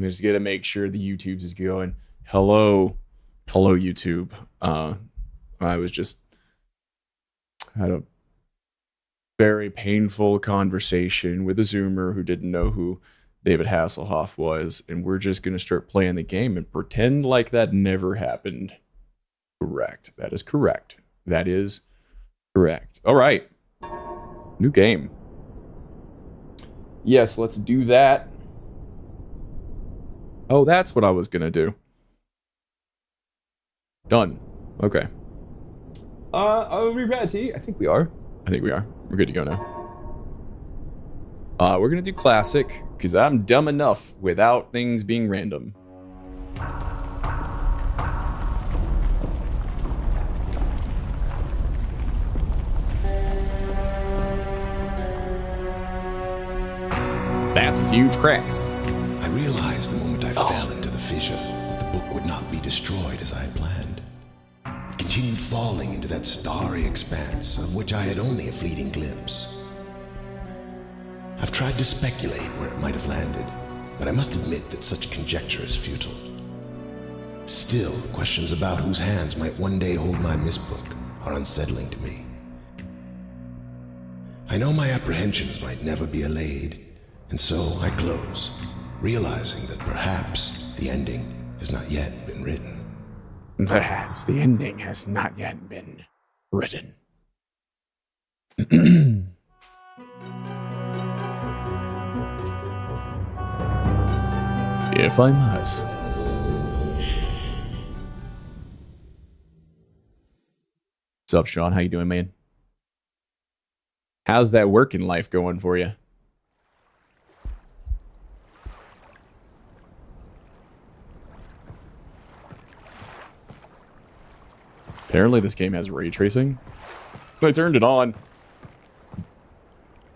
We just got to make sure the YouTube's is going. Hello, YouTube. I was just had a very painful conversation with a Zoomer who didn't know who David Hasselhoff was, and we're just going to start playing the game and pretend like that never happened. Correct. That is correct. That is correct. All right. New game. Yes, let's do that. Oh, that's what I was going to do. Done. Okay. Are we ready? I think we are. We're good to go now. We're going to do classic, because I'm dumb enough without things being random. That's a huge crack. I realized the moment I fell into the fissure that the book would not be destroyed as I had planned. It continued falling into that starry expanse of which I had only a fleeting glimpse. I've tried to speculate where it might have landed, but I must admit that such conjecture is futile. Still, questions about whose hands might one day hold my Myst book are unsettling to me. I know my apprehensions might never be allayed, and so I close, realizing that perhaps the ending has not yet been written. Perhaps the ending has not yet been written. If I must. What's up, Sean? How you doing, man? How's that working life going for you? Apparently this game has ray tracing. I turned it on.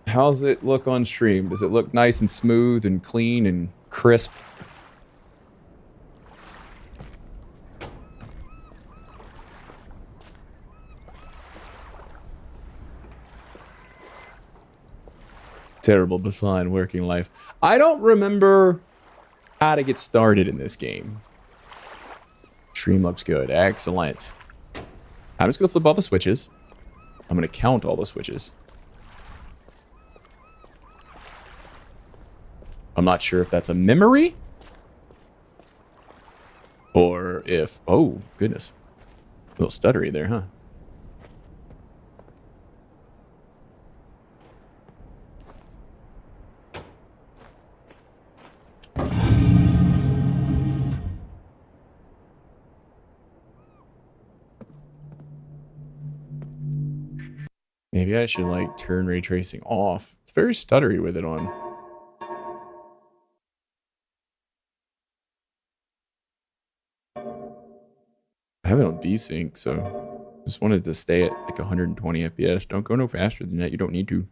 How's it look on stream? Does it look nice and smooth and clean and crisp? Terrible but fun working life. I don't remember how to get started in this game. Stream looks good. Excellent. I'm just going to flip all the switches. I'm going to count all the switches. I'm not sure if that's a memory. Or if... Oh, goodness. A little stuttery there, huh? Maybe I should, like, turn ray tracing off. It's very stuttery with it on. I have it on VSync, so just wanted to stay at, like, 120 FPS. Don't go no faster than that. You don't need to.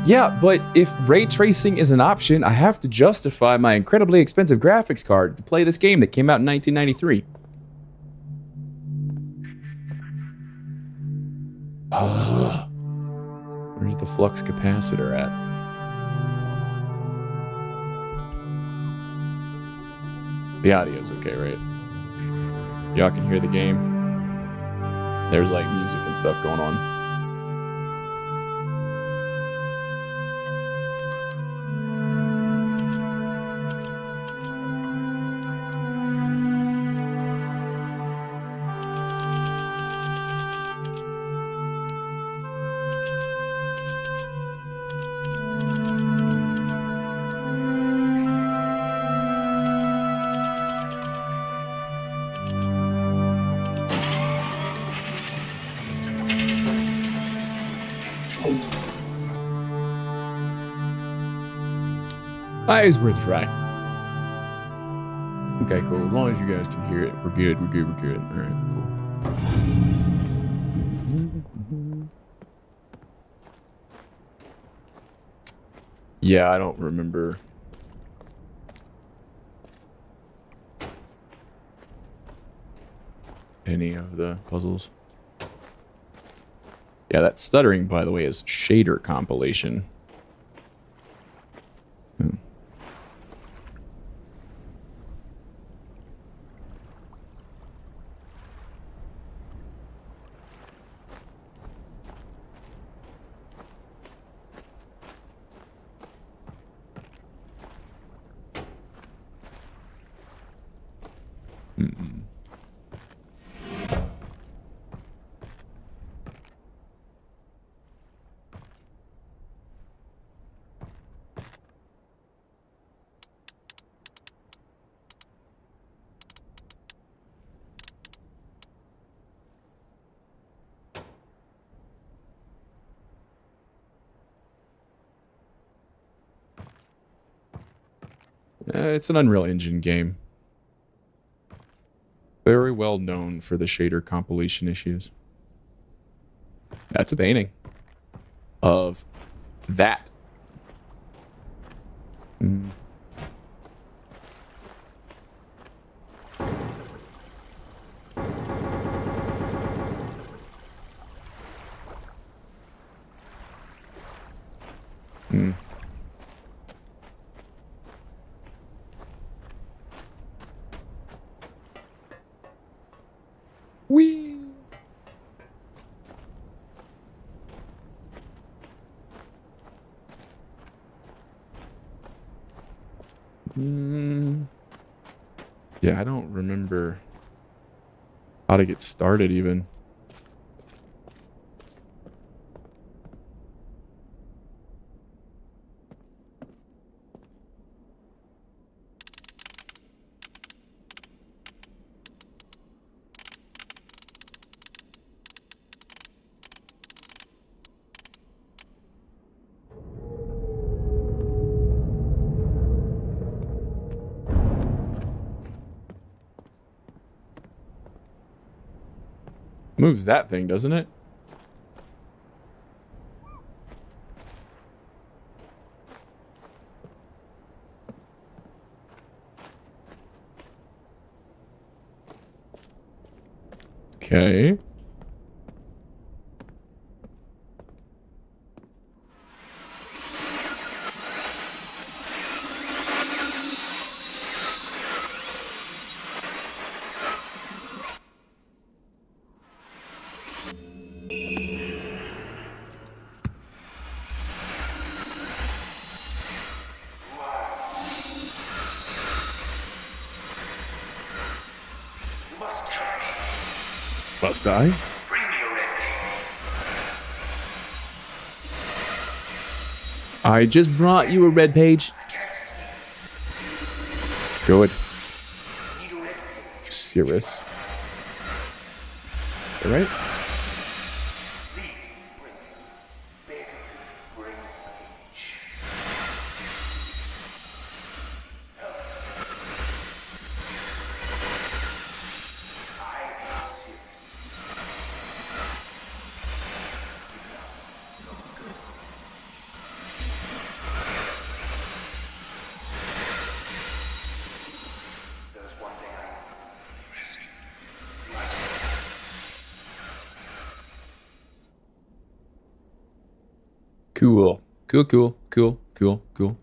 Yeah, but if ray tracing is an option, I have to justify my incredibly expensive graphics card to play this game that came out in 1993. Where's the flux capacitor at? The audio's okay, right? Y'all can hear the game. There's like music and stuff going on. It's worth a try. Okay, cool. As long as you guys can hear it, we're good. We're good. All right, cool. Yeah, I don't remember. Any of the puzzles. Yeah, that stuttering, by the way, is shader compilation. Hmm. It's an Unreal Engine game. Very well known for the shader compilation issues. That's a painting of that. Mm. Mm. Whee! Yeah, I don't remember how to get started even. Moves that thing, doesn't it? Okay. You must help me. Must I? Bring me a red page. I just brought you a red page. I can't see. Good. Need a red page. Serious. All right. Please bring me. Beg of you, bring page. Help me. I am serious. Given up long ago. There's one thing I need to be rescued. You must. Cool. Cool.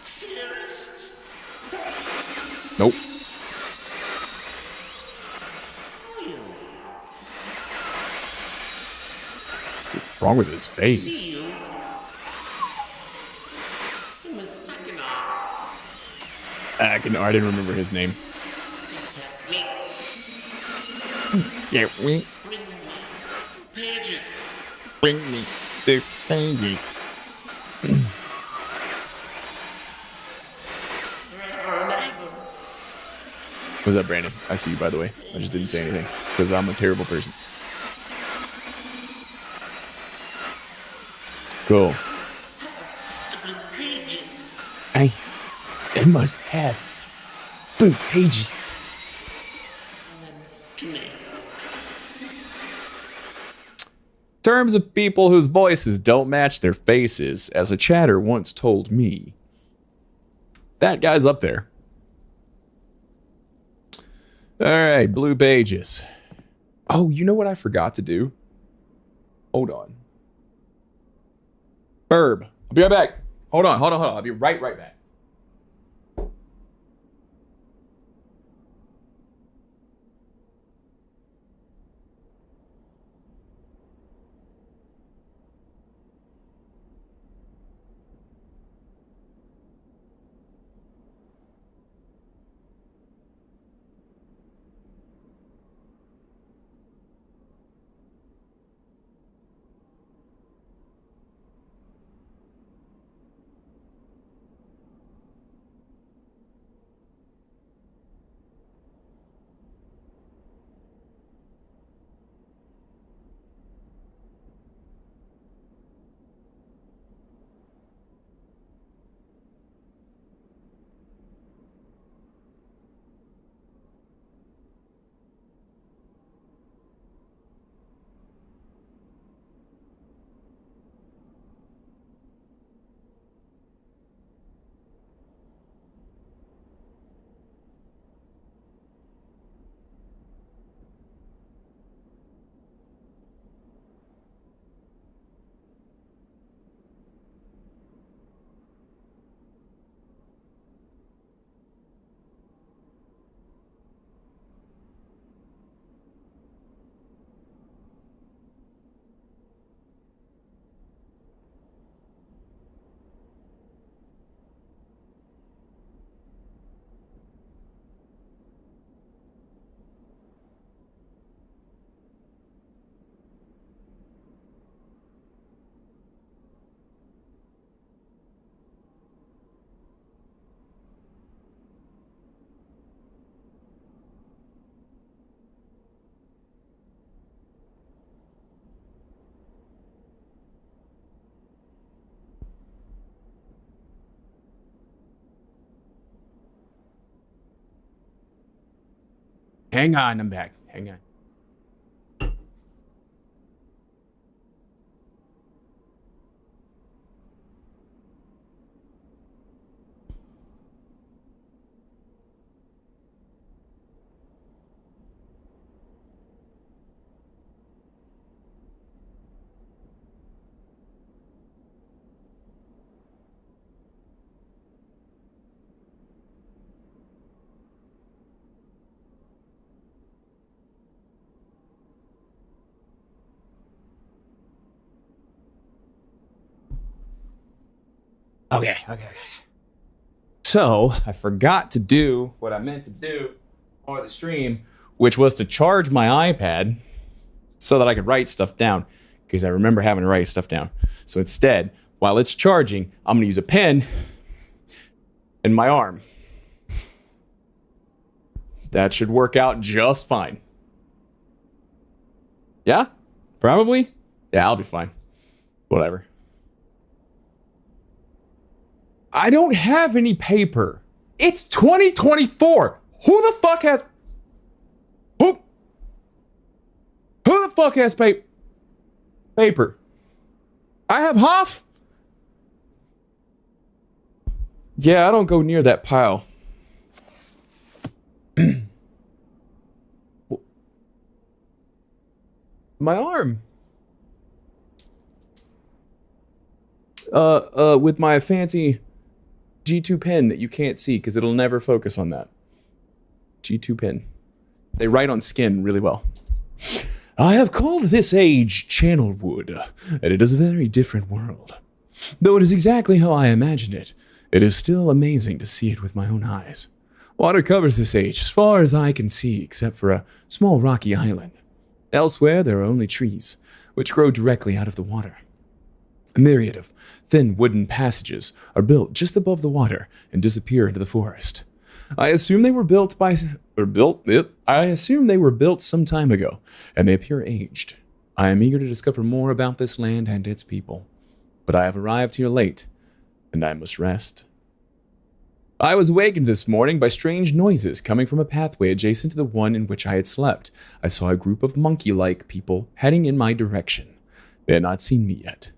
Serious? Nope. You. What's wrong with his face? See you. You must looking I didn't remember his name. help me. Yeah, we Bring me pages. bring me the pages. Forever and ever. What's up, Brandon? I see you, by the way. I just didn't say anything because I'm a terrible person. Cool. Have the blue pages. I must have blue pages. To me. terms of people whose voices don't match their faces, as a chatter once told me, that guy's up there. All right, blue pages. Oh, you know what I forgot to do? Hold on. Burb. I'll be right back. Hold on. I'll be right back. Hang on, I'm back. Hang on. Okay. So, I forgot to do what I meant to do for the stream, which was to charge my iPad so that I could write stuff down, because I remember having to write stuff down. So instead, while it's charging, I'm going to use a pen in my arm. That should work out just fine. Yeah? Probably? Yeah, I'll be fine. Whatever. I don't have any paper. It's 2024. Who the fuck has... Who the fuck has paper? I have Hoff? Yeah, I don't go near that pile. My arm. With my fancy G2 pen that you can't see because it'll never focus on that. G2 pen. They write on skin really well. I have called this age Channelwood, and it is a very different world. Though it is exactly how I imagined it, it is still amazing to see it with my own eyes. Water covers this age as far as I can see, except for a small rocky island. Elsewhere, there are only trees, which grow directly out of the water. A myriad of thin wooden passages are built just above the water and disappear into the forest. I assume they were built some time ago, and they appear aged. I am eager to discover more about this land and its people, but I have arrived here late, and I must rest. I was awakened this morning by strange noises coming from a pathway adjacent to the one in which I had slept. I saw a group of monkey-like people heading in my direction. They had not seen me yet.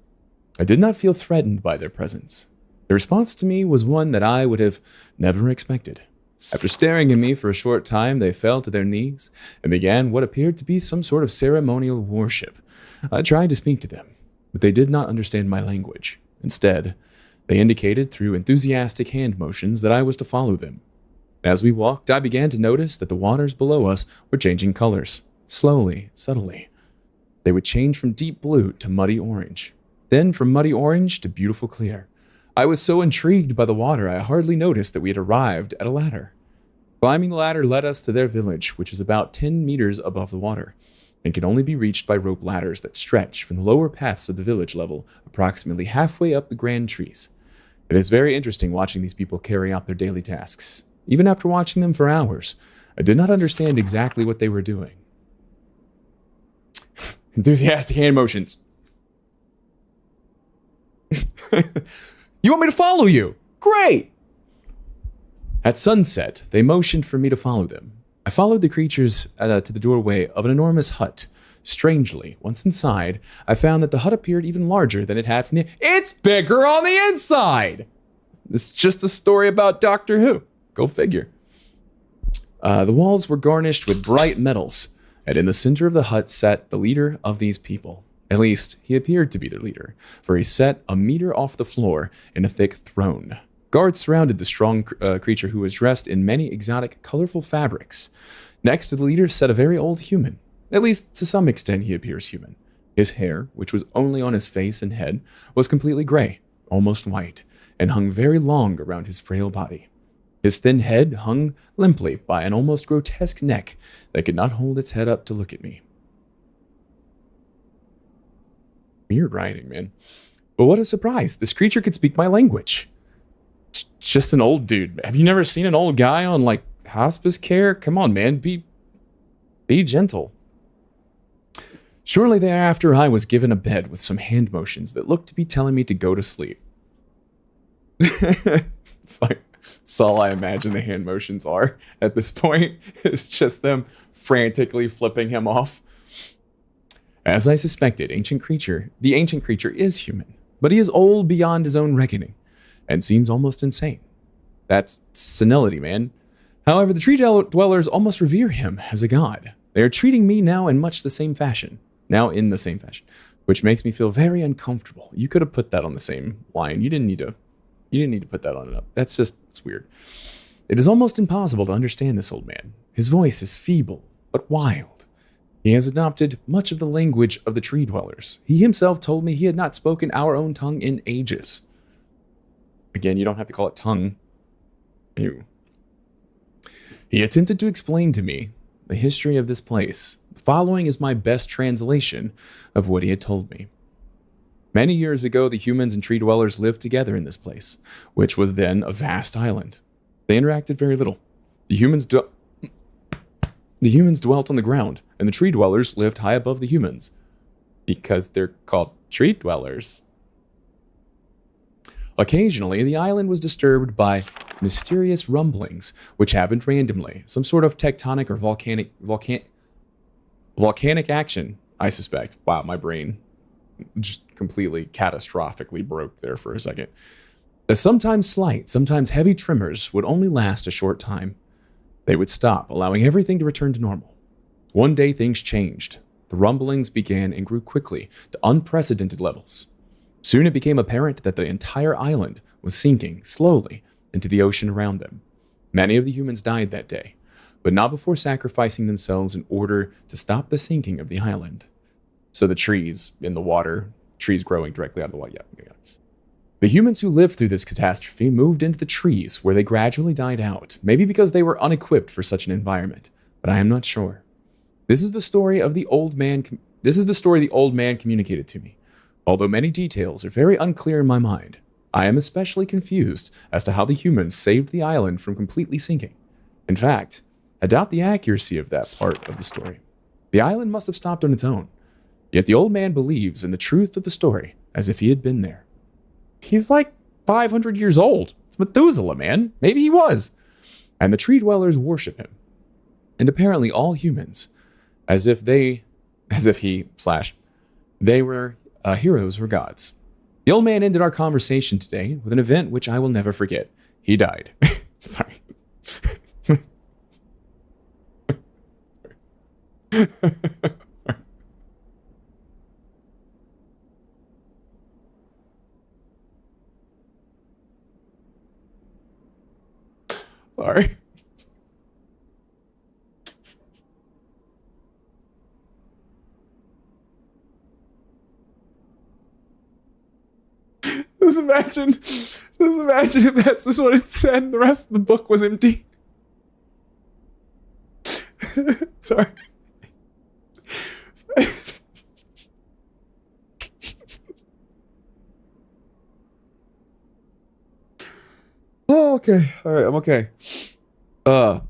I did not feel threatened by their presence. The response to me was one that I would have never expected. After staring at me for a short time, they fell to their knees and began what appeared to be some sort of ceremonial worship. I tried to speak to them, but they did not understand my language. Instead, they indicated through enthusiastic hand motions that I was to follow them. As we walked, I began to notice that the waters below us were changing colors, slowly, subtly. They would change from deep blue to muddy orange, then from muddy orange to beautiful clear. I was so intrigued by the water, I hardly noticed that we had arrived at a ladder. Climbing the ladder led us to their village, which is about 10 meters above the water, and can only be reached by rope ladders that stretch from the lower paths of the village level approximately halfway up the grand trees. It is very interesting watching these people carry out their daily tasks. Even after watching them for hours, I did not understand exactly what they were doing. Enthusiastic hand motions. You want me to follow you? Great! At sunset, they motioned for me to follow them. I followed the creatures to the doorway of an enormous hut. Strangely, once inside, I found that the hut appeared even larger than it had from the... It's bigger on the inside! It's just a story about Doctor Who. Go figure. The walls were garnished with bright metals, and in the center of the hut sat the leader of these people. At least, he appeared to be their leader, for he sat a meter off the floor in a thick throne. Guards surrounded the strong creature who was dressed in many exotic, colorful fabrics. Next to the leader sat a very old human. At least, to some extent, he appears human. His hair, which was only on his face and head, was completely gray, almost white, and hung very long around his frail body. His thin head hung limply by an almost grotesque neck that could not hold its head up to look at me. Weird writing, man. But what a surprise. This creature could speak my language. It's just an old dude. Have you never seen an old guy on, like, hospice care? Come on, man. Be gentle. Shortly thereafter, I was given a bed with some hand motions that looked to be telling me to go to sleep. It's like, that's all I imagine the hand motions are at this point. It's just them frantically flipping him off. As I suspected, the ancient creature is human, but he is old beyond his own reckoning, and seems almost insane. That's senility, man. However, the tree dwellers almost revere him as a god. They are treating me now in the same fashion, which makes me feel very uncomfortable. You could have put that on the same line. You didn't need to put that on it up. It's weird. It is almost impossible to understand this old man. His voice is feeble, but wild. He has adopted much of the language of the tree dwellers. He himself told me he had not spoken our own tongue in ages. Again, you don't have to call it tongue. Ew. He attempted to explain to me the history of this place. The following is my best translation of what he had told me. Many years ago, the humans and tree dwellers lived together in this place, which was then a vast island. They interacted very little. The humans dwelt on the ground, and the tree dwellers lived high above the humans, because they're called tree dwellers. Occasionally, the island was disturbed by mysterious rumblings, which happened randomly, some sort of tectonic or volcanic action, I suspect. Wow, my brain just completely catastrophically broke there for a second. Sometimes slight, sometimes heavy tremors would only last a short time. They would stop, allowing everything to return to normal. One day things changed. The rumblings began and grew quickly to unprecedented levels. Soon it became apparent that the entire island was sinking slowly into the ocean around them. Many of the humans died that day, but not before sacrificing themselves in order to stop the sinking of the island. So the trees in the water, trees growing directly out of the water. Yeah. The humans who lived through this catastrophe moved into the trees, where they gradually died out, maybe because they were unequipped for such an environment, but I am not sure. This is the story the old man communicated to me. Although many details are very unclear in my mind, I am especially confused as to how the humans saved the island from completely sinking. In fact, I doubt the accuracy of that part of the story. The island must have stopped on its own, yet the old man believes in the truth of the story as if he had been there. He's like 500 years old. It's Methuselah, man. Maybe he was. And the tree dwellers worship him. And apparently all humans, they were heroes were gods. The old man ended our conversation today with an event which I will never forget. He died. Sorry. Sorry. Just imagine if that's just what it said and the rest of the book was empty. Sorry. Oh, okay. All right, I'm okay. The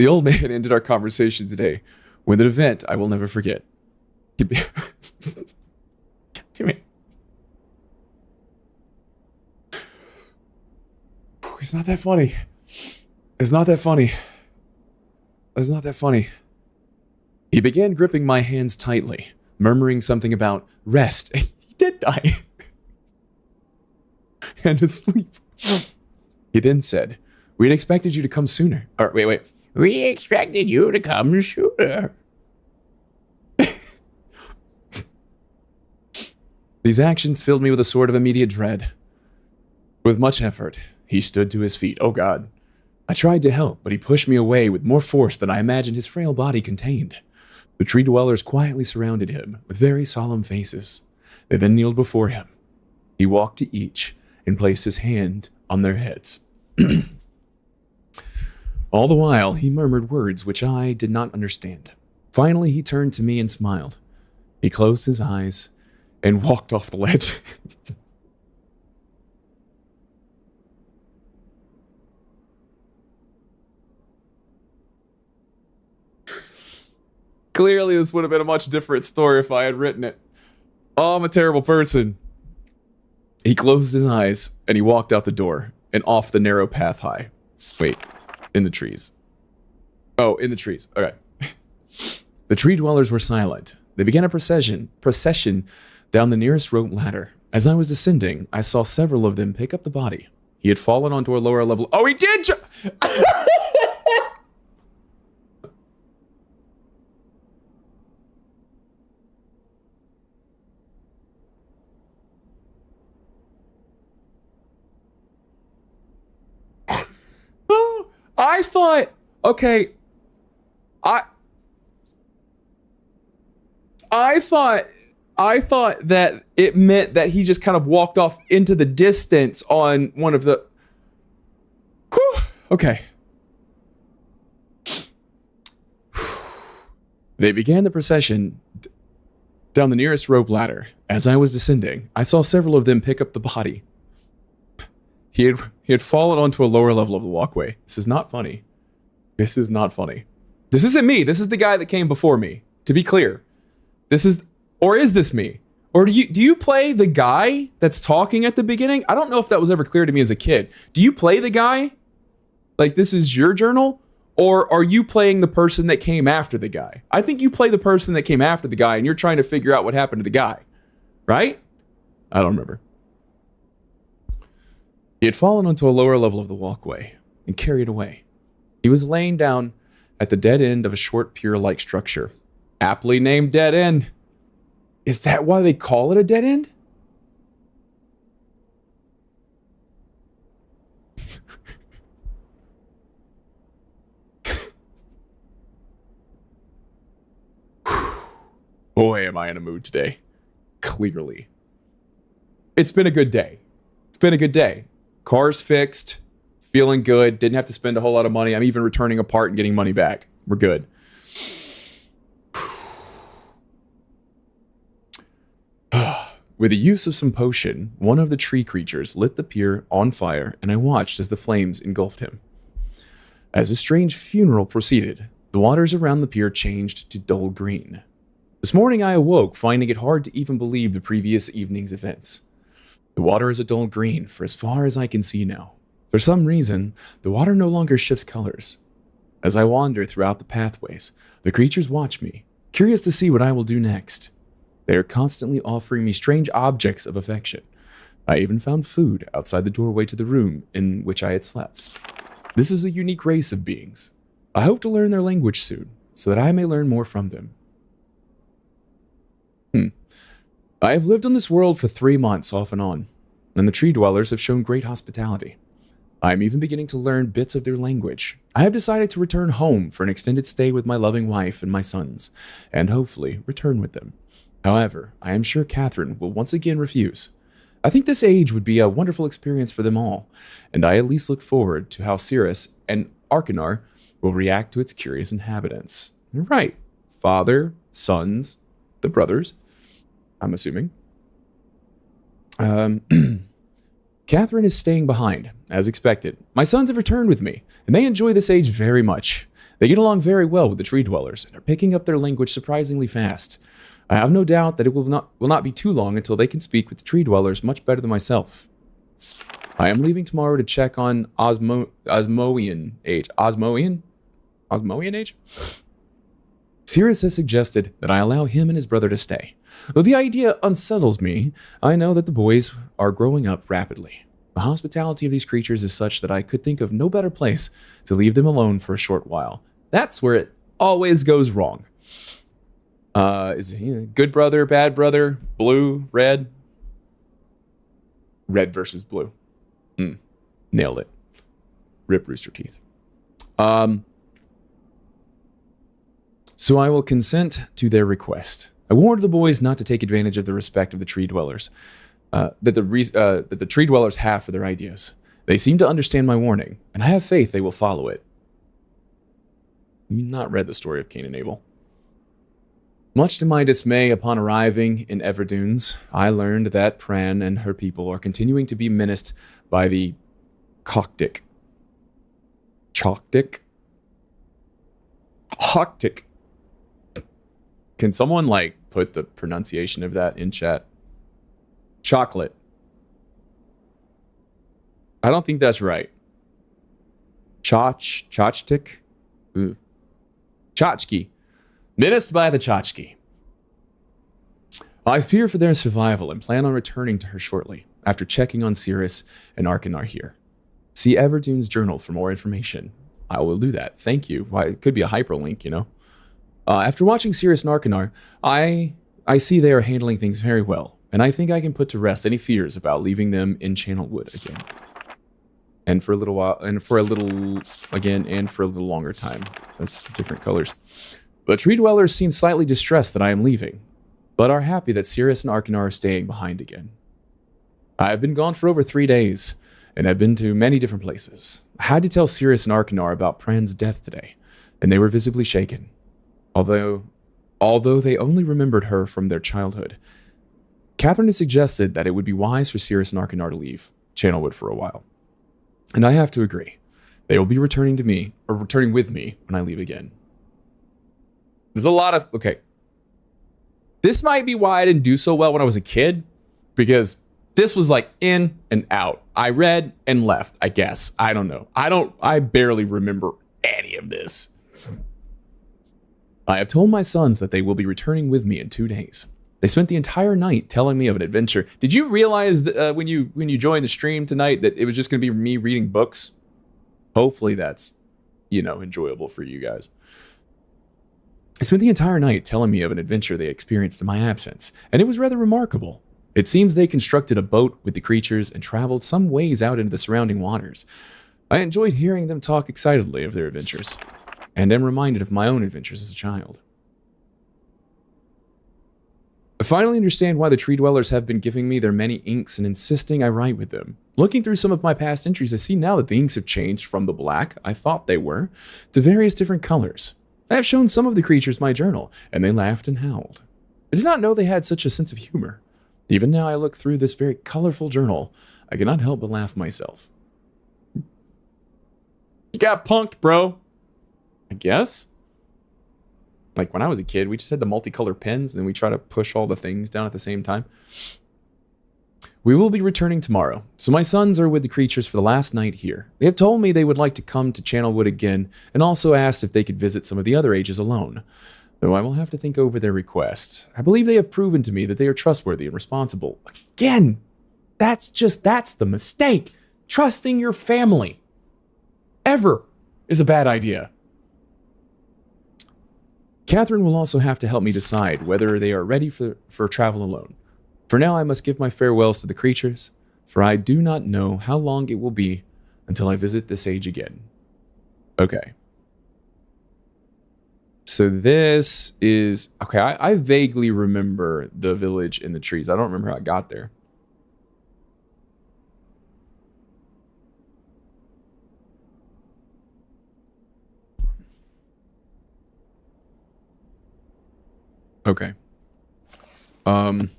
old man ended our conversation today with an event I will never forget. God damn it. It's not that funny. It's not that funny. It's not that funny. He began gripping my hands tightly, murmuring something about rest. He did die. And asleep. He then said, "We'd expected you to come sooner." Or wait. We expected you to come sooner. These actions filled me with a sort of immediate dread. With much effort, he stood to his feet. Oh God. I tried to help, but he pushed me away with more force than I imagined his frail body contained. The tree dwellers quietly surrounded him with very solemn faces. They then kneeled before him. He walked to each and placed his hand on their heads. All the while, he murmured words which I did not understand. Finally, he turned to me and smiled. He closed his eyes and walked off the ledge. Clearly, this would have been a much different story if I had written it. Oh, I'm a terrible person. He closed his eyes and he walked out the door and off the narrow path high. Wait, in the trees. Oh, in the trees. Okay. The tree dwellers were silent. They began a procession down the nearest rope ladder. As I was descending, I saw several of them pick up the body. He had fallen onto a lower level. Oh, he did! I thought, okay, I thought that it meant that he just kind of walked off into the distance on one of the. Whew, okay. They began the procession down the nearest rope ladder. As I was descending, I saw several of them pick up the body. He had fallen onto a lower level of the walkway. This is not funny. This is not funny. This isn't me. This is the guy that came before me. To be clear, this is, or is this me? Or do you play the guy that's talking at the beginning? I don't know if that was ever clear to me as a kid. Do you play the guy? Like this is your journal? Or are you playing the person that came after the guy? I think you play the person that came after the guy and you're trying to figure out what happened to the guy. Right? I don't remember. He had fallen onto a lower level of the walkway and carried away. He was laying down at the dead end of a short pier-like structure, aptly named Dead End. Is that why they call it a dead end? Boy, am I in a mood today. Clearly. It's been a good day. It's been a good day. Car's fixed, feeling good, didn't have to spend a whole lot of money. I'm even returning a part and getting money back. We're good. With the use of some potion, one of the tree creatures lit the pier on fire, and I watched as the flames engulfed him. As a strange funeral proceeded, the waters around the pier changed to dull green. This morning I awoke, finding it hard to even believe the previous evening's events. The water is a dull green for as far as I can see now. For some reason, the water no longer shifts colors. As I wander throughout the pathways, the creatures watch me, curious to see what I will do next. They are constantly offering me strange objects of affection. I even found food outside the doorway to the room in which I had slept. This is a unique race of beings. I hope to learn their language soon, so that I may learn more from them. I have lived on this world for 3 months off and on, and the tree dwellers have shown great hospitality. I am even beginning to learn bits of their language. I have decided to return home for an extended stay with my loving wife and my sons, and hopefully return with them. However, I am sure Catherine will once again refuse. I think this age would be a wonderful experience for them all, and I at least look forward to how Cirrus and Arcanar will react to its curious inhabitants. Right. Father, sons, the brothers, I'm assuming. Catherine is staying behind, as expected. My sons have returned with me, and they enjoy this age very much. They get along very well with the tree dwellers, and are picking up their language surprisingly fast. I have no doubt that it will not be too long until they can speak with the tree dwellers much better than myself. I am leaving tomorrow to check on Osmoian age. Osmoian age? Cirrus has suggested that I allow him and his brother to stay. Though the idea unsettles me, I know that the boys are growing up rapidly. The hospitality of these creatures is such that I could think of no better place to leave them alone for a short while. That's where it always goes wrong. Is he good brother, bad brother, blue, red? Red versus blue. Nailed it. Rip Rooster Teeth. So I will consent to their request. I warned the boys not to take advantage of the respect of the tree dwellers, that the tree dwellers have for their ideas. They seem to understand my warning, and I have faith they will follow it. You've not read the story of Cain and Abel. Much to my dismay, upon arriving in Everdunes, I learned that Pran and her people are continuing to be menaced by the Coctic. Can someone, put the pronunciation of that in chat? Chocolate. I don't think that's right. Chachtik? Ooh. Chachki. Menaced by the Chachki. I fear for their survival and plan on returning to her shortly, after checking on Cirrus and Arcanar here. See Everdune's journal for more information. I will do that. Thank you. Why, it could be a hyperlink, you know. After watching Cirrus and Arcanar, I see they are handling things very well, and I think I can put to rest any fears about leaving them in Channelwood again. And for a little while, and for a little longer time. That's different colors. The tree dwellers seem slightly distressed that I am leaving, but are happy that Cirrus and Arcanar are staying behind again. I have been gone for over 3 days, and have been to many different places. I had to tell Cirrus and Arcanar about Pran's death today, and they were visibly shaken. Although they only remembered her from their childhood. Catherine has suggested that it would be wise for Cirrus and Arcanar to leave Channelwood for a while. And I have to agree. They will be returning with me when I leave again. There's a lot of... Okay. This might be why I didn't do so well when I was a kid. Because this was in and out. I read and left, I guess. I don't know. I barely remember any of this. I have told my sons that they will be returning with me in 2 days. They spent the entire night telling me of an adventure. Did you realize that when you joined the stream tonight that it was just going to be me reading books? Hopefully that's, enjoyable for you guys. They spent the entire night telling me of an adventure they experienced in my absence, and it was rather remarkable. It seems they constructed a boat with the creatures and traveled some ways out into the surrounding waters. I enjoyed hearing them talk excitedly of their adventures, and am reminded of my own adventures as a child. I finally understand why the tree dwellers have been giving me their many inks and insisting I write with them. Looking through some of my past entries, I see now that the inks have changed from the black I thought they were to various different colors. I have shown some of the creatures my journal, and they laughed and howled. I did not know they had such a sense of humor. Even now I look through this very colorful journal, I cannot help but laugh myself. You got punked, bro. I guess? When I was a kid, we just had the multicolored pens, and then we try to push all the things down at the same time. We will be returning tomorrow, so my sons are with the creatures for the last night here. They have told me they would like to come to Channelwood again, and also asked if they could visit some of the other ages alone. Though I will have to think over their request. I believe they have proven to me that they are trustworthy and responsible. Again, that's the mistake. Trusting your family ever is a bad idea. Catherine will also have to help me decide whether they are ready for travel alone. For now, I must give my farewells to the creatures, for I do not know how long it will be until I visit this age again. Okay. So this is... Okay, I vaguely remember the village in the trees. I don't remember how I got there. Okay. I'm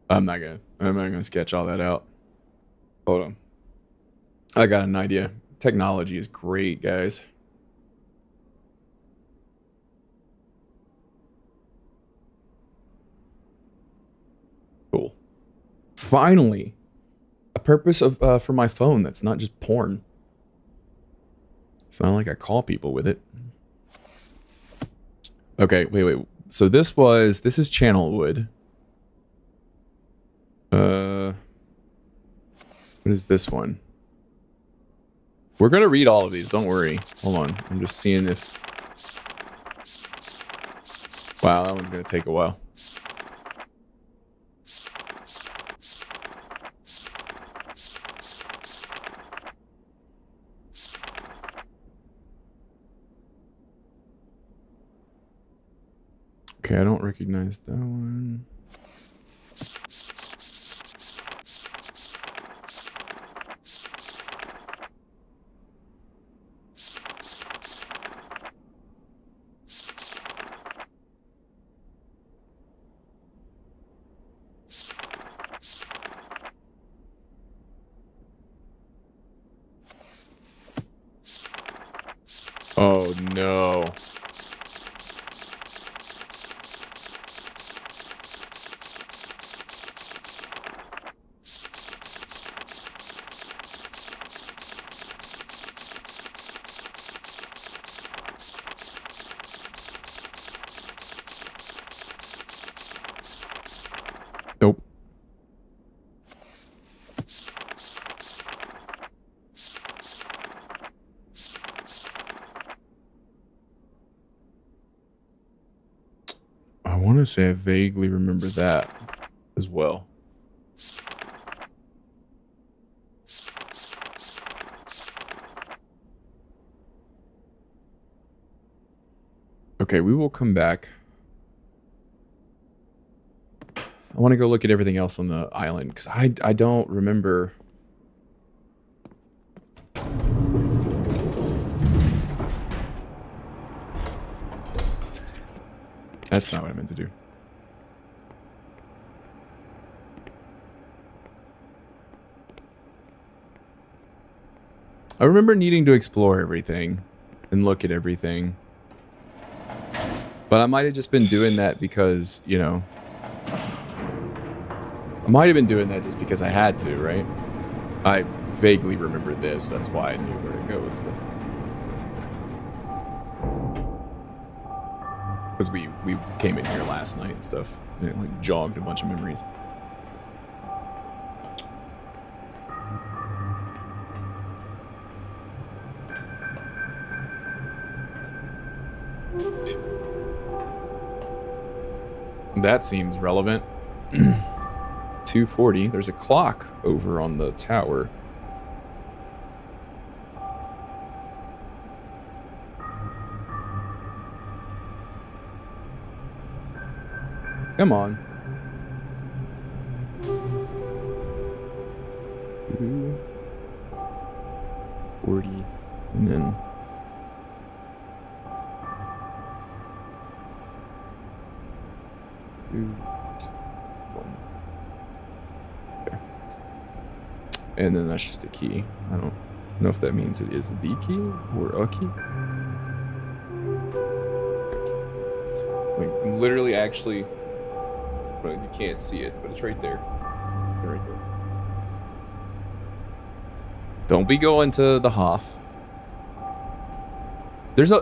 not gonna sketch all that out. Hold on. I got an idea. Technology is great, guys. Cool. Finally, a purpose of for my phone that's not just porn. It's not like I call people with it. Okay, wait. So this is Channelwood. What is this one? We're gonna read all of these, don't worry. Hold on, I'm just seeing if... Wow, that one's gonna take a while. Okay, I don't recognize that one. Oh no. Nope. I want to say I vaguely remember that as well. Okay, we will come back. I want to go look at everything else on the island because I don't remember. That's not what I meant to do. I remember needing to explore everything and look at everything. But I might have just been doing that because, you know... I might have been doing that just because I had to, right? I vaguely remembered this, that's why I knew where to go and stuff. Because we came in here last night and stuff, and it like jogged a bunch of memories. That seems relevant. 2:40. There's a clock over on the tower. Come on. 2:40, and then... And then that's just a key. I don't know if that means it is the key or a key. Like, literally, actually, well, you can't see it, but it's right there. Right there. Don't be going to the Hoff.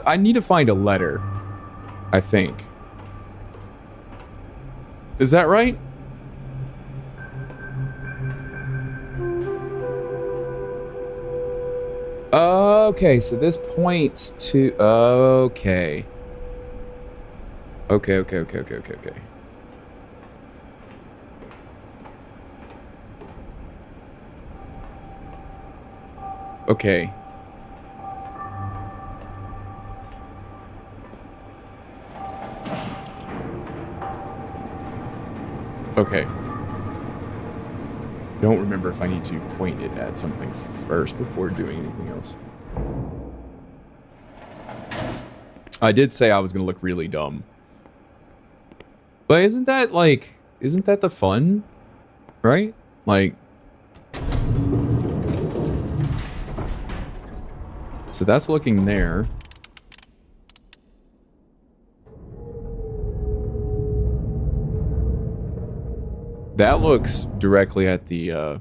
I need to find a letter. I think. Is that right? Okay, so this points to... Okay. Okay. Okay. Okay. Don't remember if I need to point it at something first before doing anything else. I did say I was going to look really dumb. But isn't that the fun? Right? Like... So that's looking there. That looks directly at the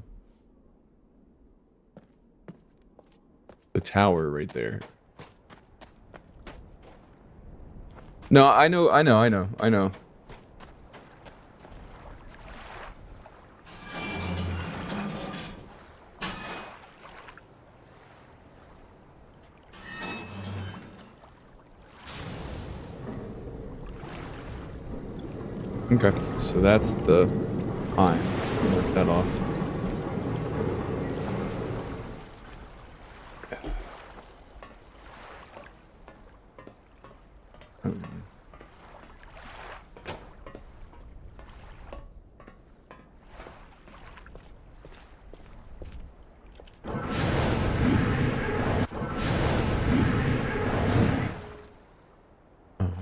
tower right there. No, I know. Okay, so that's the time. Mark that off.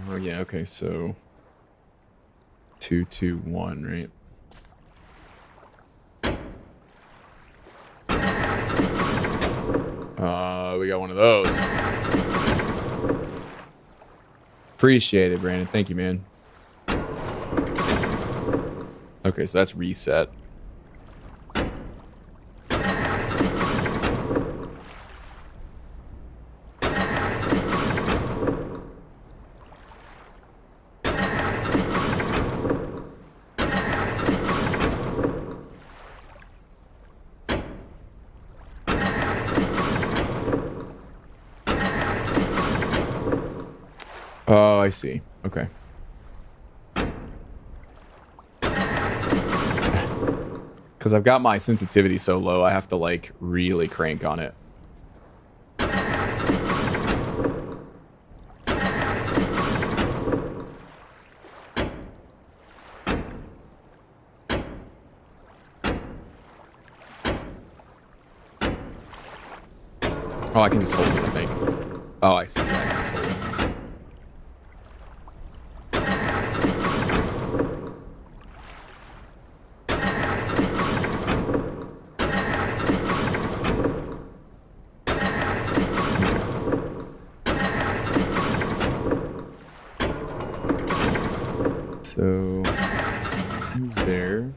Oh yeah, okay, so 2, 2, 1, right? We got one of those. Appreciate it, Brandon. Thank you, man. Okay, so that's reset. Oh, I see. Okay. Because I've got my sensitivity so low, I have to, like, really crank on it. Oh, I can just hold it, I think. Oh, I see. Yeah, I can just hold it. So, who's there?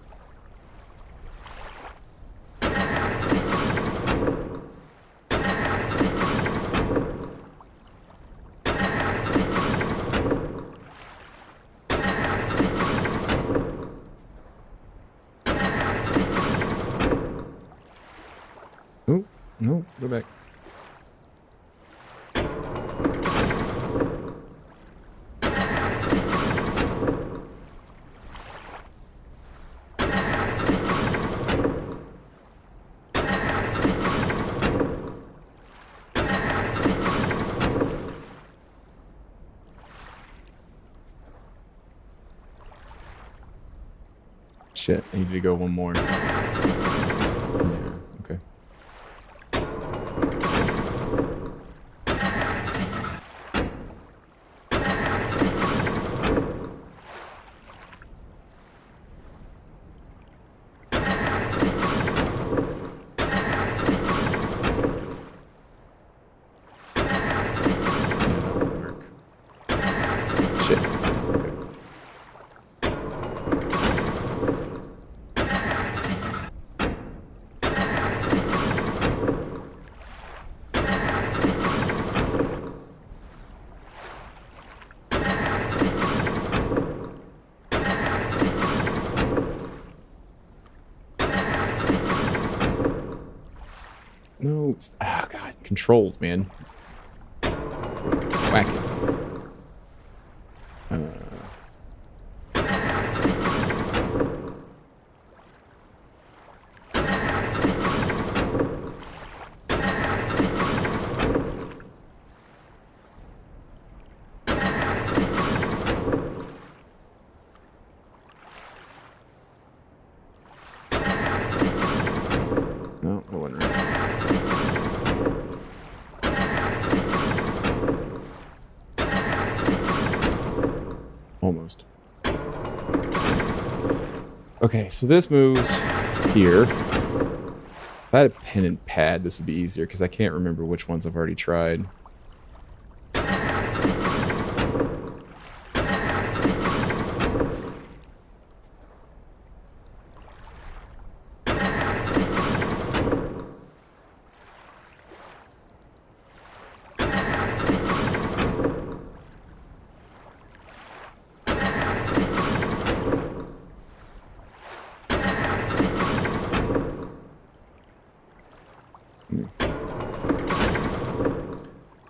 Oh, no, go back. Shit, I need to go one more. Yeah, okay. Yeah, that won't work. Shit. Okay. Ah, God, controls, man. Whack it. No, it wasn't right. Almost. Okay, so this moves here. If I had a pen and pad, this would be easier because I can't remember which ones I've already tried.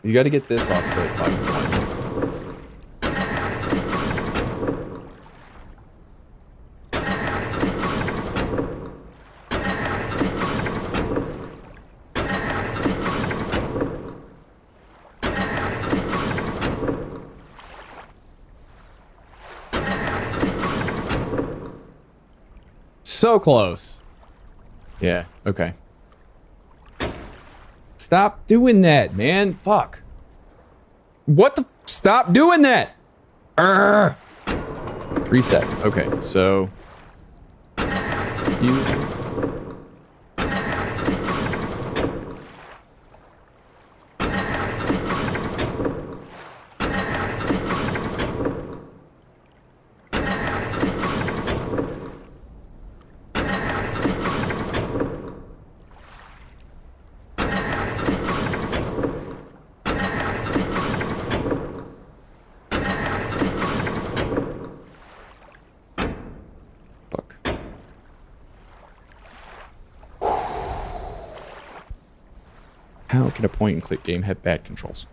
You got to get this offset by 1. So close. Yeah, okay. Stop doing that, man. Fuck. What the? Stop doing that. Urgh. Reset. Okay, so you. How can a point and click game have bad controls?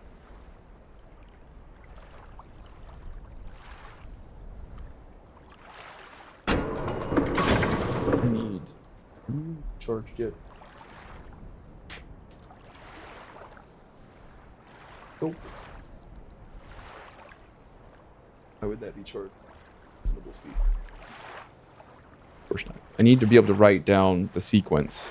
I need charged yet. Oh. How would that be charged? Reasonable speed. Of course not. I need to be able to write down the sequence.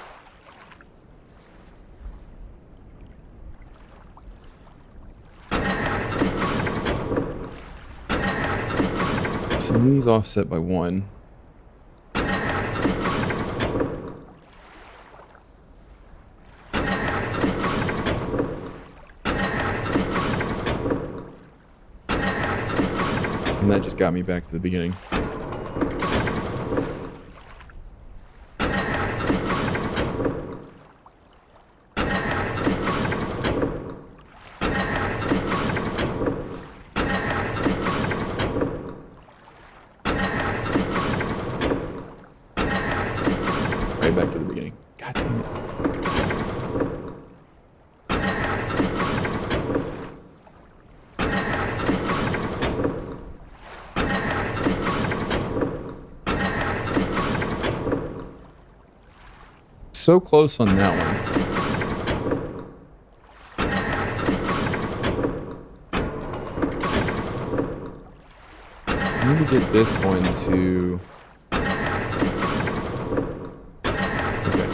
So these offset by 1. And that just got me back to the beginning. Right back to the beginning. God damn it. So close on that one. So I need to get this one to... Okay.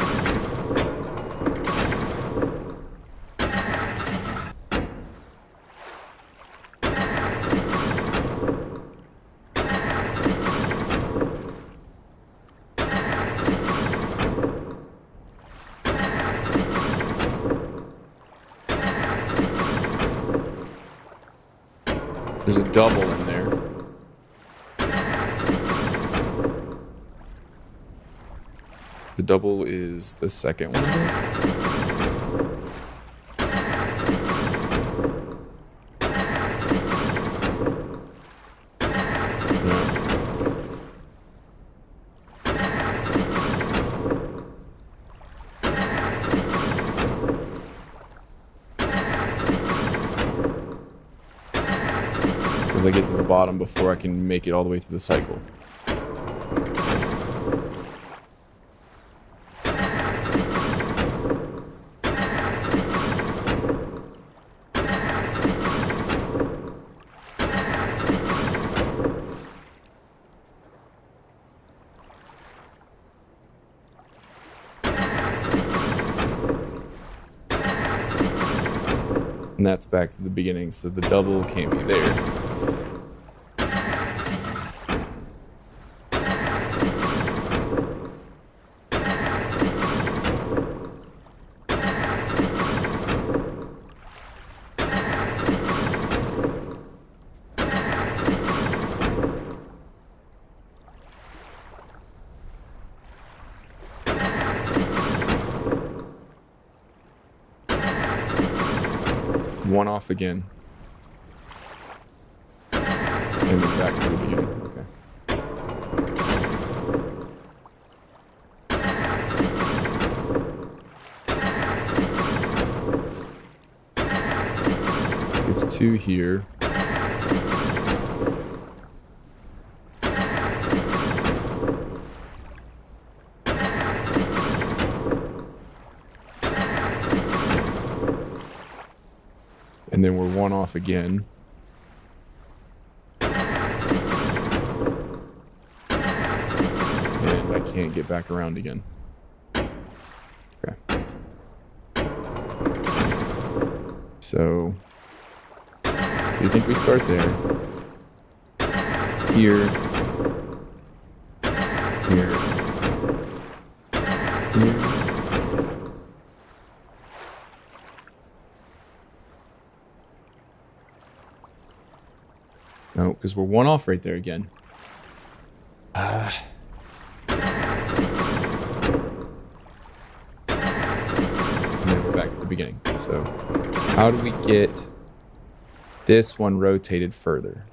There's a double in there. The double is the second one. No. As I get to the bottom before I can make it all the way through the cycle. And that's back to the beginning, so the double can't be there. One off again. And then back to the beginning. Okay. So it's 2 here. And then we're 1 off again. And I can't get back around again. Okay. So, do you think we start there? Here. Here. Here. No, because we're 1 off right there again. And then we're back at the beginning. So, how do we get this one rotated further?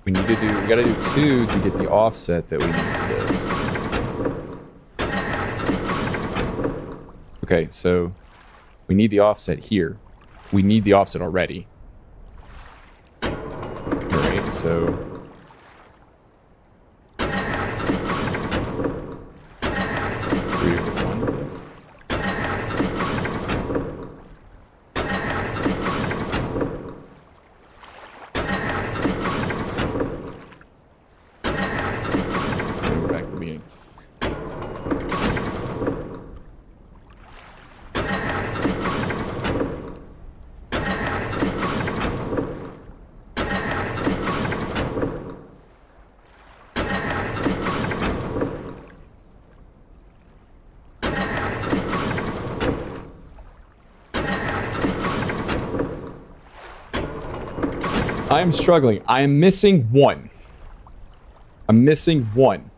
We gotta do 2 to get the offset that we need for this. Okay, so we need the offset here. We need the offset already. Alright, so... 3 over 1. And we're back to the beginning. I am struggling. I am missing 1. I'm missing 1.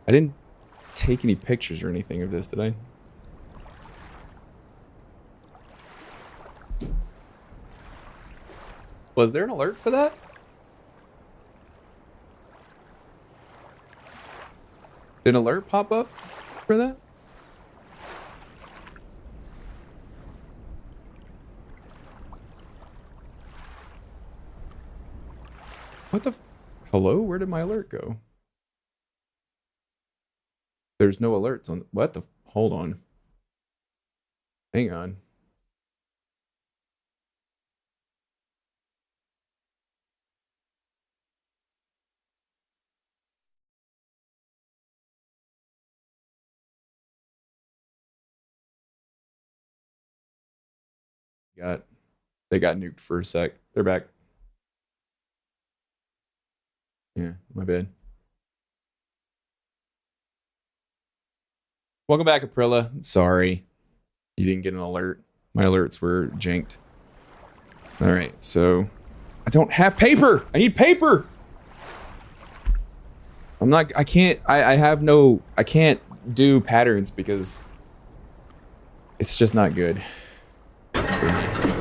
I didn't take any pictures or anything of this, did I? Was there an alert for that? Did an alert pop up for that? What the hello? Where did my alert go? There's no alerts on... What the... Hold on. Hang on. They got nuked for a sec. They're back. Yeah, my bad. Welcome back, Aprilla. Sorry. You didn't get an alert. My alerts were janked. Alright, so... I don't have paper! I need paper! I'm not... I can't... I have no... I can't do patterns because... It's just not good. For me.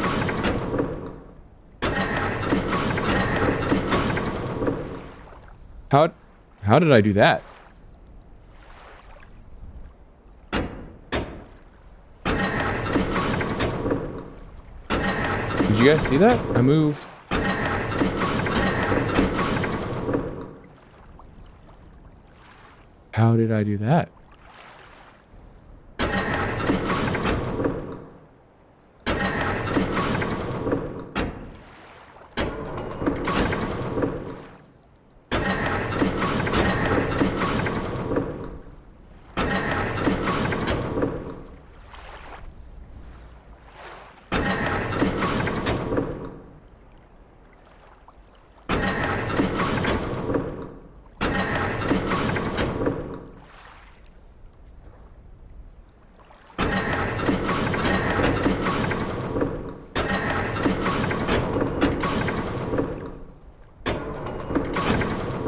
How did I do that? Did you guys see that? I moved. How did I do that?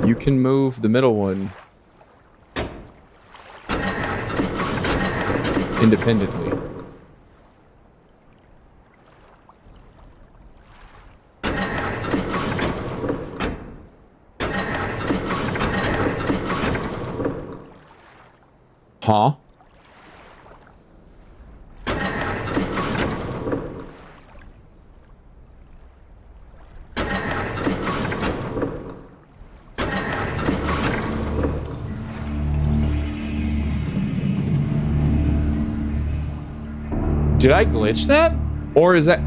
You can move the middle one independently. Huh? Did I glitch that? Or is that...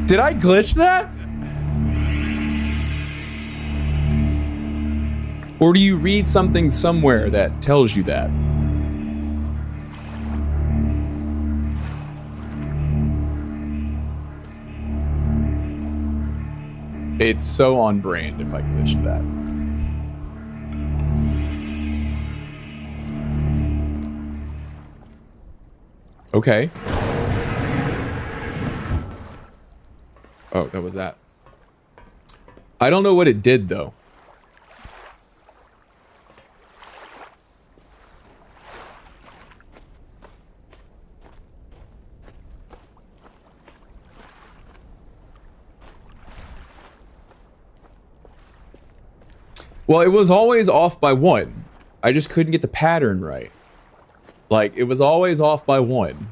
Did I glitch that? Or do you read something somewhere that tells you that? It's so on brand if I glitched that. Okay. Oh, that was that. I don't know what it did, though. Well, it was always off by 1. I just couldn't get the pattern right. Like, it was always off by 1.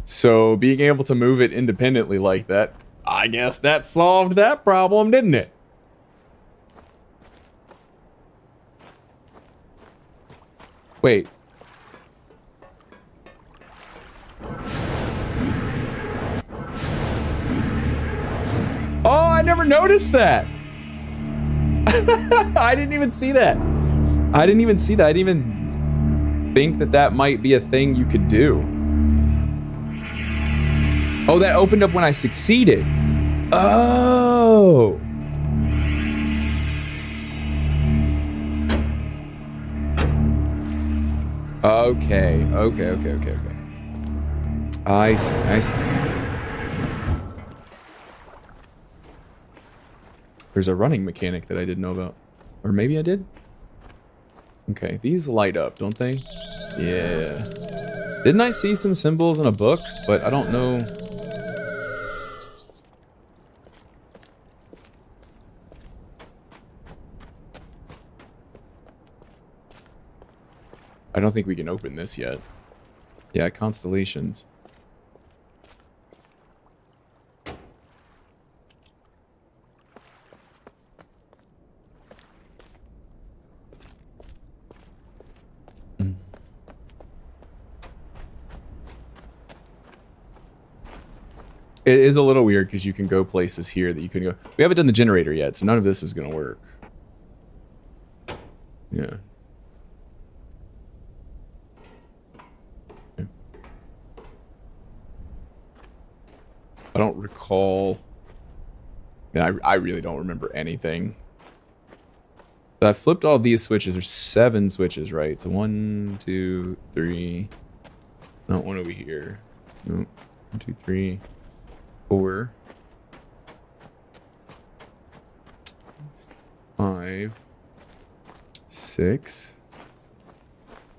So, being able to move it independently like that, I guess that solved that problem, didn't it? Wait. Oh, I never noticed that! I didn't even see that. I didn't even see that. I didn't even think that that might be a thing you could do. Oh, that opened up when I succeeded. Oh. Okay. I see. There's a running mechanic that I didn't know about. Or maybe I did? Okay, these light up, don't they? Yeah. Didn't I see some symbols in a book? But I don't know. I don't think we can open this yet. Yeah, constellations. It is a little weird because you can go places here that you can go. We haven't done the generator yet, so none of this is going to work. Yeah. Okay. I don't recall. I really don't remember anything. So I flipped all these switches. There's 7 switches, right? So 1, 2, 3. Not one over here. No. 1, 2, 3. 4, 5, 6,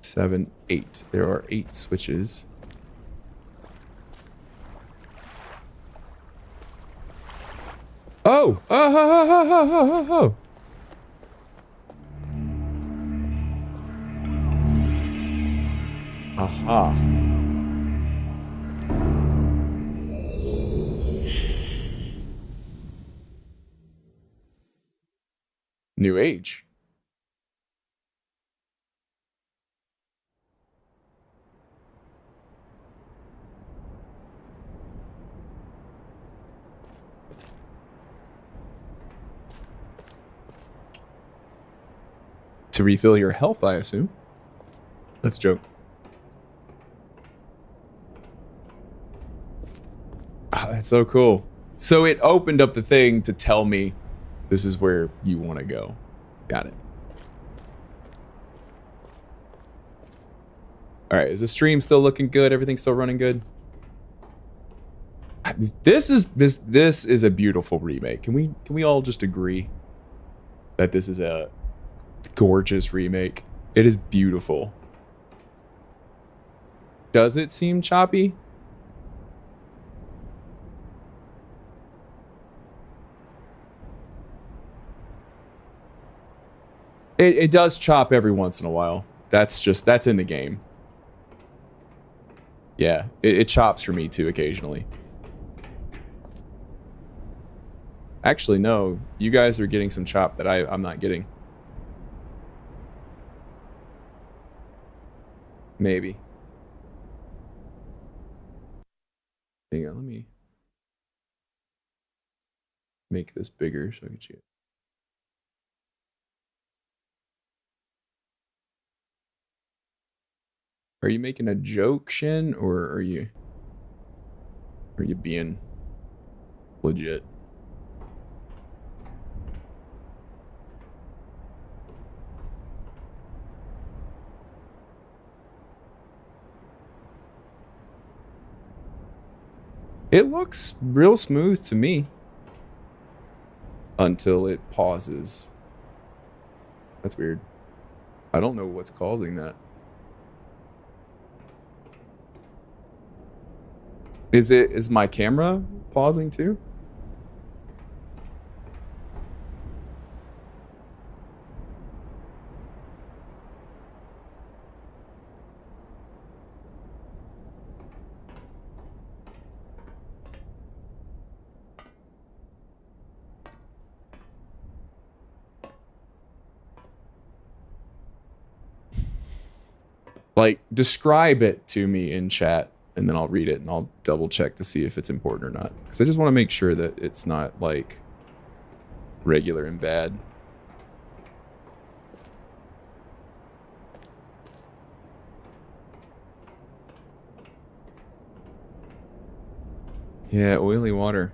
7, 8. There are 8 switches. Oh! Aha. New Age. To refill your health, I assume. That's a joke. Oh, that's so cool. So it opened up the thing to tell me this is where you want to go. Got it. All right, is the stream still looking good? Everything's still running good? This is a beautiful remake. Can we all just agree that this is a gorgeous remake? It is beautiful. Does it seem choppy? It does chop every once in a while. That's in the game. Yeah, it chops for me too occasionally. Actually, no. You guys are getting some chop that I'm not getting. Maybe. Hang on, let me make this bigger so I can see it. Are you making a joke, Shin, or are you being legit? It looks real smooth to me until it pauses. That's weird. I don't know what's causing that. Is my camera pausing too? Like, describe it to me in chat, and then I'll read it, and I'll double check to see if it's important or not. Because I just want to make sure that it's not, like, regular and bad. Yeah, oily water.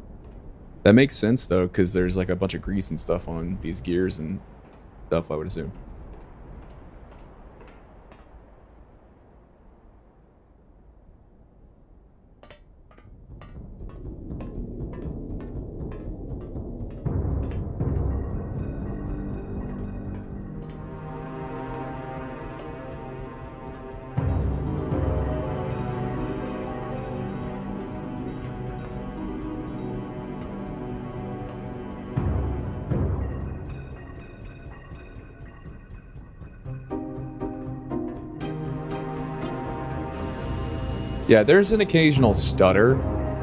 That makes sense, though, because there's, like, a bunch of grease and stuff on these gears and stuff, I would assume. Yeah, there's an occasional stutter.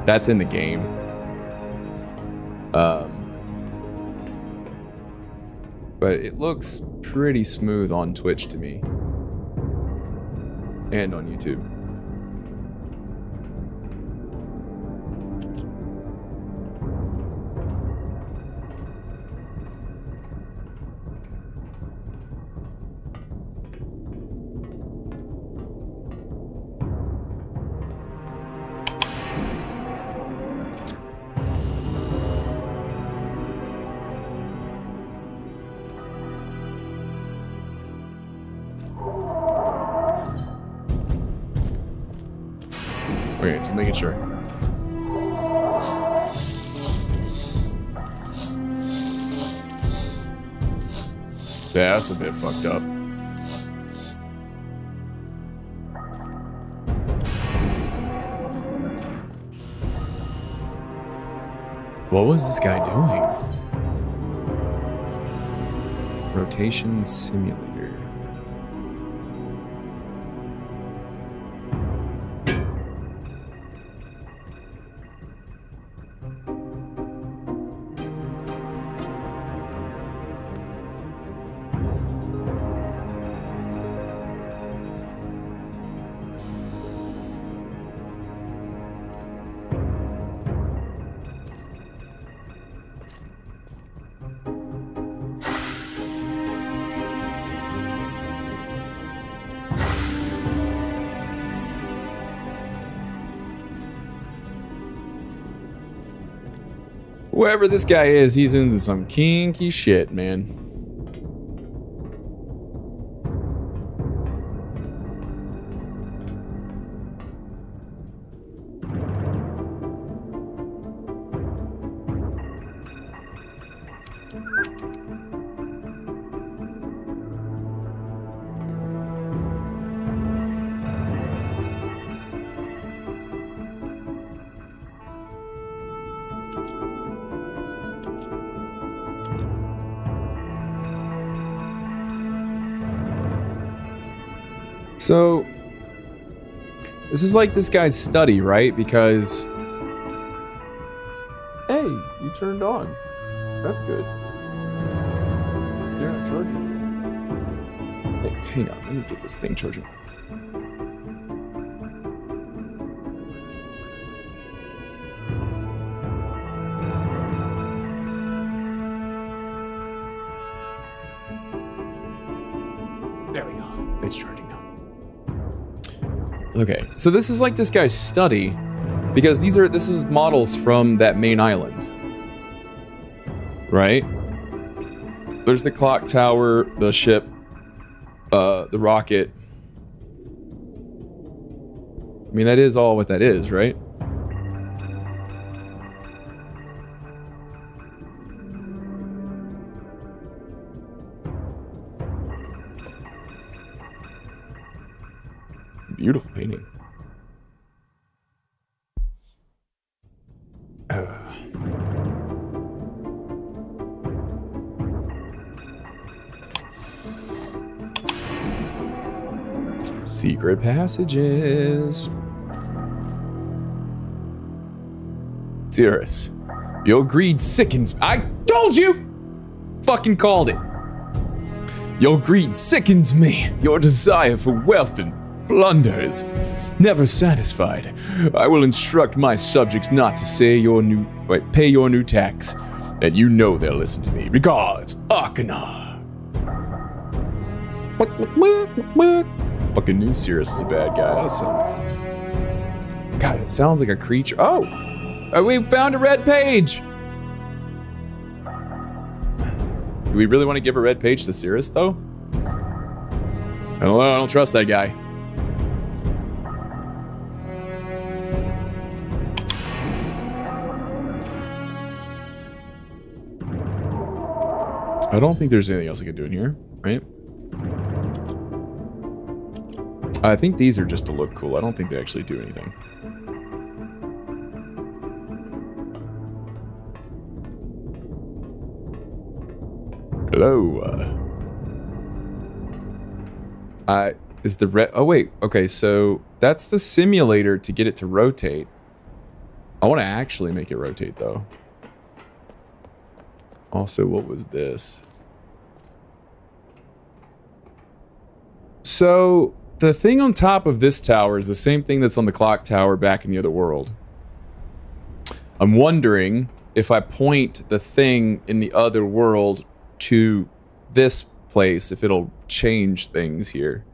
That's in the game. But it looks pretty smooth on Twitch to me. And on YouTube. Okay, just making sure. Yeah, that's a bit fucked up. What was this guy doing? Rotation simulator. Whoever this guy is, he's into some kinky shit, man. So, this is like this guy's study, right? Because, hey, you turned on. That's good. You're not charging. Hey, hang on, let me get this thing charging. There we go. It's charging now. Okay, so this is like this guy's study, because this is models from that main island, right? There's the clock tower, the ship, the rocket. I mean, that is all what that is, right? Beautiful painting. Secret passages. Cirrus, your greed sickens. I told you! Fucking called it. Your greed sickens me. Your desire for wealth and plunder is never satisfied. I will instruct my subjects not to pay your new tax, and you know they'll listen to me. Regards, Arcana. Fucking knew Cirrus was a bad guy. God, it sounds like a creature. Oh, we found a red page. Do we really want to give a red page to Cirrus, though? I don't know. I don't trust that guy. I don't think there's anything else I can do in here, right? I think these are just to look cool. I don't think they actually do anything. Hello. Is the red... Oh, wait. Okay, so that's the simulator to get it to rotate. I want to actually make it rotate, though. Also, what was this? So, the thing on top of this tower is the same thing that's on the clock tower back in the other world. I'm wondering if I point the thing in the other world to this place, if it'll change things here.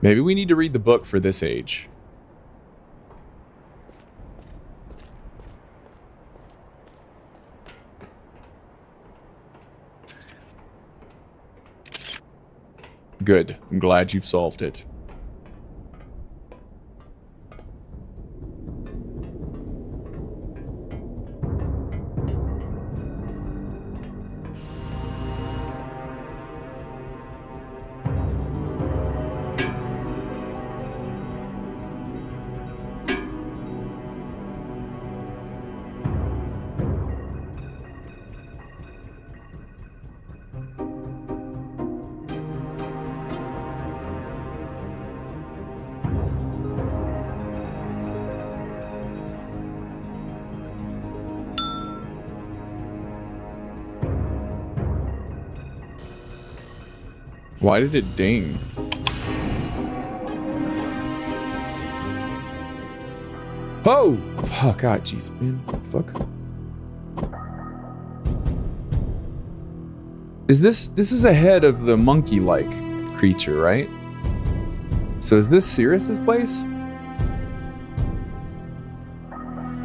Maybe we need to read the book for this age. Good. I'm glad you've solved it. Why did it ding? Oh! Oh, God, jeez, man. What the fuck? Is this is ahead of the monkey-like creature, right? So is this Sirius's place?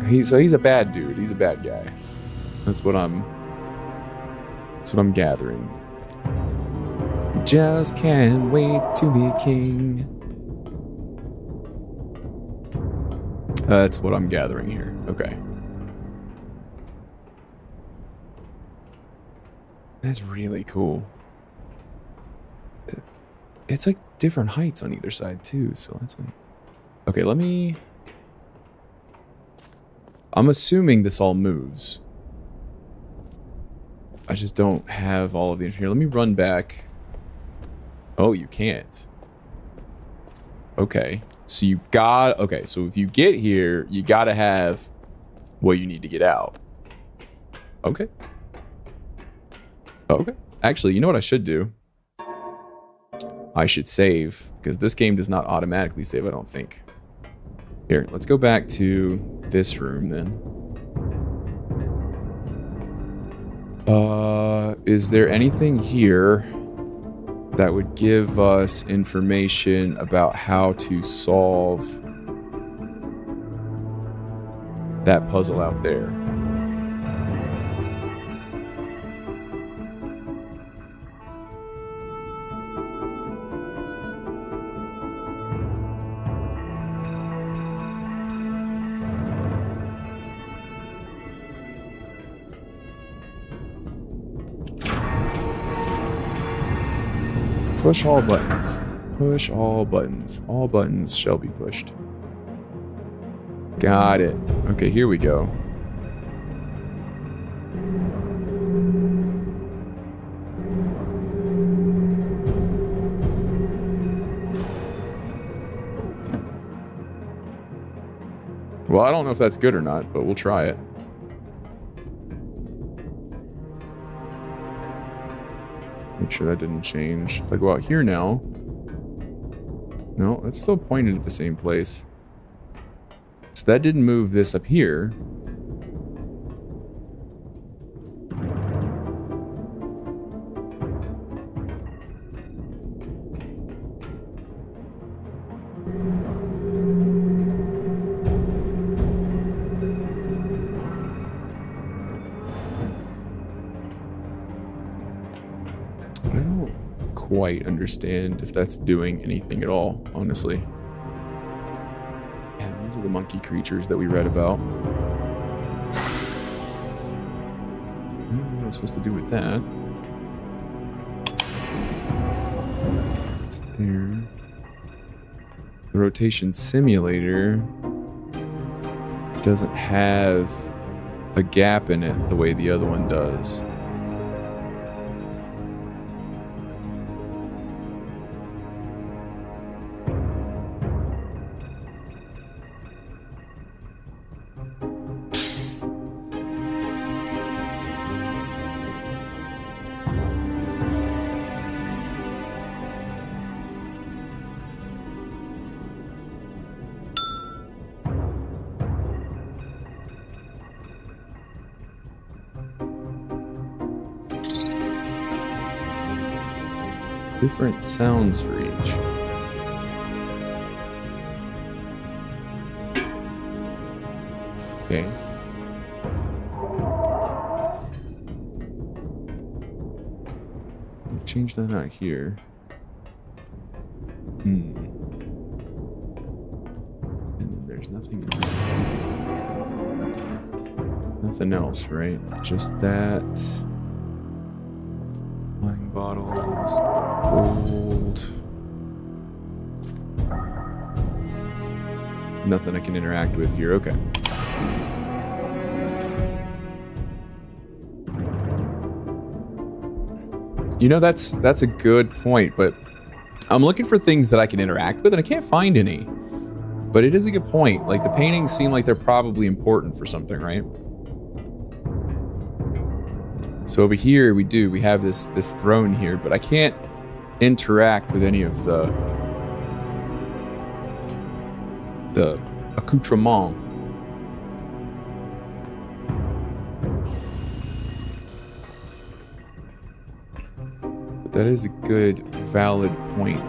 He's a bad dude. He's a bad guy. That's what I'm gathering. You just can't wait to be king. That's what I'm gathering here. Okay. That's really cool. It's like different heights on either side too, so that's like... Okay, let me... I'm assuming this all moves. I just don't have all of the information. Here, let me run back. Oh, you can't. Okay. So you got... Okay, so if you get here, you gotta have what you need to get out. Okay. Okay. Actually, you know what I should do? I should save, because this game does not automatically save, I don't think. Here, let's go back to this room then. Is there anything here that would give us information about how to solve that puzzle out there? Push all buttons. Push all buttons. All buttons shall be pushed. Got it. Okay, here we go. Well, I don't know if that's good or not, but we'll try it. Make sure that didn't change. If I go out here now... No, that's still pointed at the same place. So that didn't move this up here. Quite understand if that's doing anything at all, honestly. Yeah, those are the monkey creatures that we read about. I don't know what I'm supposed to do with that. It's there. The rotation simulator doesn't have a gap in it the way the other one does. Different sounds for each. Okay. We'll change that out here. And then there's nothing in nothing else, right? Just that. Wine bottles, gold. Nothing I can interact with here. Okay. You know, that's a good point, but I'm looking for things that I can interact with and I can't find any. But it is a good point. Like the paintings seem like they're probably important for something, right? So over here we have this throne here, but I can't interact with any of the accoutrement. That is a good, valid point.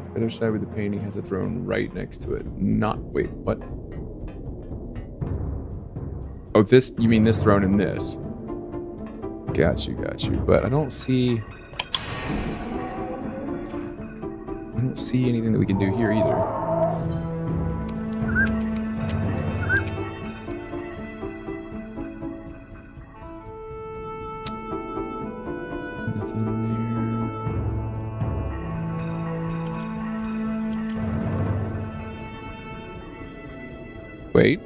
The other side of the painting has a throne right next to it. Not, wait, what? Oh, this, you mean this throne and this? Got you. But I don't see anything that we can do here either. Nothing in there. Wait.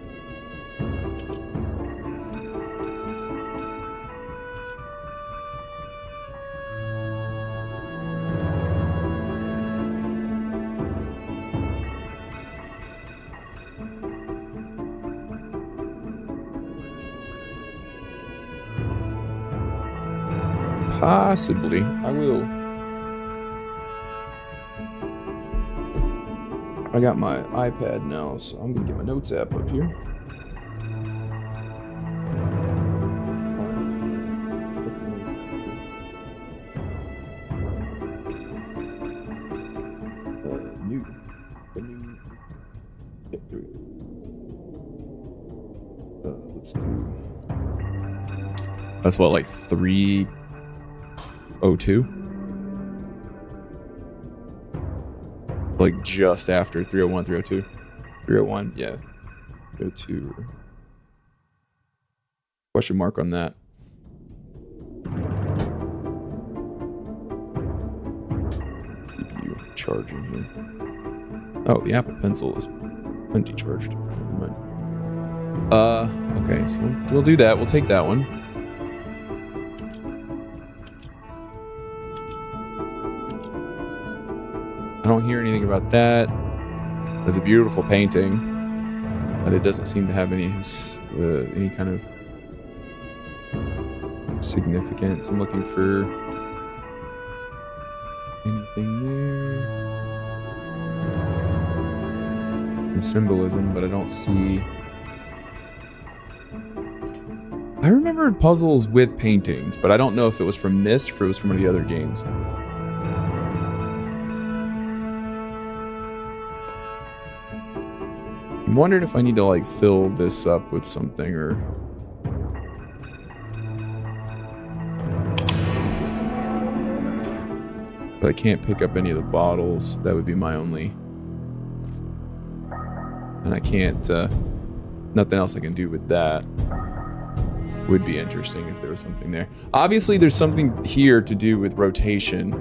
Possibly. I will. I got my iPad now, so I'm gonna get my notes app up here. Let's do. That's what, like 3:02? Like just after 3:01, 3:02. 3:01, yeah. 3:02. Question mark on that. CPU charging here. Oh, the Apple Pencil is plenty charged. Never mind. Okay, so we'll do that. We'll take that one. I don't hear anything about that. It's a beautiful painting, but it doesn't seem to have any kind of significance. I'm looking for anything there. Some symbolism, but I don't see. I remembered puzzles with paintings, but I don't know if it was from Myst or if it was from one of the other games. I'm wondering if I need to like fill this up with something or. But I can't pick up any of the bottles. That would be my only. And I can't, nothing else I can do with that. Would be interesting if there was something there. Obviously there's something here to do with rotation.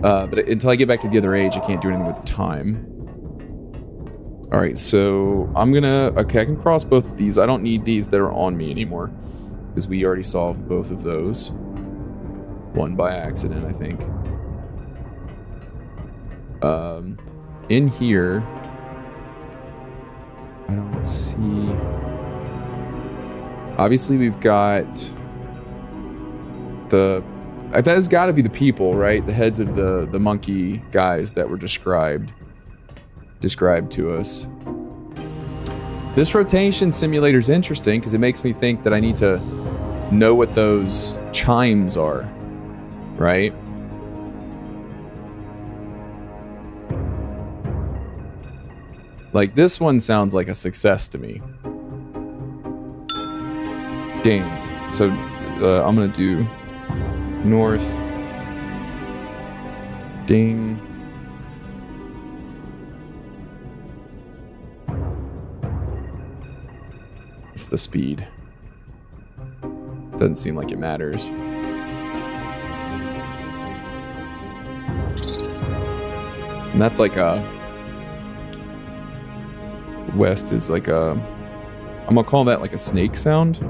But until I get back to the other age, I can't do anything with the time. All right, so I'm gonna, okay, I can cross both of these. I don't need these that are on me anymore because we already solved both of those. One by accident, I think. In here, I don't see, obviously we've got that has got to be the people, right? The heads of the monkey guys that were described to us. This rotation simulator is interesting because it makes me think that I need to know what those chimes are, right? Like this one sounds like a success to me. Ding. So I'm gonna do north. Ding. It's the speed. Doesn't seem like it matters. And that's like a west is like a, I'm gonna call that like a snake sound,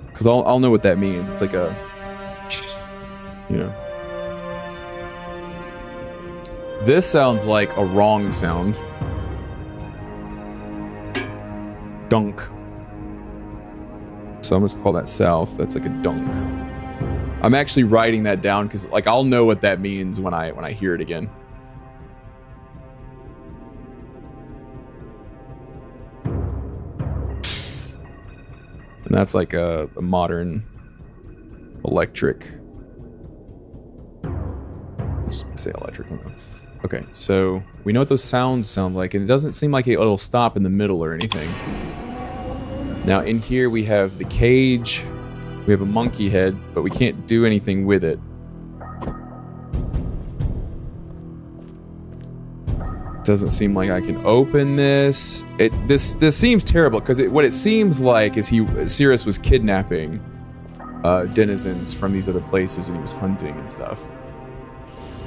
because I'll know what that means. It's like a, you know. This sounds like a wrong sound. Dunk. So I'm just gonna call that south. That's like a dunk. I'm actually writing that down because like I'll know what that means when I hear it again. And that's like a modern electric. Let's say electric. Okay, so we know what those sounds sound like, and it doesn't seem like it'll stop in the middle or anything. Now in here we have the cage, we have a monkey head, but we can't do anything with it. Doesn't seem like I can open this. This seems terrible because what it seems like is Sirius was kidnapping denizens from these other places and he was hunting and stuff.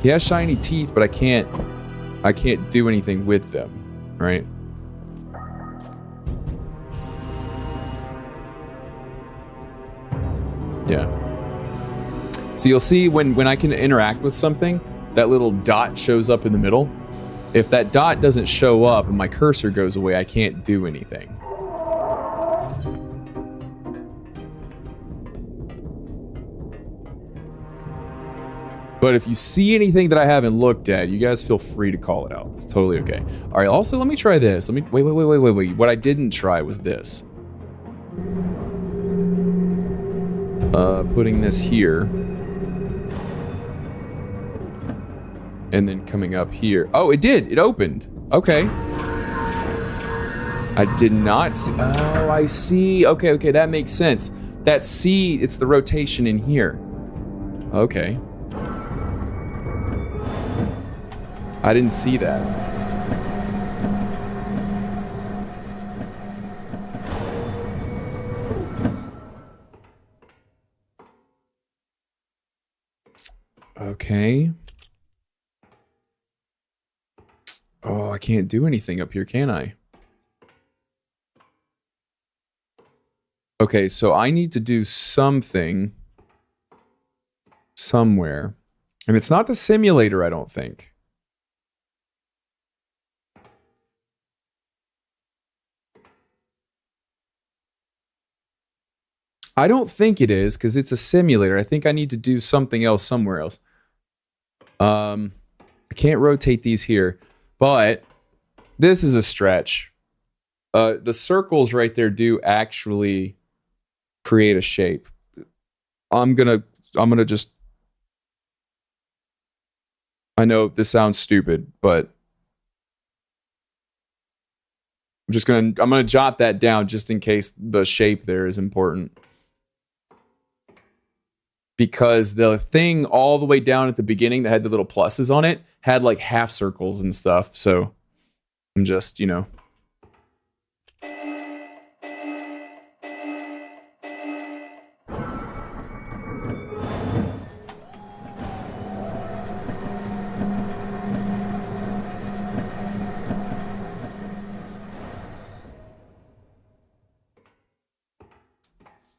He has shiny teeth, but I can't do anything with them, right? Yeah. So you'll see when I can interact with something, that little dot shows up in the middle. If that dot doesn't show up and my cursor goes away, I can't do anything. But if you see anything that I haven't looked at, you guys feel free to call it out. It's totally okay. All right, also, let me try this. Wait. What I didn't try was this. Putting this here. And then coming up here. Oh, it did. It opened. Okay. I did not see. Oh, I see. Okay, that makes sense. That C, it's the rotation in here. Okay. I didn't see that. Okay. Oh, I can't do anything up here, can I? Okay, so I need to do something somewhere. And it's not the simulator, I don't think. I don't think it is, because it's a simulator. I think I need to do something else somewhere else. I can't rotate these here, but this is a stretch. The circles right there do actually create a shape. I'm gonna just. I know this sounds stupid, but I'm gonna jot that down just in case the shape there is important. Because the thing all the way down at the beginning that had the little pluses on it had like half circles and stuff. So I'm just, you know.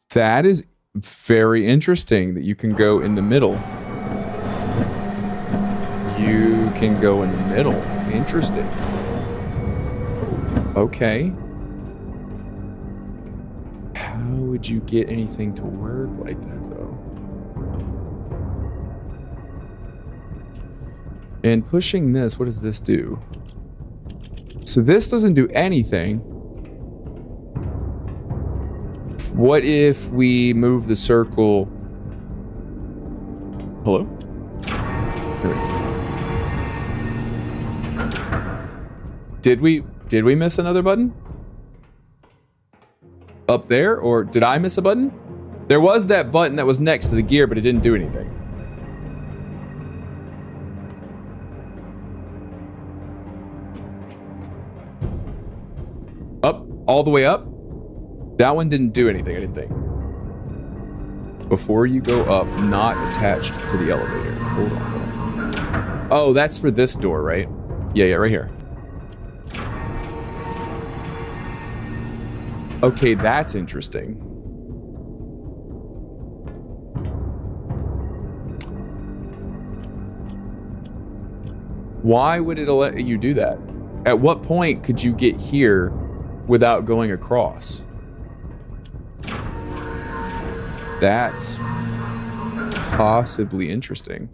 That is very interesting that you can go in the middle. You can go in the middle. Interesting. Okay. How would you get anything to work like that, though? And pushing this, what does this do? So this doesn't do anything. What if we move the circle? Hello? There we go. Did we miss another button? Up there? Or did I miss a button? There was that button that was next to the gear, but it didn't do anything. Up? All the way up? That one didn't do anything, I didn't think. Before you go up, not attached to the elevator. Hold on. Oh, that's for this door, right? Yeah, right here. Okay, that's interesting. Why would it let you do that? At what point could you get here without going across? That's possibly interesting.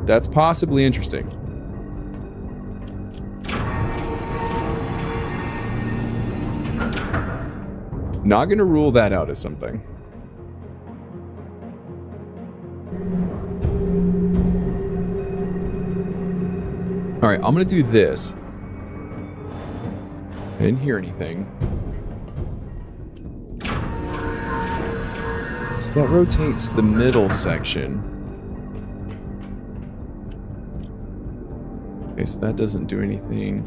That's possibly interesting. Not gonna rule that out as something. Alright, I'm gonna do this. I didn't hear anything. So that rotates the middle section. Okay, so that doesn't do anything.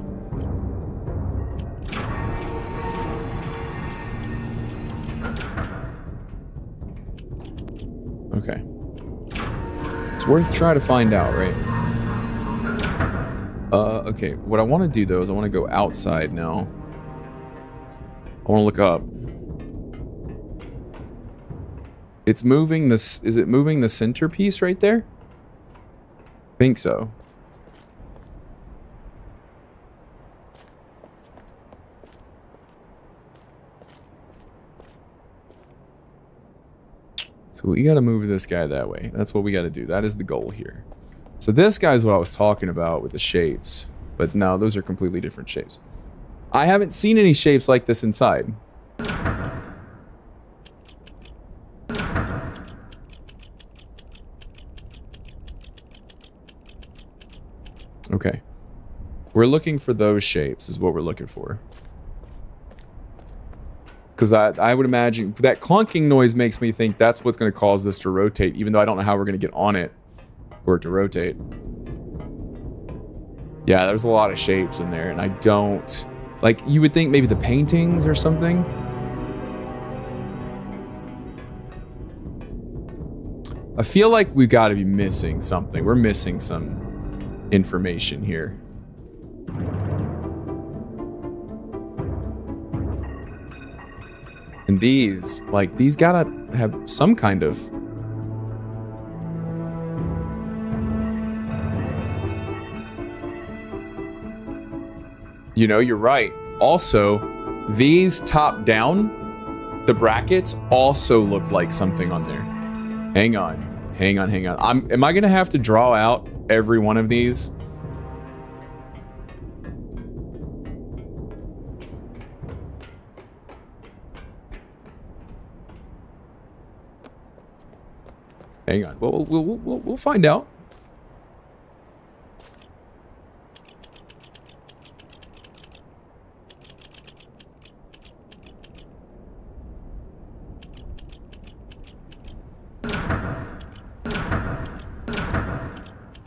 Okay. It's worth trying to find out, right? Okay. What I want to do, though, is I want to go outside now. I want to look up. It's moving this... Is it moving the centerpiece right there? I think so. So we got to move this guy that way. That's what we got to do. That is the goal here. So this guy's what I was talking about with the shapes. But no, those are completely different shapes. I haven't seen any shapes like this inside. Okay. We're looking for those shapes is what we're looking for. Because I would imagine that clunking noise makes me think that's what's going to cause this to rotate, even though I don't know how we're going to get on it for it to rotate. Yeah, there's a lot of shapes in there, and I don't... Like, you would think maybe the paintings or something. I feel like we've got to be missing something. We're missing some information here. And these, like, these gotta have some kind of... You know, you're right. Also, these top down, the brackets also look like something on there. Hang on. Hang on, hang on. Am I gonna have to draw out every one of these? Hang on. We'll find out.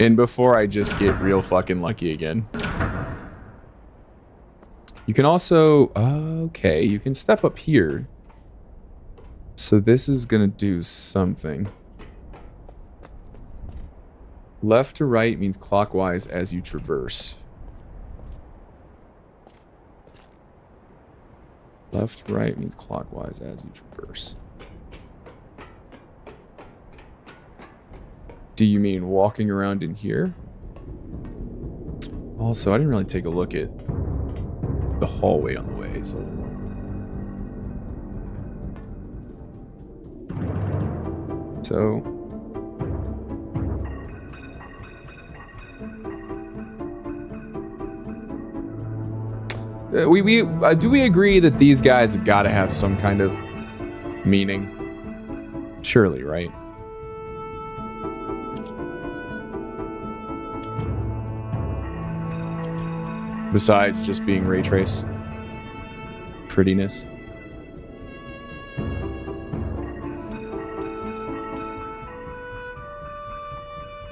And before I just get real fucking lucky again. You can also... Okay, you can step up here. So this is gonna do something. Left to right means clockwise as you traverse. Left to right means clockwise as you traverse. Do you mean walking around in here? Also, I didn't really take a look at the hallway on the way, so... Do we agree that these guys have got to have some kind of meaning? Surely, right? Besides just being ray trace. Prettiness.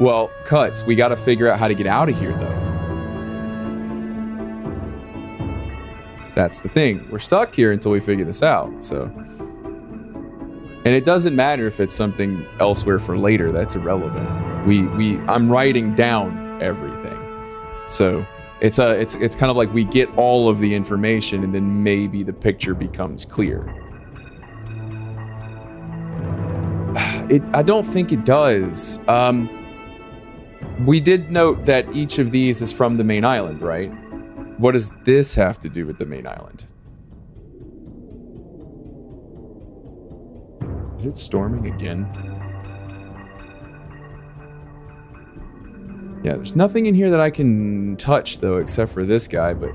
Well, cuts. We got to figure out how to get out of here, though. That's the thing. We're stuck here until we figure this out, so... And it doesn't matter if it's something elsewhere for later. That's irrelevant. I'm writing down everything. So... It's kind of like we get all of the information and then maybe the picture becomes clear. I don't think it does. We did note that each of these is from the main island, right? What does this have to do with the main island? Is it storming again? Yeah, there's nothing in here that I can touch, though, except for this guy, but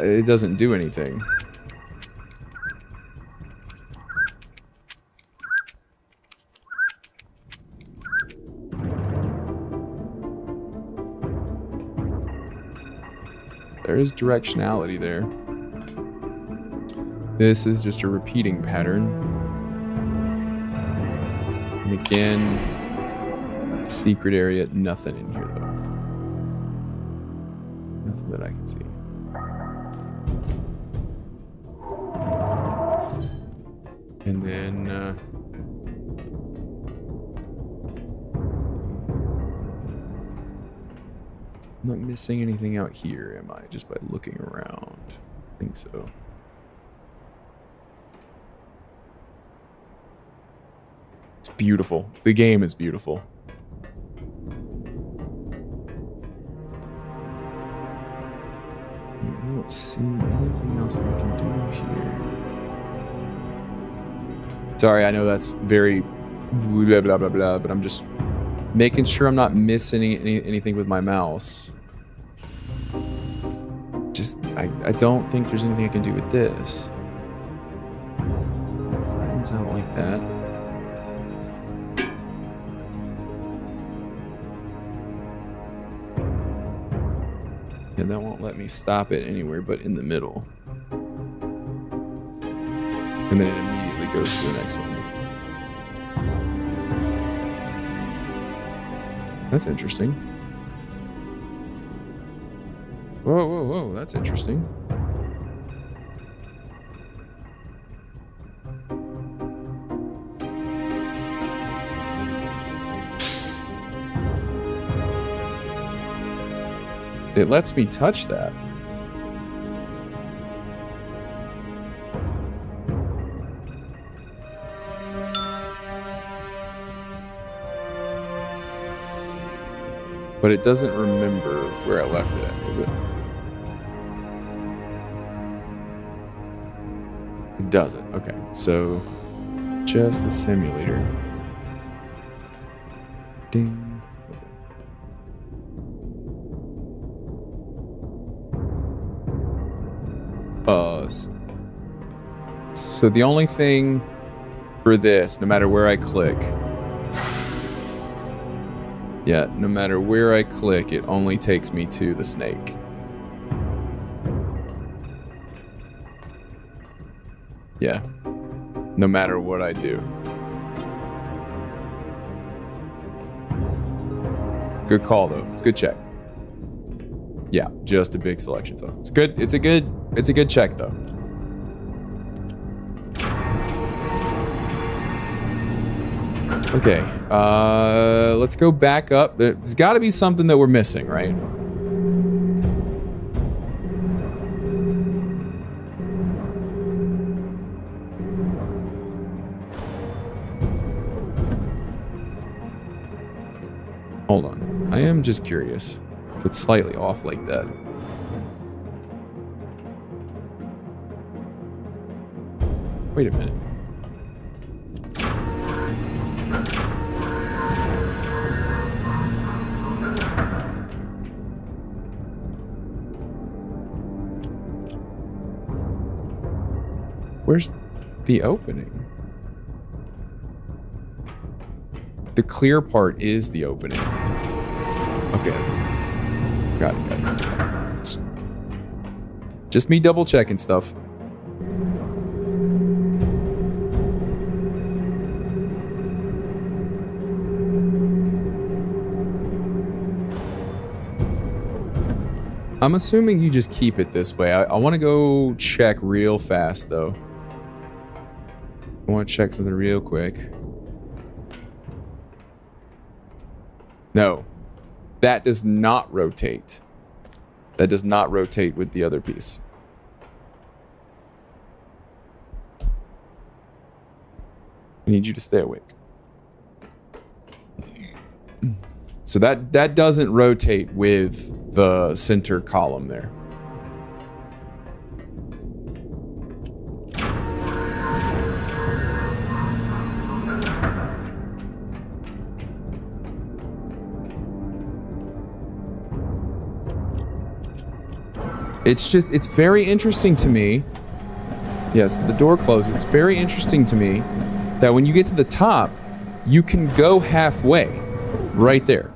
it doesn't do anything. there is directionality there. This is just a repeating pattern. And again, secret area, nothing in here though. Nothing that I can see. And then I'm not missing anything out here, am I? Just by looking around. I think so. It's beautiful. The game is beautiful. I don't see anything else that I can do here. Sorry, I know that's very blah, blah, blah, blah, but I'm just making sure I'm not missing anything with my mouse. Just, I don't think there's anything I can do with this. It flattens out like that. And that won't let me stop it anywhere but in the middle. And then it immediately goes to the next one. That's interesting. Whoa, whoa, whoa, that's interesting. It lets me touch that. But it doesn't remember where I left it at, does it? It doesn't. Okay, so just a simulator. Ding. So the only thing for this, no matter where I click, yeah, no matter where I click, it only takes me to the snake. Yeah, no matter what I do. Good call though. It's a good check. Yeah, just a big selection zone. It's good. It's a good check though. Okay, let's go back up. There's got to be something that we're missing, right? Hold on. I am just curious if it's slightly off like that. Wait a minute. Where's the opening? The clear part is the opening. Okay. Got it. Just me double checking stuff. I'm assuming you just keep it this way. I want to go check real fast though. I want to check something real quick. No, that does not rotate. That does not rotate with the other piece. I need you to stay awake. So that doesn't rotate with the center column there. It's very interesting to me. Yes, the door closes. It's very interesting to me that when you get to the top, you can go halfway right there.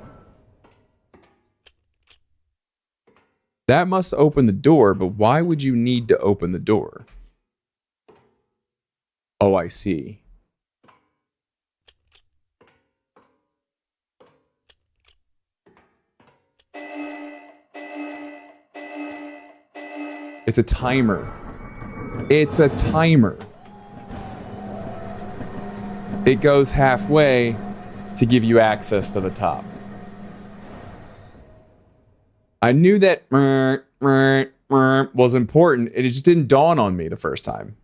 That must open the door, but why would you need to open the door? Oh, I see. It's a timer. It's a timer. It goes halfway to give you access to the top. I knew that was important. It just didn't dawn on me the first time.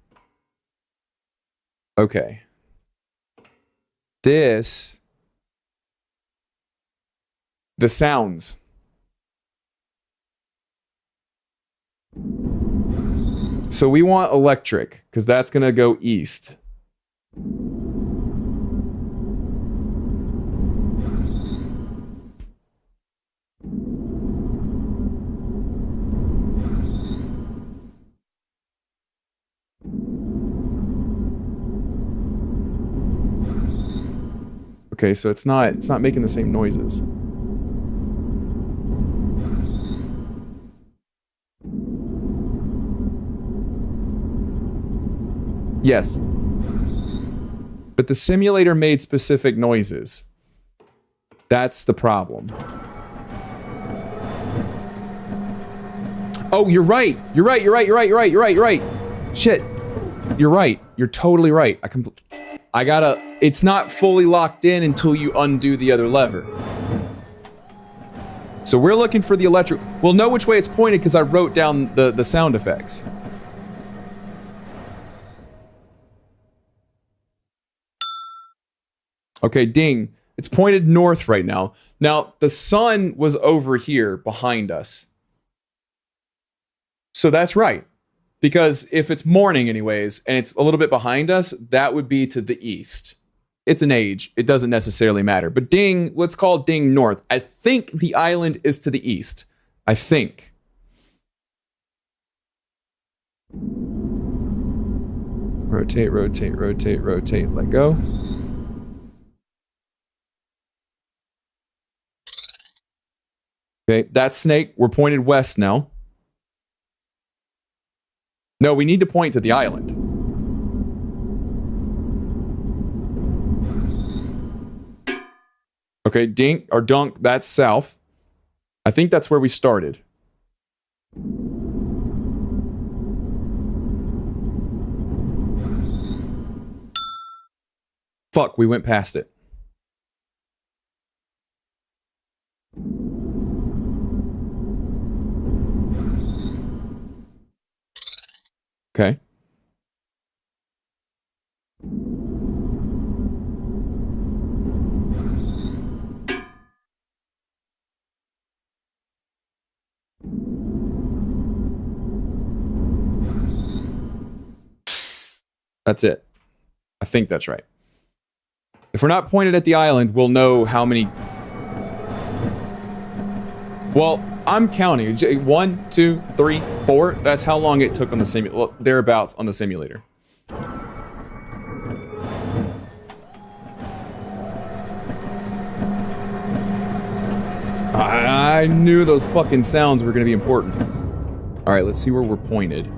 Okay. The sounds. So we want electric, because that's going to go east. Okay, so it's not making the same noises. Yes. But the simulator made specific noises. That's the problem. Oh, you're right. You're right. Shit. You're right. You're totally right. It's not fully locked in until you undo the other lever. So we're looking for the electric. We'll know which way it's pointed because I wrote down the sound effects. Okay, ding. It's pointed north right now. Now, the sun was over here behind us. So that's right. Because if it's morning anyways, and it's a little bit behind us, that would be to the east. It's an age. It doesn't necessarily matter. But ding, let's call ding north. I think the island is to the east. I think. Rotate, let go. Okay, that's snake. We're pointed west now. No, we need to point to the island. Okay, dink or dunk, that's south. I think that's where we started. Fuck, we went past it. Okay. That's it. I think that's right. If we're not pointed at the island, we'll know how many... Well, I'm counting. 1, 2, 3, 4. That's how long it took on the simulator. Well, thereabouts on the simulator. I knew those fucking sounds were going to be important. All right, let's see where we're pointed.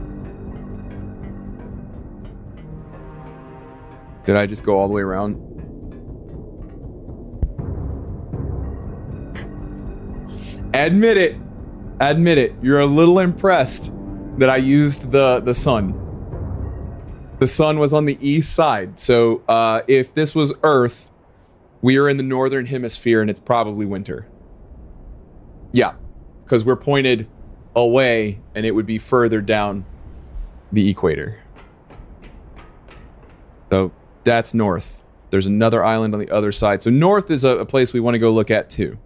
Did I just go all the way around? Admit it. Admit it. You're a little impressed that I used the sun. The sun was on the east side. So if this was Earth, we are in the northern hemisphere and it's probably winter. Yeah, because we're pointed away and it would be further down the equator. So that's north. There's another island on the other side. So north is a place we want to go look at too.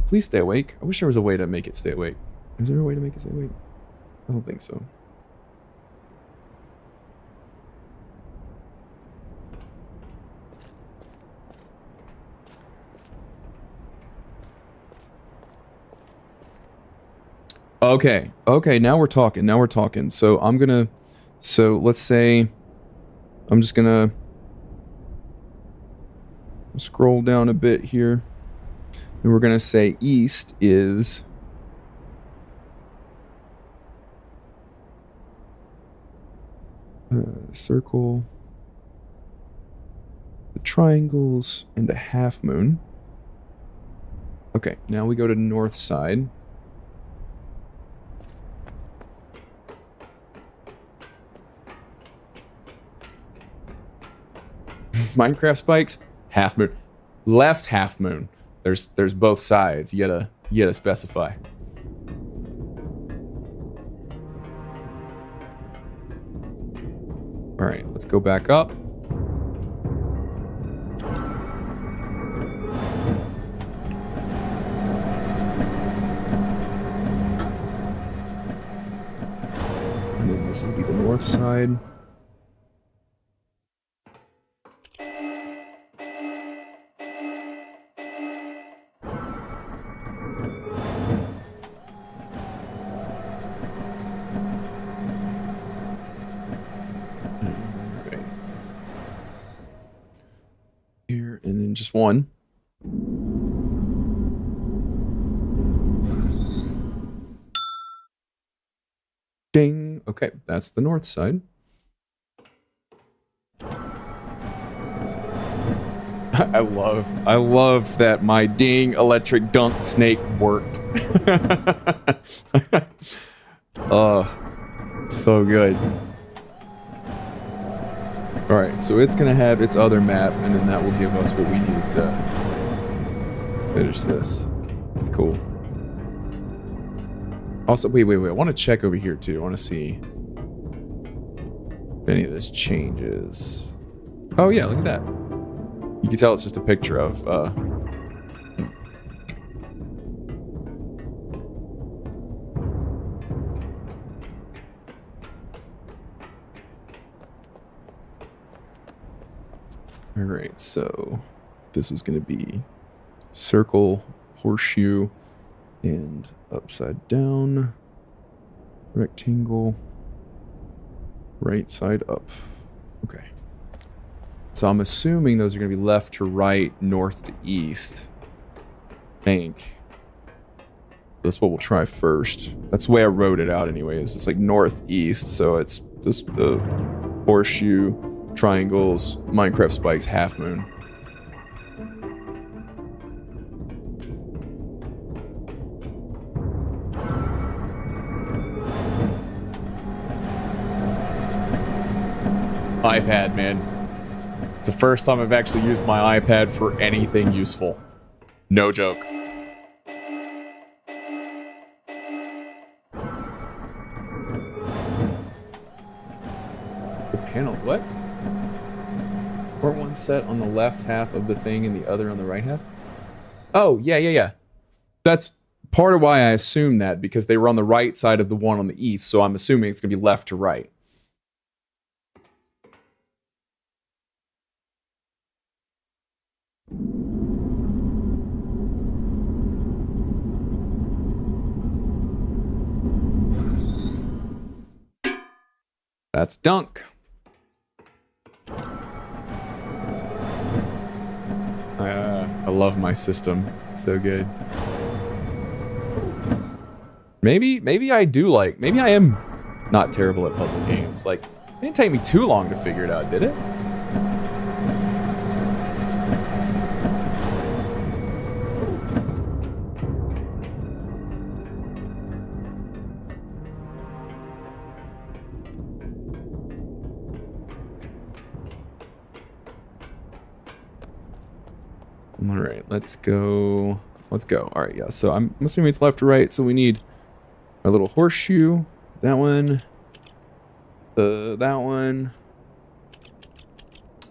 Please stay awake. I wish there was a way to make it stay awake. Is there a way to make it stay awake? I don't think so. Okay. Okay, now we're talking. Now we're talking. So I'm gonna... So let's say... I'm just gonna... scroll down a bit here. And we're going to say east is circle, the triangles, and a half moon. Okay, now we go to north side. Minecraft spikes, half moon, left half moon. There's both sides. You gotta specify. All right, let's go back up. And then this will be the north side. Here, and then just one. Ding. Okay, that's the north side. I love that my ding electric dunk snake worked. Oh, so good. Alright, so it's gonna have its other map, and then that will give us what we need to finish this. That's cool. Also, wait. I want to check over here, too. I want to see if any of this changes. Oh, yeah, look at that. You can tell it's just a picture of, Alright, so this is going to be circle, horseshoe, and upside down, rectangle, right side up. Okay. So I'm assuming those are going to be left to right, north to east. I think. That's what we'll try first. That's the way I wrote it out anyways. It's like northeast, so it's this the horseshoe, triangles, Minecraft spikes, half moon. iPad, man. It's the first time I've actually used my iPad for anything useful. No joke. The panel, what? Port one set on the left half of the thing and the other on the right half? Oh, yeah. That's part of why I assumed that, because they were on the right side of the one on the east, so I'm assuming it's going to be left to right. That's dunk. I love my system. It's so good. Maybe I do like... Maybe I am not terrible at puzzle games. Like, it didn't take me too long to figure it out, did it? All right, let's go. All right, yeah. So I'm assuming it's left to right. So we need a little horseshoe. That one. That one.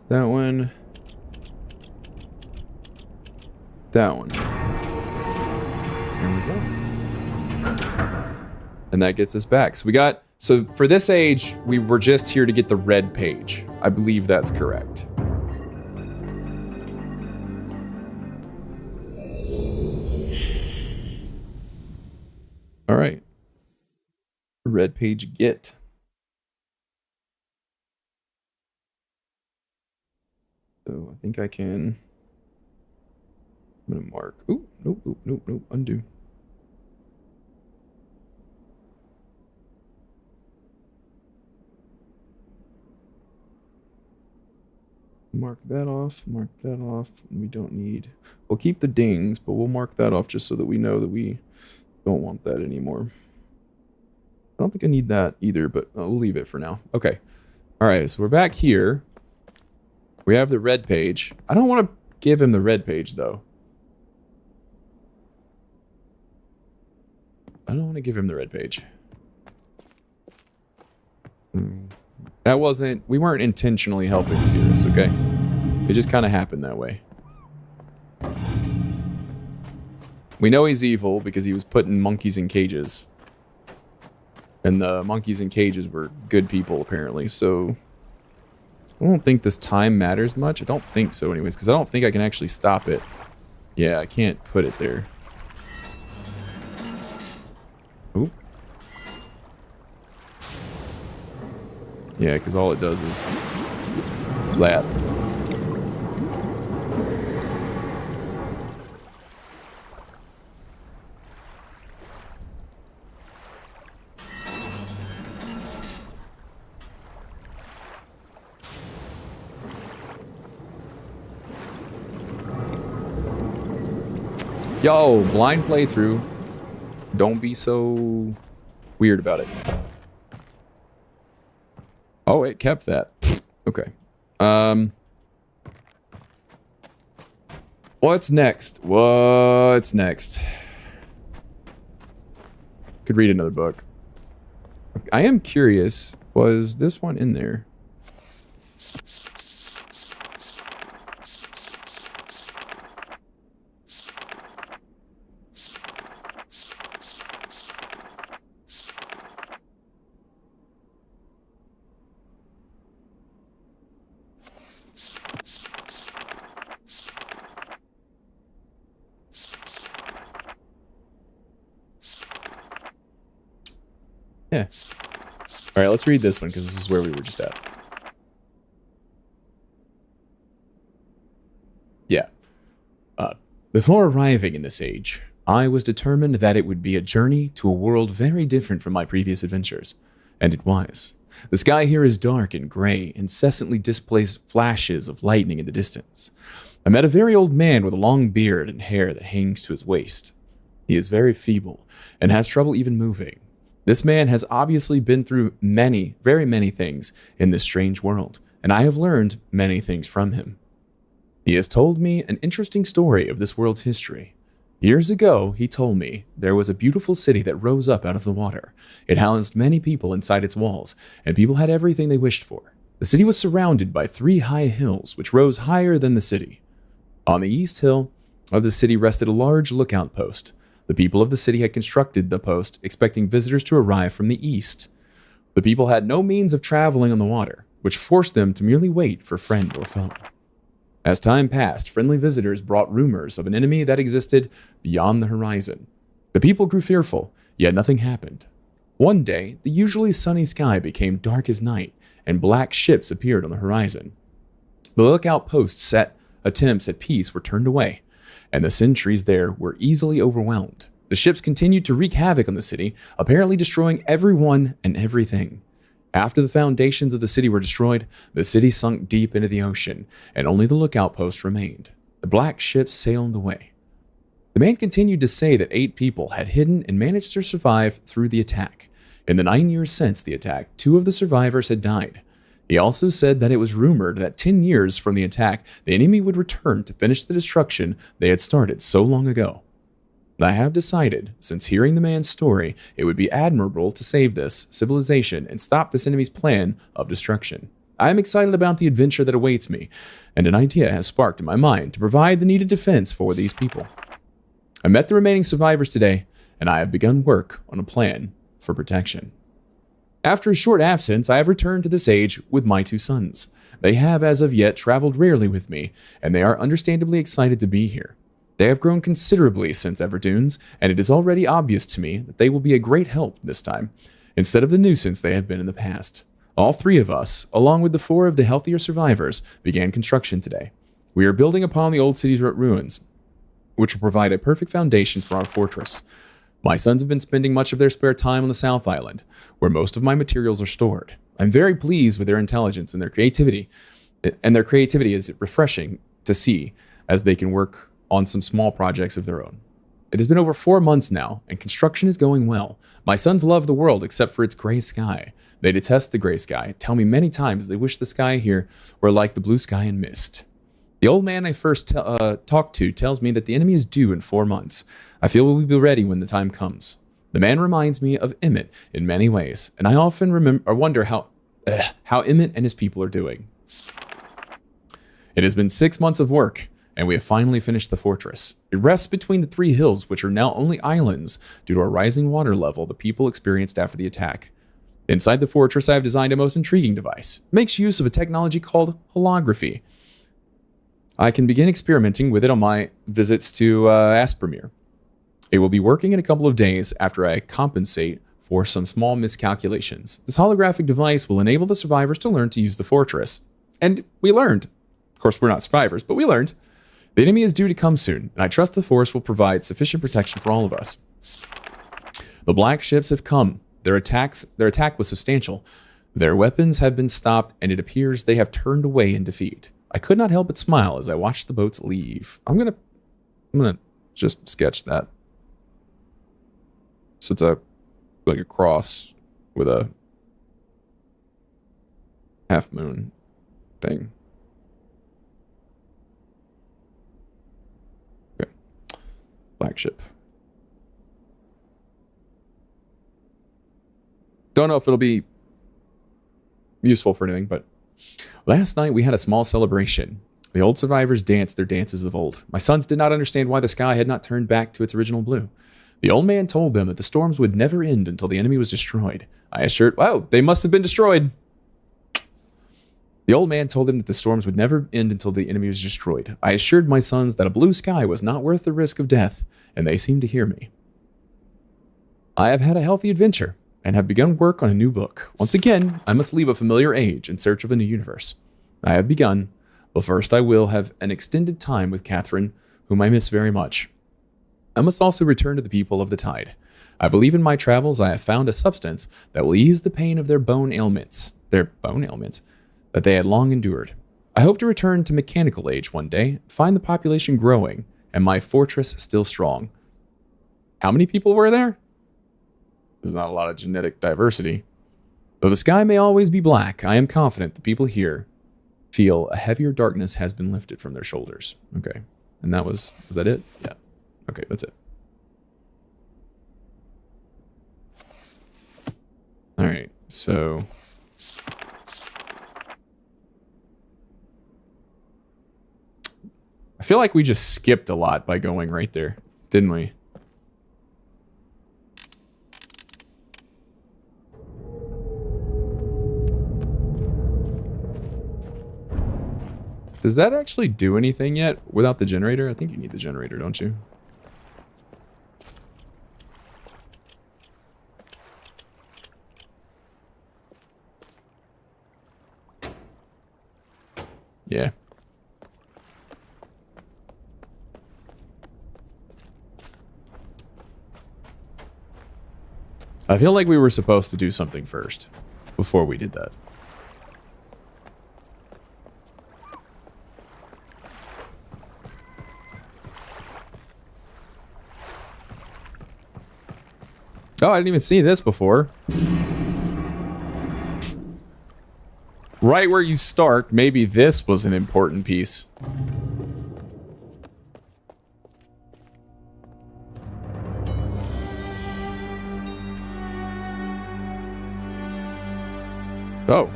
That one. That one. There we go. And that gets us back. So we got. So for this age, we were just here to get the red page. I believe that's correct. All right. Red page get. So I think I can I'm gonna mark. Ooh, nope, nope, nope, nope. Undo. Mark that off. Mark that off. We don't need. We'll keep the dings, but we'll mark that off just so that we know that we don't want that anymore. I don't think I need that either, but we'll leave it for now. Okay. All right, so we're back here. We have the red page. I don't want to give him the red page, though. I don't want to give him the red page. That wasn't... We weren't intentionally helping Sirius, okay? It just kind of happened that way. We know he's evil because he was putting monkeys in cages. And the monkeys in cages were good people, apparently, so... I don't think this time matters much. I don't think so, anyways, because I don't think I can actually stop it. Yeah, I can't put it there. Oop. Yeah, because all it does is... lap. Yo, blind playthrough. Don't be so weird about it. Oh, it kept that. Okay. What's next? What's next? Could read another book. I am curious. Was this one in there? Yeah. All right, let's read this one because this is where we were just at. Yeah. Before arriving in this age, I was determined that it would be a journey to a world very different from my previous adventures. And it was. The sky here is dark and gray, incessantly displays flashes of lightning in the distance. I met a very old man with a long beard and hair that hangs to his waist. He is very feeble and has trouble even moving. This man has obviously been through many, very many things in this strange world, and I have learned many things from him. He has told me an interesting story of this world's history. Years ago, he told me there was a beautiful city that rose up out of the water. It housed many people inside its walls, and people had everything they wished for. The city was surrounded by 3 high hills, which rose higher than the city. On the east hill of the city rested a large lookout post. The people of the city had constructed the post, expecting visitors to arrive from the east. The people had no means of traveling on the water, which forced them to merely wait for friend or foe. As time passed, friendly visitors brought rumors of an enemy that existed beyond the horizon. The people grew fearful, yet nothing happened. One day, the usually sunny sky became dark as night, and black ships appeared on the horizon. The lookout posts set attempts at peace were turned away, and the sentries there were easily overwhelmed. The ships continued to wreak havoc on the city, apparently destroying everyone and everything. After the foundations of the city were destroyed, the city sunk deep into the ocean, and only the lookout post remained. The black ships sailed away. The man continued to say that 8 people had hidden and managed to survive through the attack. In the 9 years since the attack, 2 of the survivors had died. He also said that it was rumored that 10 years from the attack, the enemy would return to finish the destruction they had started so long ago. I have decided, since hearing the man's story, it would be admirable to save this civilization and stop this enemy's plan of destruction. I am excited about the adventure that awaits me, and an idea has sparked in my mind to provide the needed defense for these people. I met the remaining survivors today, and I have begun work on a plan for protection. After a short absence, I have returned to this age with my 2 sons. They have as of yet traveled rarely with me, and they are understandably excited to be here. They have grown considerably since Everdunes, and it is already obvious to me that they will be a great help this time, instead of the nuisance they have been in the past. All 3 of us, along with the 4 of the healthier survivors, began construction today. We are building upon the old city's ruins. which will provide a perfect foundation for our fortress. My sons have been spending much of their spare time on the South Island, where most of my materials are stored. I'm very pleased with their intelligence and their creativity is refreshing to see as they can work on some small projects of their own. It has been over 4 months now, and construction is going well. My sons love the world except for its gray sky. They detest the gray sky, tell me many times they wish the sky here were like the blue sky in Myst. The old man I first talked to tells me that the enemy is due in 4 months. I feel we will be ready when the time comes. The man reminds me of Emmett in many ways, and I often wonder how Emmett and his people are doing. It has been 6 months of work, and we have finally finished the fortress. It rests between the 3 hills, which are now only islands due to a rising water level the people experienced after the attack. Inside the fortress, I have designed a most intriguing device. It makes use of a technology called holography. I can begin experimenting with it on my visits to Aspermere. It will be working in a couple of days after I compensate for some small miscalculations. This holographic device will enable the survivors to learn to use the fortress. And we learned. Of course, we're not survivors, but we learned. The enemy is due to come soon, and I trust the force will provide sufficient protection for all of us. The black ships have come. Their attack was substantial. Their weapons have been stopped, and it appears they have turned away in defeat. I could not help but smile as I watched the boats leave. I'm gonna just sketch that. So it's like a cross with a half moon thing. Okay. Black ship. Don't know if it'll be useful for anything, but last night we had a small celebration. The old survivors danced their dances of old. My sons did not understand why the sky had not turned back to its original blue. The old man told them that the storms would never end until the enemy was destroyed. I assured, wow, they must have been destroyed. The old man told them that the storms would never end until the enemy was destroyed. I assured my sons that a blue sky was not worth the risk of death, and they seemed to hear me. I have had a healthy adventure, and have begun work on a new book. Once again, I must leave a familiar age in search of a new universe. I have begun, but first I will have an extended time with Catherine, whom I miss very much. I must also return to the people of the tide. I believe in my travels I have found a substance that will ease the pain of their bone ailments that they had long endured. I hope to return to mechanical age one day, find the population growing, and my fortress still strong. How many people were there? There's not a lot of genetic diversity. Though the sky may always be black, I am confident the people here feel a heavier darkness has been lifted from their shoulders. Okay. And was that it? Yeah. Okay, that's it. All right, so I feel like we just skipped a lot by going right there, didn't we? Does that actually do anything yet without the generator? I think you need the generator, don't you? Yeah. I feel like we were supposed to do something first before we did that. Oh, I didn't even see this before. Right where you start, maybe this was an important piece. Oh.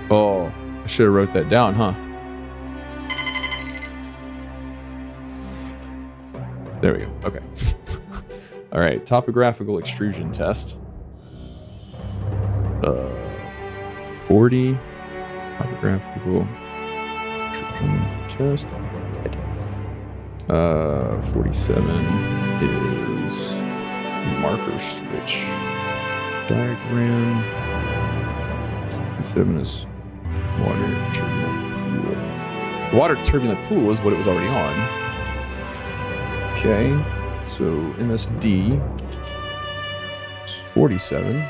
Oh, I should have wrote that down, huh? There we go. Okay. All right. Topographical extrusion test. 40. Topographical extrusion test. 47 is marker switch diagram. 67 is water turbulent pool. Water turbulent pool is what it was already on. Okay, so MSD is 47.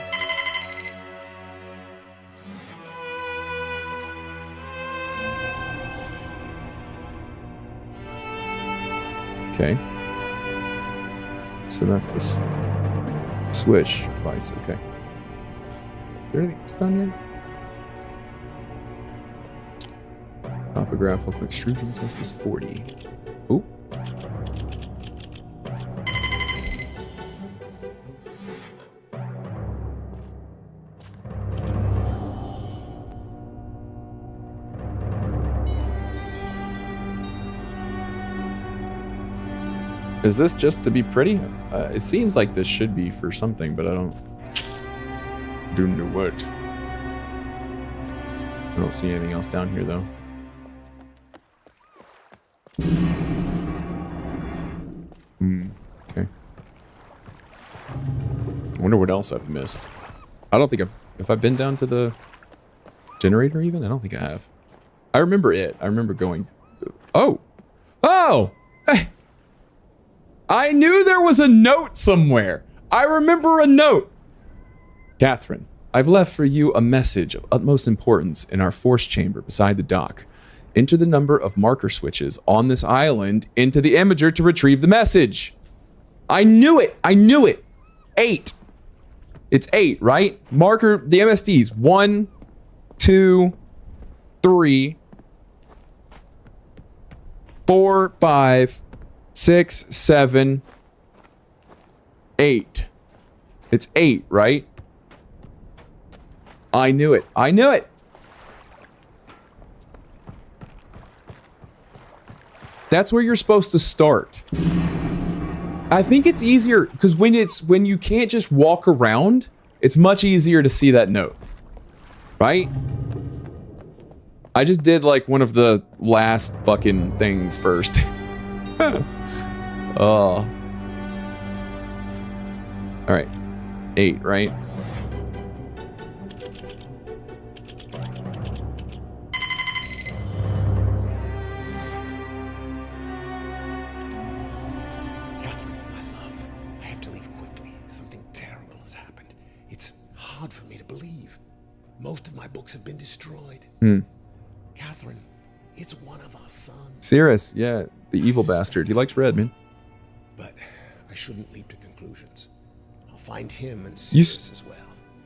Okay. So that's the switch device. Okay. Is there anything else down here? Topographical extrusion test is 40. Ooh. Is this just to be pretty? It seems like this should be for something, but I don't know what. I don't see anything else down here, though. Okay. I wonder what else I've missed. I don't think have I been down to the generator even? I don't think I have. I remember it. I remember going. Oh! Oh! I knew there was a note somewhere. I remember a note. Catherine, I've left for you a message of utmost importance in our force chamber beside the dock. Enter the number of marker switches on this island into the imager to retrieve the message. I knew it. I knew it. 8. It's 8, right? Marker, the MSDs. 1, 2, 3, 4, 5, 6, 7, 8. It's 8, right? I knew it. I knew it. That's where you're supposed to start. I think it's easier because when you can't just walk around, it's much easier to see that note. Right? I just did like one of the last fucking things first. Oh. Alright. 8, right? Catherine, my love, I have to leave quickly. Something terrible has happened. It's hard for me to believe. Most of my books have been destroyed. Catherine, it's one of our sons. Cirrus, yeah, the evil bastard. He likes red, man. But I shouldn't leap to conclusions. I'll find him and Cirrus as well.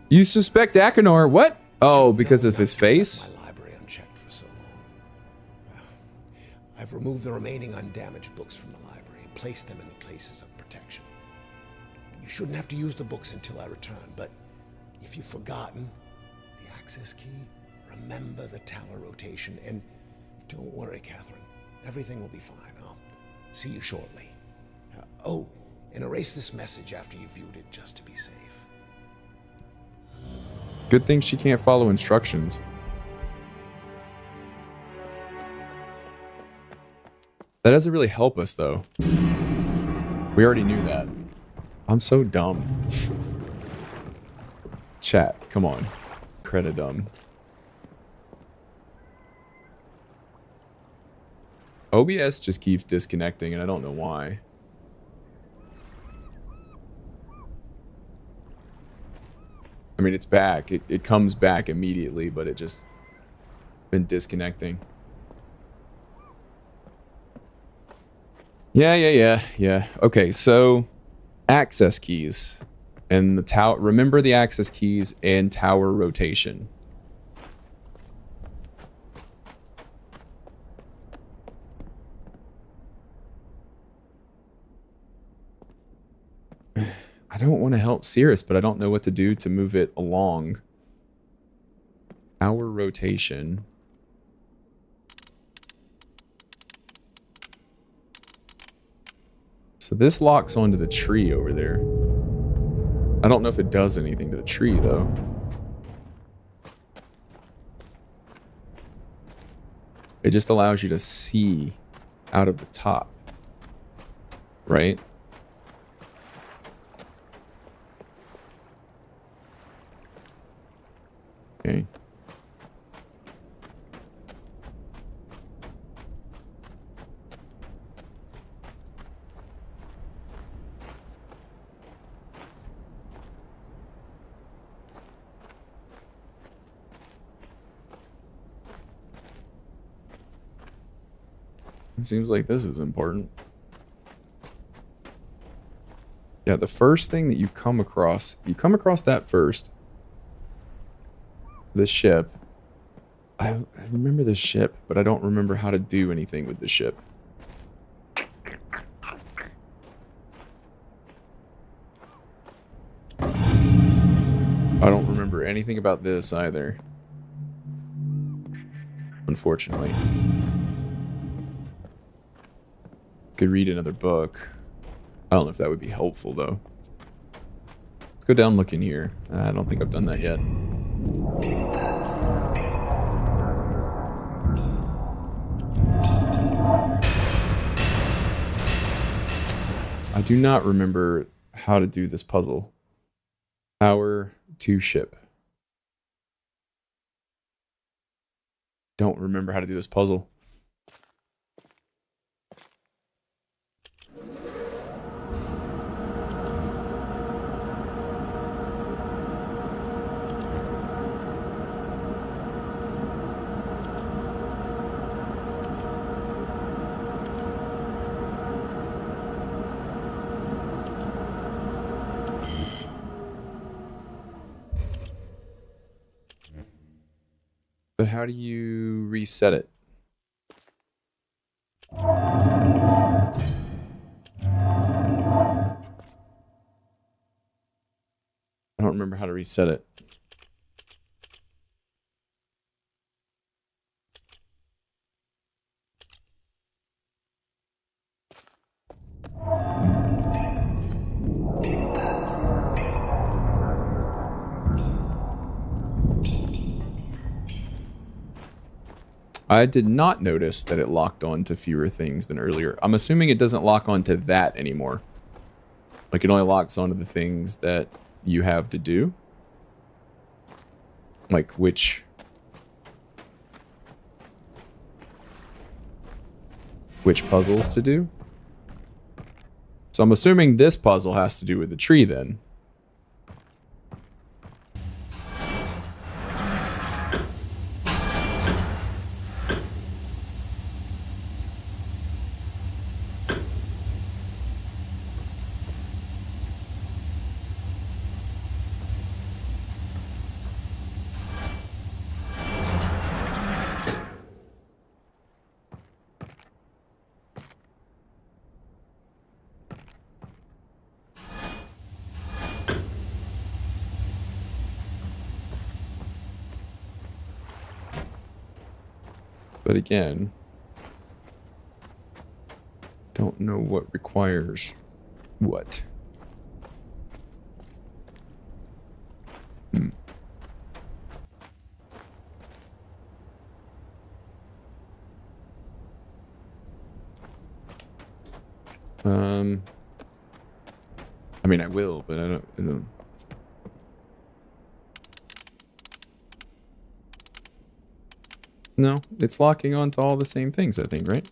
You suspect Akinor? What? Oh, because of his face? My library unchecked for so long. Well, I've removed the remaining undamaged books from the library and placed them in the places of protection. You shouldn't have to use the books until I return, but if you've forgotten the access key, remember the tower rotation, and don't worry, Catherine. Everything will be fine. I'll see you shortly. Oh, and erase this message after you've viewed it just to be safe. Good thing she can't follow instructions. That doesn't really help us, though. We already knew that. I'm so dumb. Chat, come on. Credit dumb. OBS just keeps disconnecting, and I don't know why. I mean, it's back. It comes back immediately, but it just been disconnecting. Yeah. Okay, so access keys and the tower. Remember the access keys and tower rotation. I don't want to help Cirrus, but I don't know what to do to move it along. Tower rotation. So this locks onto the tree over there. I don't know if it does anything to the tree, though. It just allows you to see out of the top. Right? Okay. Seems like this is important. Yeah, the first thing that you come across that first. The ship. I remember the ship, but I don't remember how to do anything with the ship. I don't remember anything about this either. Unfortunately. Could read another book. I don't know if that would be helpful, though. Let's go down looking here. I don't think I've done that yet. I do not remember how to do this puzzle. Power to ship. Don't remember how to do this puzzle. But how do you reset it? I don't remember how to reset it. I did not notice that it locked on to fewer things than earlier. I'm assuming it doesn't lock on to that anymore. Like, it only locks onto the things that you have to do. Like, which puzzles to do. So I'm assuming this puzzle has to do with the tree then. But again, don't know what requires what. I mean, I will, but I don't. No, it's locking on to all the same things, I think, right?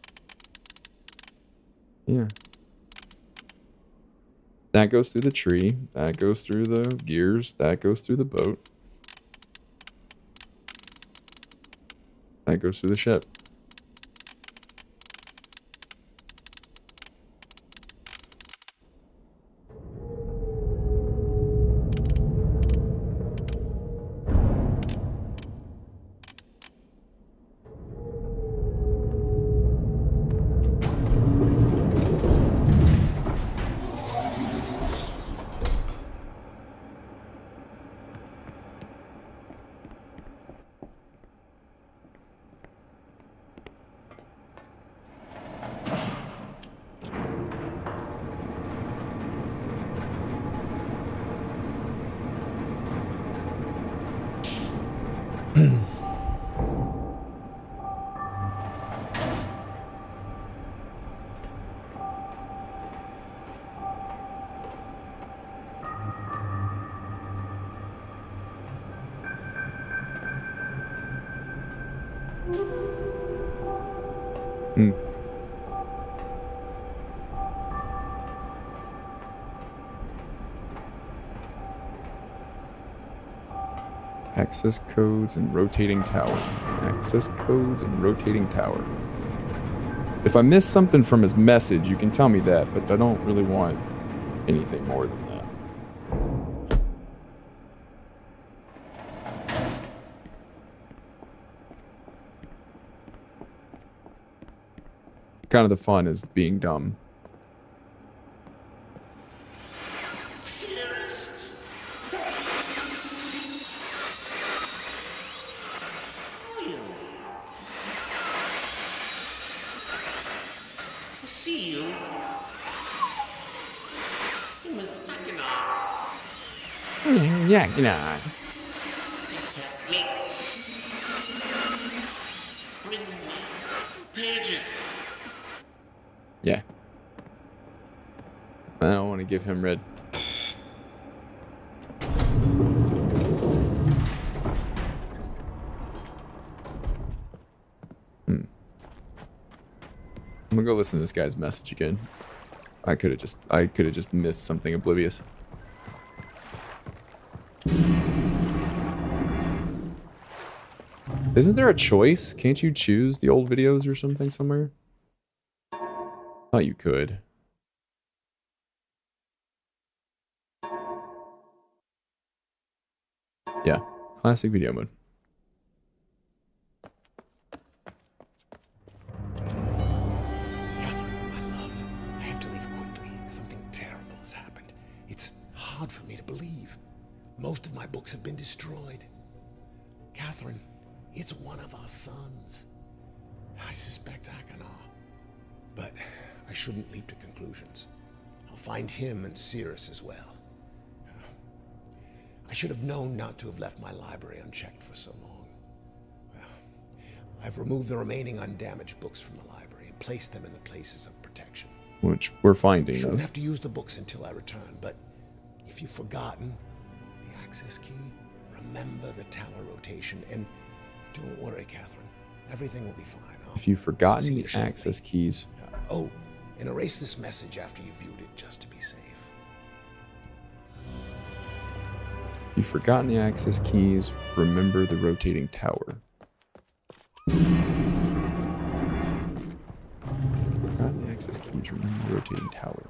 Yeah. That goes through the tree. That goes through the gears. That goes through the boat. That goes through the ship. Access codes and rotating tower. Access codes and rotating tower. If I miss something from his message, you can tell me that, but I don't really want anything more than that. Kind of the fun is being dumb. Serious? Stop. You. I see you. You must be Yeah, you know. help me. Bring me pages. Yeah. I don't want to give him red. I'm gonna go listen to this guy's message again. I could have just missed something oblivious. Isn't there a choice? Can't you choose the old videos or something somewhere? Thought you could. Yeah, classic video mode. Catherine, my love, I have to leave quickly. Something terrible has happened. It's hard for me to believe. Most of my books have been destroyed. Catherine, it's one of our sons. I suspect Akanar. But I shouldn't leap to conclusions. I'll find him and Cirrus as well. I should have known not to have left my library unchecked for so long. Well, I've removed the remaining undamaged books from the library and placed them in the places of protection. Which we're finding You shouldn't those. have to use the books until I return, but if you've forgotten the access key, remember the tower rotation, and don't worry, Catherine. Everything will be fine. If you've forgotten see the you shortly. access keys, Oh, and erase this message after you've viewed it, just to be safe. if you've forgotten the access keys, remember the rotating tower. Forgotten the access keys, remember the rotating tower.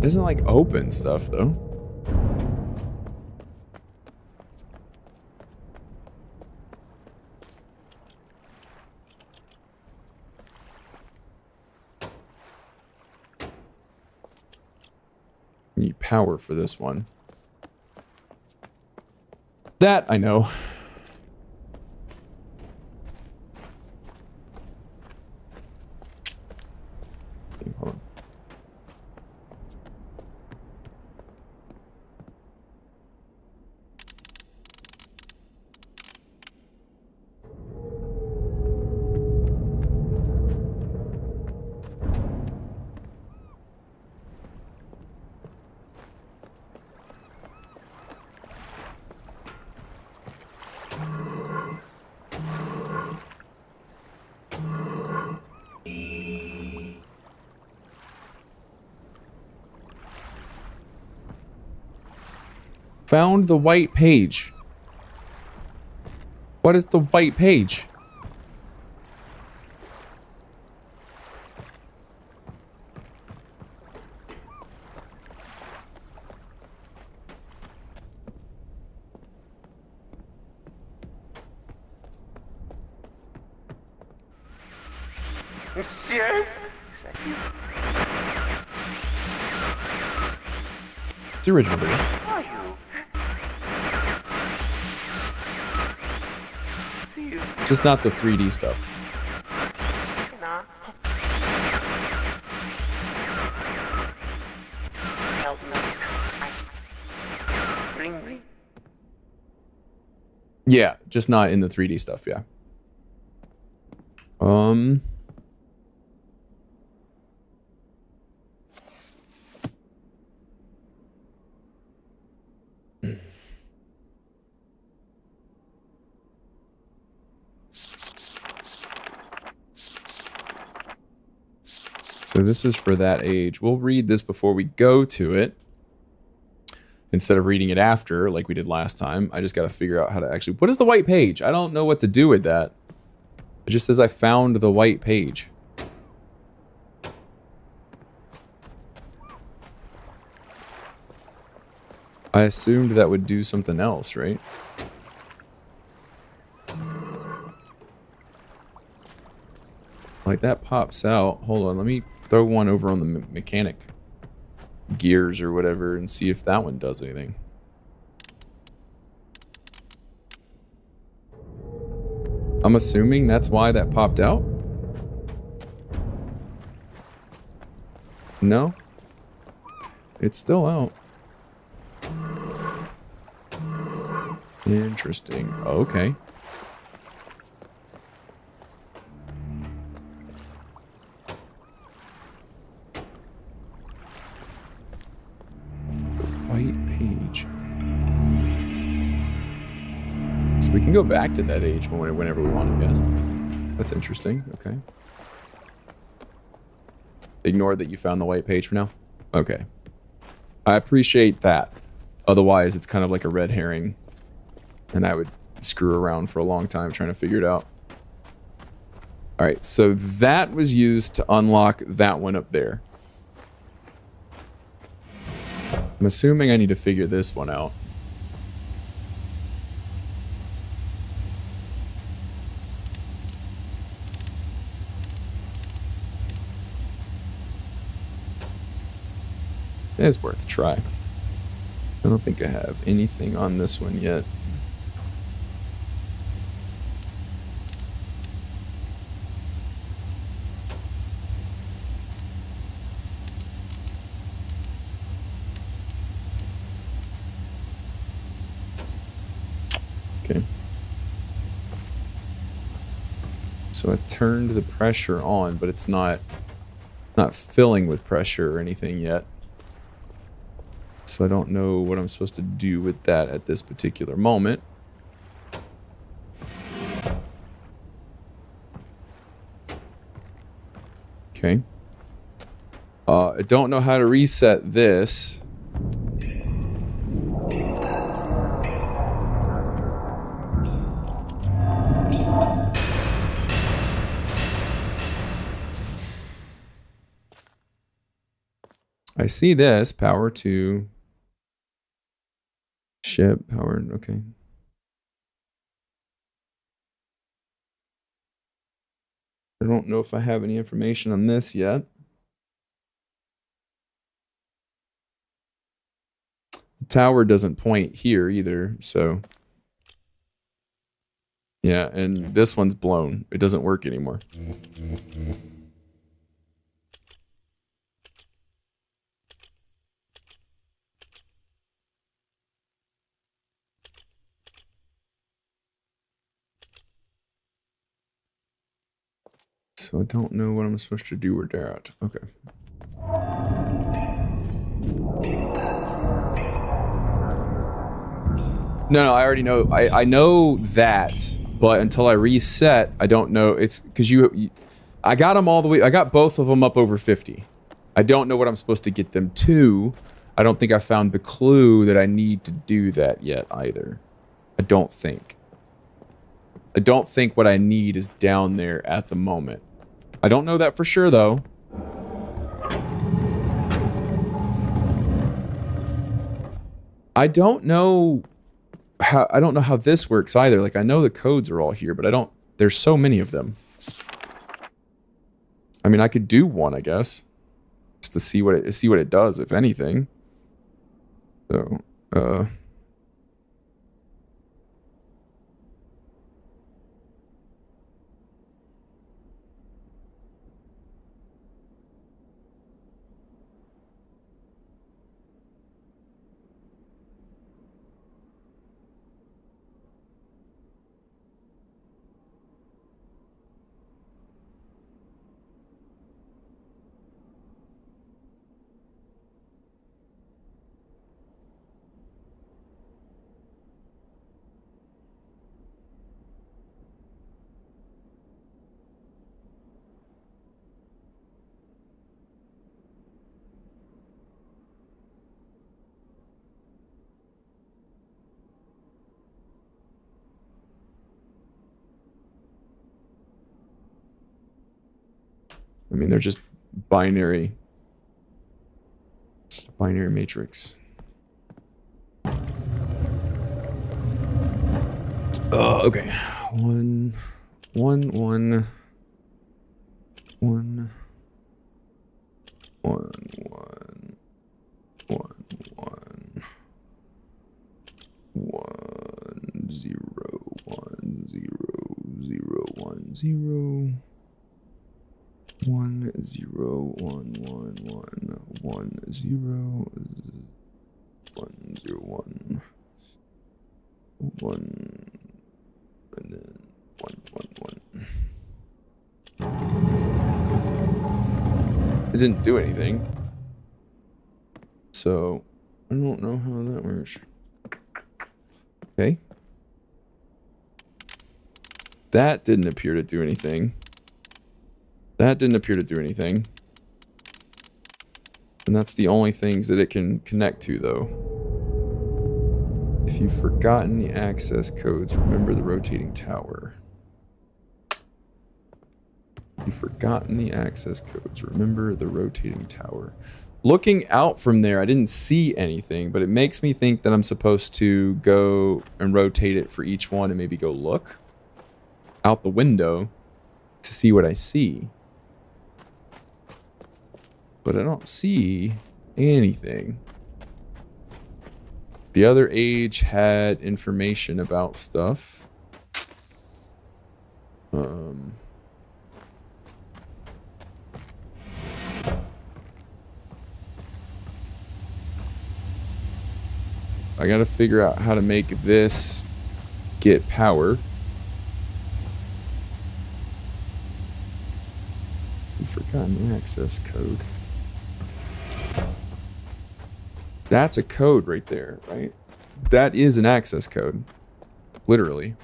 Isn't like open stuff though. Need power for this one. That I know. Hold on. Found the white page. What is the white page? Serious? It's the original video. Are you? See you. Just not the 3D stuff. Nah. Help me. Bring me. Yeah, just not in the 3D stuff, yeah. So this is for that age. We'll read this before we go to it, instead of reading it after, like we did last time. I just got to figure out how to actually... What is the white page? I don't know what to do with that. It just says I found the white page. I assumed that would do something else, right? Like, that pops out. Hold on, let me throw one over on the mechanic gears or whatever and see if that one does anything. I'm assuming that's why that popped out? No? It's still out. Interesting. Okay. White page. So we can go back to that age whenever we want, I guess. That's interesting. Okay. Ignore that you found the white page for now. Okay. I appreciate that. Otherwise, it's kind of like a red herring. And I would screw around for a long time trying to figure it out. Alright, so that was used to unlock that one up there. I'm assuming I need to figure this one out. It's worth a try. I don't think I have anything on this one yet. Okay. So I turned the pressure on, but it's not filling with pressure or anything yet. So I don't know what I'm supposed to do with that at this particular moment. Okay. I don't know how to reset this. I see this. Power to ship. Power. Okay. I don't know if I have any information on this yet. The tower doesn't point here either, so... Yeah, and this one's blown. It doesn't work anymore. So I don't know what I'm supposed to do with that. Okay. No, I already know. I know that, but until I reset, I don't know. It's because I got them all the way. I got both of them up over 50. I don't know what I'm supposed to get them to. I don't think I found the clue that I need to do that yet either. I don't think. I don't think what I need is down there at the moment. I don't know that for sure, though. I don't know how this works either. Like, I know the codes are all here, but I don't... There's so many of them. I mean, I could do one, I guess, just to see what it does, if anything. So, I mean, they're just binary. It's a binary matrix. Okay. 1, 1, 1, 1, 1, 1, 1, 1, 0, 1, 0, 0, 1, 0. 1, 0, 1, 1, 1, 1, 0, 1, 0, 1, 1, and then 1, 1, 1. It didn't do anything. So, I don't know how that works. Okay. That didn't appear to do anything. That didn't appear to do anything. And that's the only things that it can connect to, though. If you've forgotten the access codes, remember the rotating tower. If you've forgotten the access codes, remember the rotating tower. Looking out from there, I didn't see anything, but it makes me think that I'm supposed to go and rotate it for each one and maybe go look out the window to see what I see. But I don't see anything. The other age had information about stuff. I gotta figure out how to make this get power. I've forgotten the access code. That's a code right there, right? That is an access code. Literally.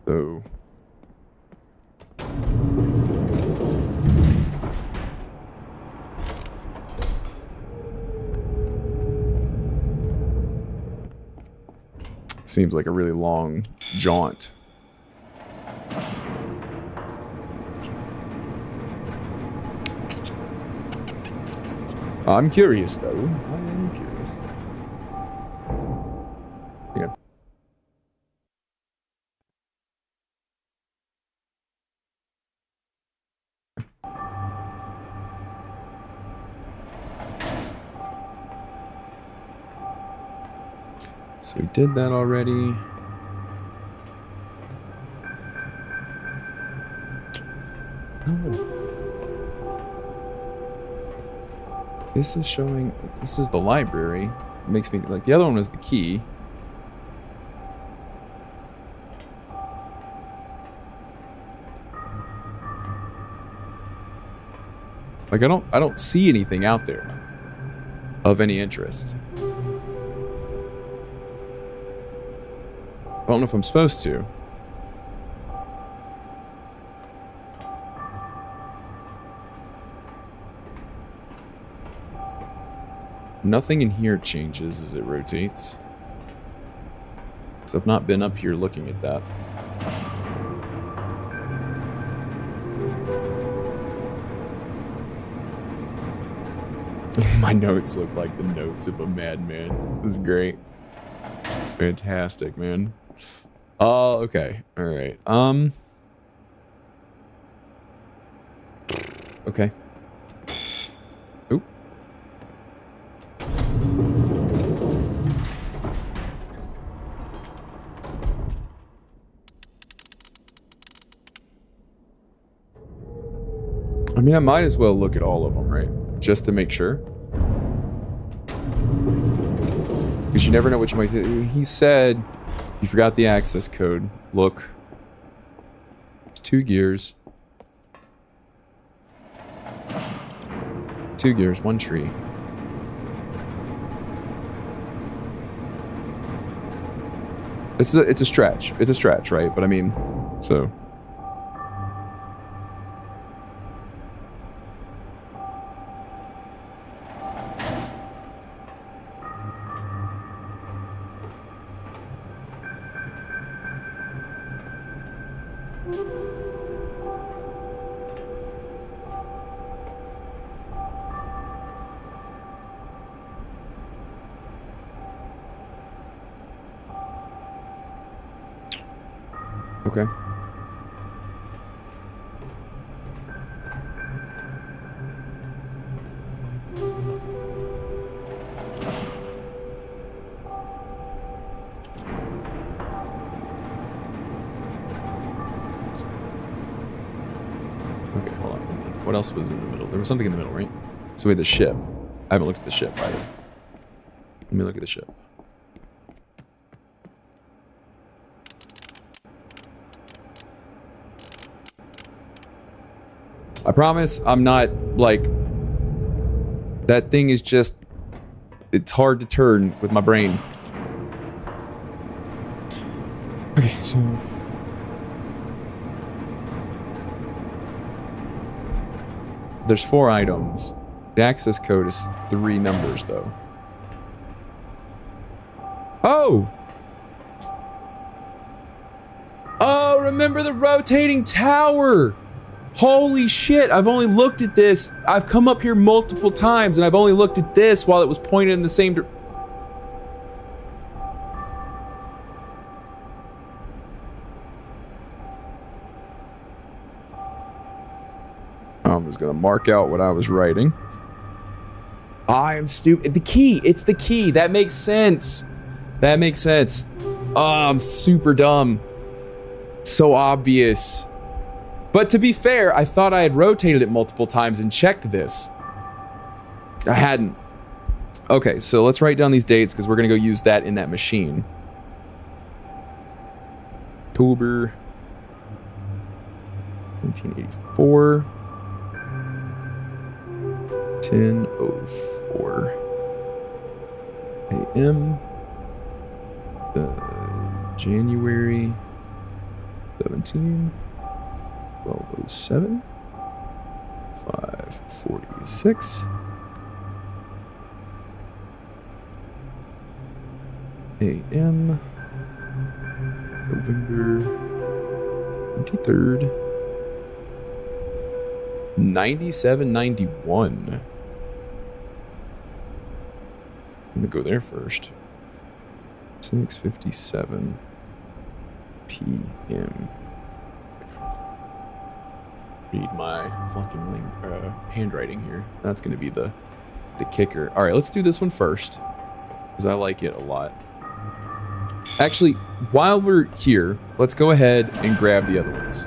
So. Seems like a really long jaunt. I'm curious, though. I am curious. Yeah. So we did that already. Oh. This is showing, this is the library. It makes me, like, the other one was the key. Like, I don't see anything out there of any interest. I don't know if I'm supposed to. Nothing in here changes as it rotates. So I've not been up here looking at that. My notes look like the notes of a madman. This is great. Fantastic, man. Oh, okay. All right. Okay. Oop. I mean, I might as well look at all of them, right? Just to make sure. Because you never know which one. He said, if you forgot the access code, look. There's 2 gears. 2 gears, 1 tree. It's a stretch. It's a stretch, right? But I mean, so. Okay. Okay, hold on. What else was in the middle? There was something in the middle, right? So we had the ship. I haven't looked at the ship either. Let me look at the ship. I promise I'm not, like... That thing is just... It's hard to turn with my brain. Okay, so... There's 4 items. The access code is 3 numbers, though. Oh! Oh, remember the rotating tower! Holy shit, I've only looked at this. I've come up here multiple times, and I've only looked at this while it was pointed in the same direction. I'm just gonna mark out what I was writing. I am stupid. The key. It's the key. That makes sense. That makes sense. Oh, I'm super dumb. So obvious. But to be fair, I thought I had rotated it multiple times and checked this. I hadn't. Okay, so let's write down these dates because we're gonna go use that in that machine. October 1984. 10:04 a.m. January 17, 12:07, 5:46 a.m. November 23rd, 9791. I'm gonna go there first. 6:57 p.m. Read my fucking handwriting here. That's gonna be the kicker. All right, let's do this one first because I like it a lot. Actually, while we're here, let's go ahead and grab the other ones.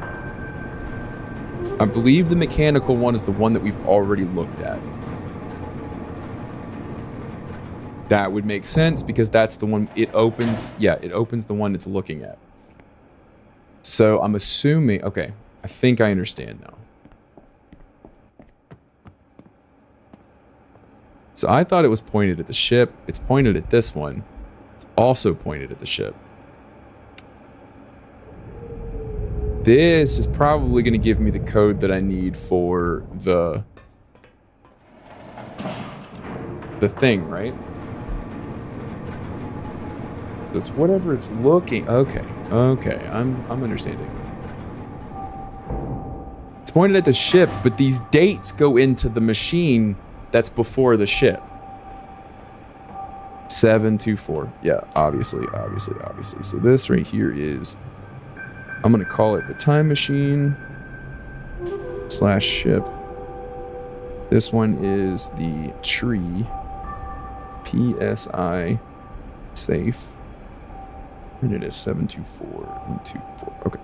I believe the mechanical one is the one that we've already looked at. That would make sense because that's the one it opens. Yeah, it opens the one it's looking at. So I'm assuming, okay, I think I understand now. So I thought it was pointed at the ship. It's pointed at this one. It's also pointed at the ship. This is probably going to give me the code that I need for the thing, right? So it's whatever it's looking. Okay, okay, I'm understanding. It's pointed at the ship, but these dates go into the machine that's before the ship. 724. Yeah, obviously. So this right here is, I'm gonna call it the time machine / ship. This one is the tree PSI safe. And it is 724. Okay.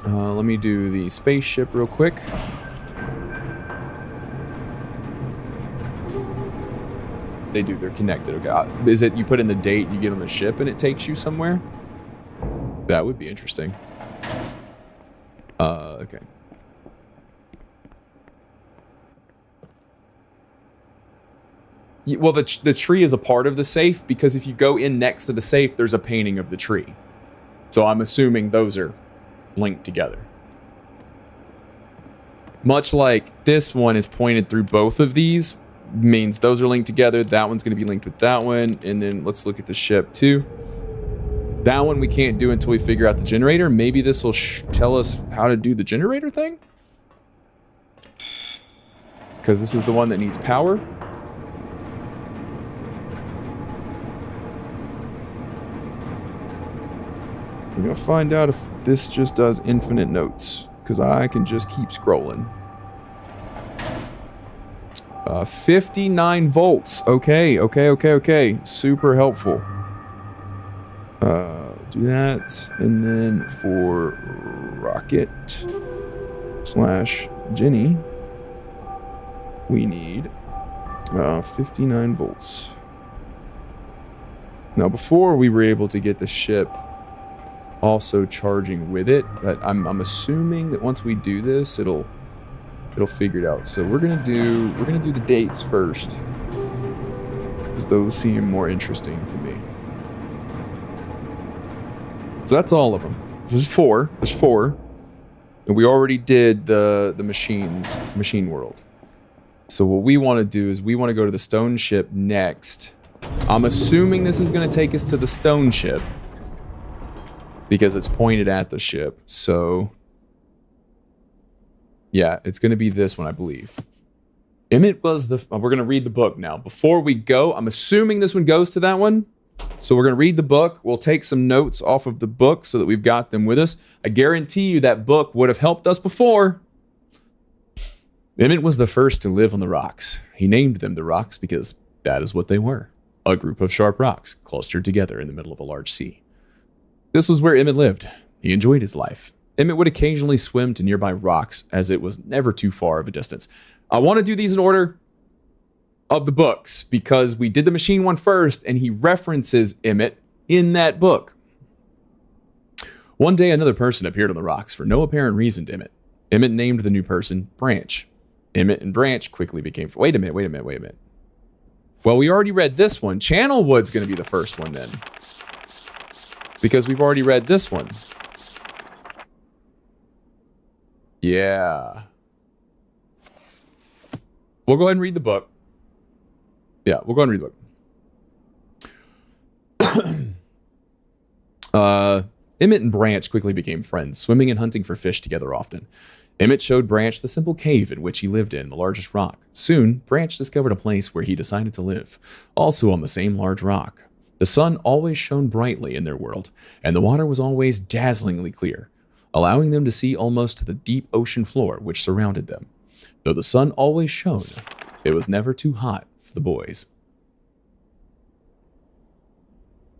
Let me do the spaceship real quick. They're connected. Okay. Is it you put in the date, you get on the ship, and it takes you somewhere? That would be interesting. Okay. Well, the tree is a part of the safe because if you go in next to the safe, there's a painting of the tree. So I'm assuming those are linked together. Much like this one is pointed through both of these, means those are linked together. That one's going to be linked with that one. And then let's look at the ship too. That one we can't do until we figure out the generator. Maybe this will tell us how to do the generator thing. Because this is the one that needs power. I'm gonna find out if this just does infinite notes, because I can just keep scrolling. 59 volts. Okay. Super helpful. Do that, and then for Rocket / Jenny, we need 59 volts. Now, before we were able to get the ship also charging with it, but I'm assuming that once we do this, it'll figure it out. So we're gonna do the dates first, because those seem more interesting to me. So that's all of them. This is 4. There's 4. And we already did the machine world. So what we want to do is we want to go to the stone ship next. I'm assuming this is going to take us to the stone ship, because it's pointed at the ship. So yeah, it's going to be this one, I believe. Emmett was the... We're going to read the book now. Before we go, I'm assuming this one goes to that one. So we're going to read the book. We'll take some notes off of the book so that we've got them with us. I guarantee you that book would have helped us before. Emmett was the first to live on the rocks. He named them the rocks because that is what they were. A group of sharp rocks clustered together in the middle of a large sea. This was where Emmett lived. He enjoyed his life. Emmett would occasionally swim to nearby rocks, as it was never too far of a distance. I want to do these in order of the books, because we did the machine one first, and he references Emmett in that book. One day, another person appeared on the rocks for no apparent reason to Emmett. Emmett named the new person Branch. Emmett and Branch quickly became... Wait a minute. Well, we already read this one. Channelwood's going to be the first one then, because we've already read this one. Yeah. We'll go ahead and read the book. Yeah, we'll go ahead and read the book. Emmett and Branch quickly became friends, swimming and hunting for fish together often. Emmett showed Branch the simple cave in which he lived in, the largest rock. Soon, Branch discovered a place where he decided to live, also on the same large rock. The sun always shone brightly in their world, and the water was always dazzlingly clear, allowing them to see almost to the deep ocean floor which surrounded them. Though the sun always shone, it was never too hot for the boys.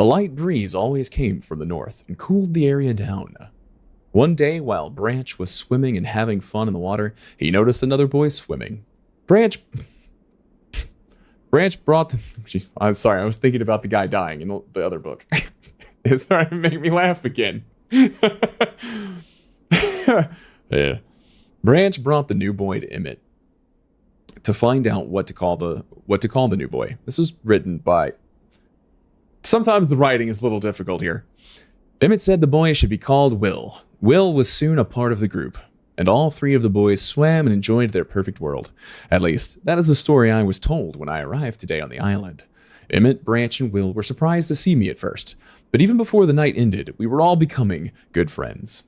A light breeze always came from the north and cooled the area down. One day, while Branch was swimming and having fun in the water, he noticed another boy swimming. Branch brought the... I'm sorry, I was thinking about the guy dying in the other book. It's starting to make me laugh again. Yeah. Branch brought the new boy to Emmett to find out what to call the new boy. This was written by... Sometimes the writing is a little difficult here. Emmett said the boy should be called Will. Will was soon a part of the group, and all 3 of the boys swam and enjoyed their perfect world. At least, that is the story I was told when I arrived today on the island. Emmett, Branch, and Will were surprised to see me at first, but even before the night ended, we were all becoming good friends.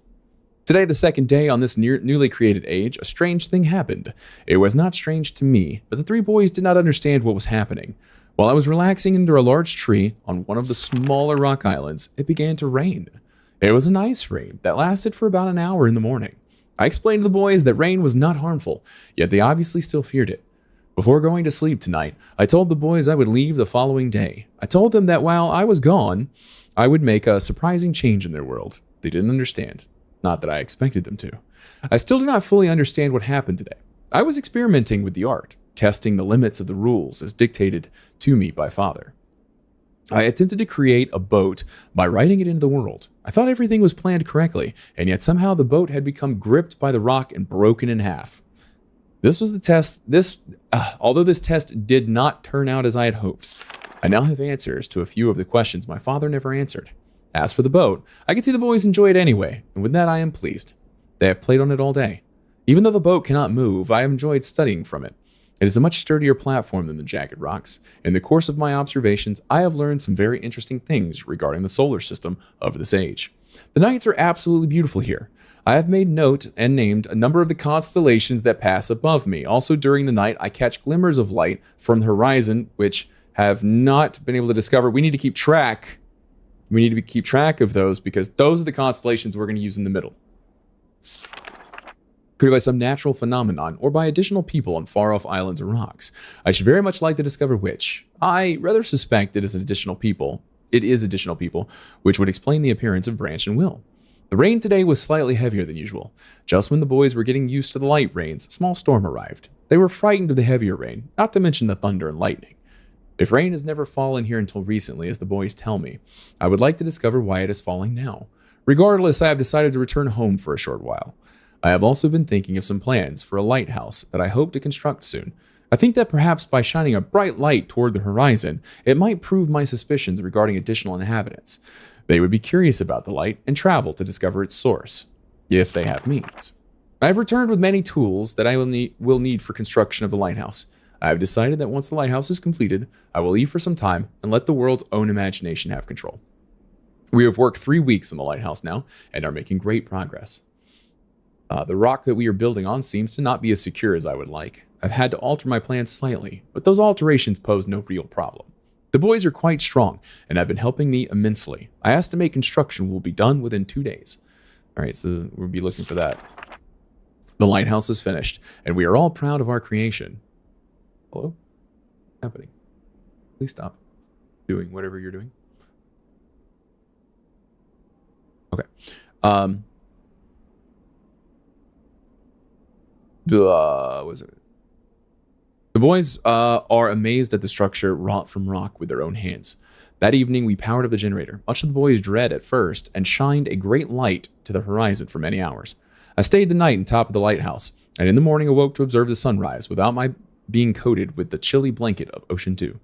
Today, the second day on this newly created age, a strange thing happened. It was not strange to me, but the 3 boys did not understand what was happening. While I was relaxing under a large tree on one of the smaller rock islands, it began to rain. It was a nice rain that lasted for about an hour in the morning. I explained to the boys that rain was not harmful, yet they obviously still feared it. Before going to sleep tonight, I told the boys I would leave the following day. I told them that while I was gone, I would make a surprising change in their world. They didn't understand. Not that I expected them to. I still do not fully understand what happened today. I was experimenting with the art, testing the limits of the rules as dictated to me by Father. I attempted to create a boat by writing it into the world. I thought everything was planned correctly, and yet somehow the boat had become gripped by the rock and broken in half. This was the test. Although this test did not turn out as I had hoped, I now have answers to a few of the questions my father never answered. As for the boat, I could see the boys enjoy it anyway, and with that I am pleased. They have played on it all day. Even though the boat cannot move, I have enjoyed studying from it. It is a much sturdier platform than the jagged rocks. In the course of my observations, I have learned some very interesting things regarding the solar system of this age. The nights are absolutely beautiful here. I have made note and named a number of the constellations that pass above me. Also, during the night, I catch glimmers of light from the horizon, which have not been able to discover. We need to keep track We need to keep track of those because those are the constellations we're going to use in the middle. Created by some natural phenomenon or by additional people on far-off islands or rocks. I should very much like to discover which. I rather suspect it is additional people, which would explain the appearance of Branch and Will. The rain today was slightly heavier than usual. Just when the boys were getting used to the light rains, a small storm arrived. They were frightened of the heavier rain, not to mention the thunder and lightning. If rain has never fallen here until recently, as the boys tell me, I would like to discover why it is falling now. Regardless, I have decided to return home for a short while. I have also been thinking of some plans for a lighthouse that I hope to construct soon. I think that perhaps by shining a bright light toward the horizon, it might prove my suspicions regarding additional inhabitants. They would be curious about the light and travel to discover its source, if they have means. I have returned with many tools that I will need for construction of the lighthouse. I have decided that once the lighthouse is completed, I will leave for some time and let the world's own imagination have control. We have worked 3 weeks on the lighthouse now and are making great progress. The rock that we are building on seems to not be as secure as I would like. I've had to alter my plans slightly, but those alterations pose no real problem. The boys are quite strong and have been helping me immensely. I estimate construction will be done within 2 days. All right, so we'll be looking for that. The lighthouse is finished, and we are all proud of our creation. Hello? What's happening? Please stop doing whatever you're doing. Okay. Was it? The boys are amazed at the structure wrought from rock with their own hands. That evening, we powered up the generator, much to the boys' dread at first, and shined a great light to the horizon for many hours. I stayed the night on top of the lighthouse, and in the morning awoke to observe the sunrise without my being coated with the chilly blanket of Ocean 2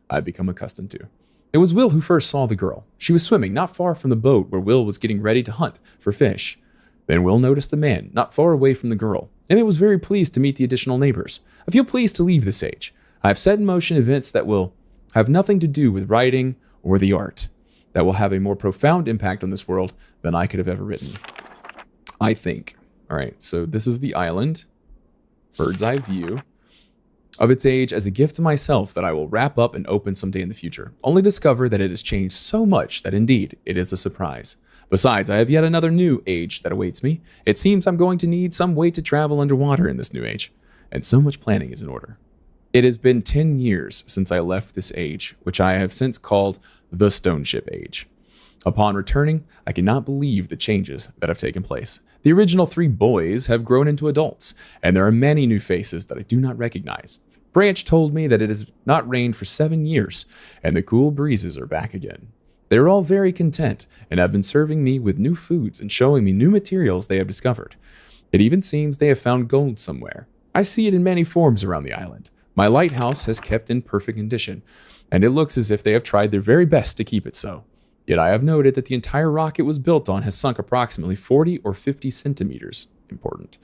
I had become accustomed to. It was Will who first saw the girl. She was swimming not far from the boat where Will was getting ready to hunt for fish. Then Will noticed a man not far away from the girl, and it was very pleased to meet the additional neighbors. I feel pleased to leave this age. I have set in motion events that will have nothing to do with writing or the art, that will have a more profound impact on this world than I could have ever written. I think. All right, so this is the island. Bird's eye view of its age as a gift to myself that I will wrap up and open someday in the future, only discover that it has changed so much that indeed it is a surprise. Besides, I have yet another new age that awaits me. It seems I'm going to need some way to travel underwater in this new age, and so much planning is in order. It has been 10 years since I left this age, which I have since called the Stone Ship Age. Upon returning, I cannot believe the changes that have taken place. The original 3 boys have grown into adults, and there are many new faces that I do not recognize. Branch told me that it has not rained for 7 years, and the cool breezes are back again. They are all very content, and have been serving me with new foods and showing me new materials they have discovered. It even seems they have found gold somewhere. I see it in many forms around the island. My lighthouse has kept in perfect condition, and it looks as if they have tried their very best to keep it so. Yet I have noted that the entire rock it was built on has sunk approximately 40 or 50 centimeters. Important.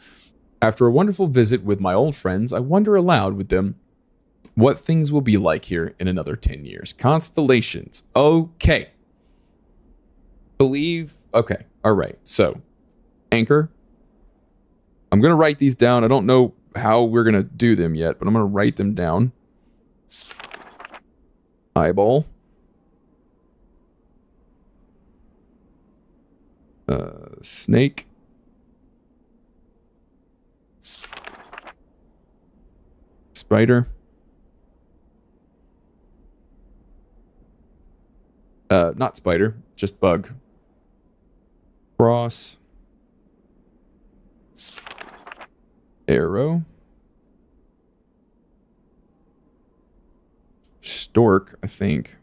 After a wonderful visit with my old friends, I wonder aloud with them what things will be like here in another 10 years. Constellations. Okay. Okay. All right. So, anchor. I'm going to write these down. I don't know how we're going to do them yet, but I'm going to write them down. Eyeball. Snake. Spider. Not spider, just bug. Cross. Arrow. Stork, I think.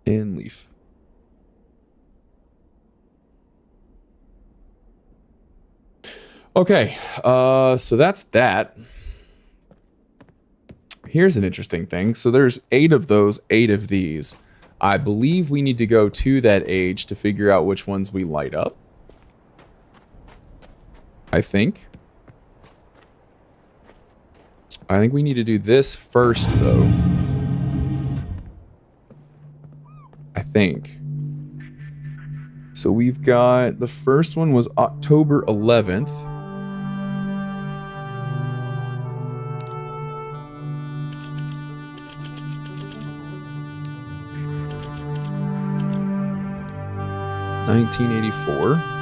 And leaf. Okay, so that's that. Here's an interesting thing. So there's 8 of those, 8 of these. I believe we need to go to that age to figure out which ones we light up. I think we need to do this first, though. I think. So we've got, the first one was October 11th. 1984.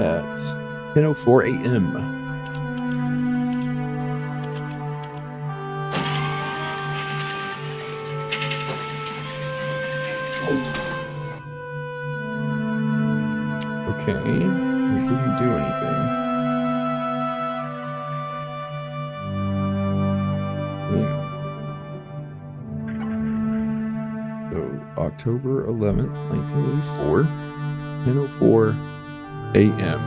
At 10:04 a.m. Okay, it didn't do anything. So October 11th, 1984, 10:04 a.m.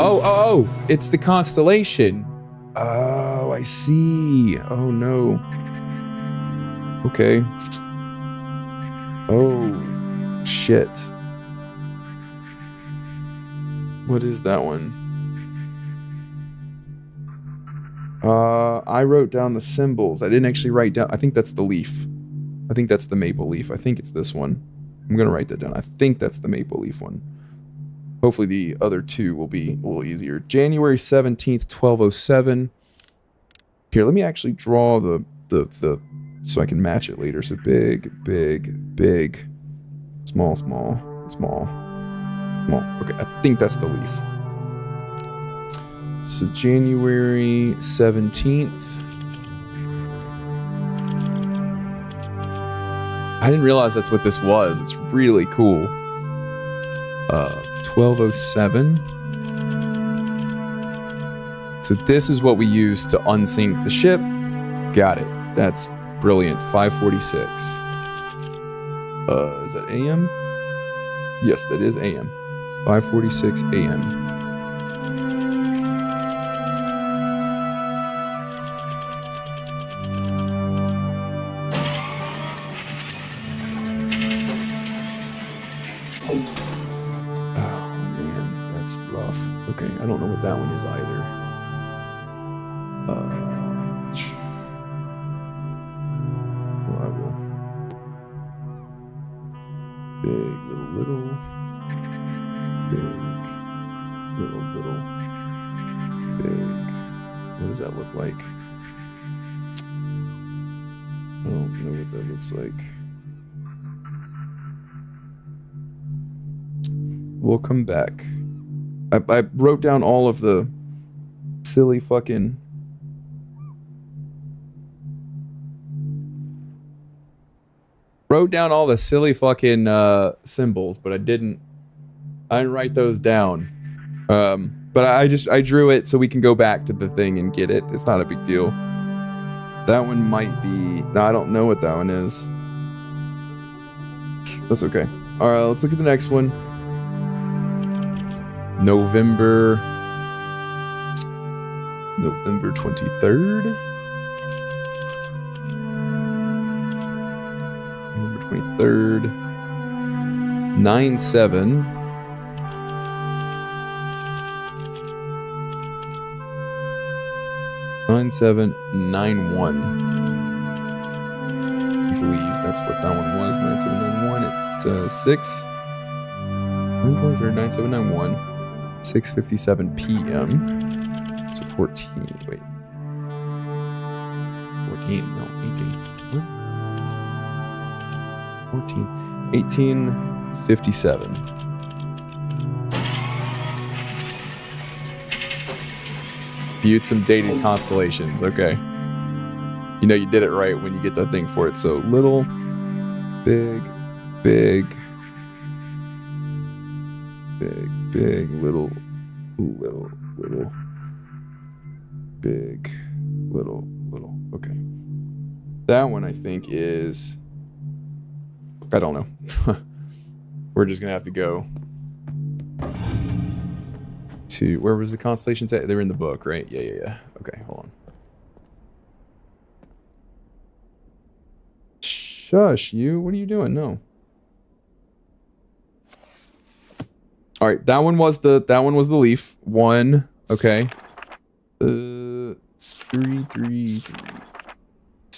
Oh, it's the constellation. Oh, I see. Oh, no. Okay. Oh, shit. What is that one? I wrote down the symbols. I didn't actually write down. I think that's the leaf. I think that's the maple leaf. I think it's this one. I'm going to write that down. I think that's the maple leaf one. Hopefully the other two will be a little easier. January 17th, 12:07. Here, let me actually draw the so I can match it later. So big, big, big, small, small, small, small. Okay, I think that's the leaf. So January 17th. I didn't realize that's what this was. It's really cool. 12:07. So this is what we use to unsync the ship. Got it. That's brilliant. 5:46. Is that AM? Yes, that is AM. 5:46 AM. Okay, I don't know what that one is either. So I will. Big, little. Big, little. Big. What does that look like? I don't know what that looks like. We'll come back. I wrote down all of the silly fucking... Wrote down all the silly fucking symbols, but I didn't write those down. But I drew it so we can go back to the thing and get it. It's not a big deal. That one might be... No, I don't know what that one is. That's okay. Alright, let's look at the next one. November 23rd. November 23rd. 9/7. I believe that's what that one was. 9791 at 6. 23rd, 9791. 6:57 p.m. So 14. Wait. 14. No, 18. What? 14. 1857. Viewed some dated constellations. Okay. You know you did it right when you get that thing for it. So little, big, big, little, big, little. Okay. That one I think is... I don't know. We're just going to have to go to... Where was the constellations at? They're in the book, right? Yeah. Okay, hold on. Shush, you. What are you doing? No. All right, that one was the leaf. 1, okay. 3.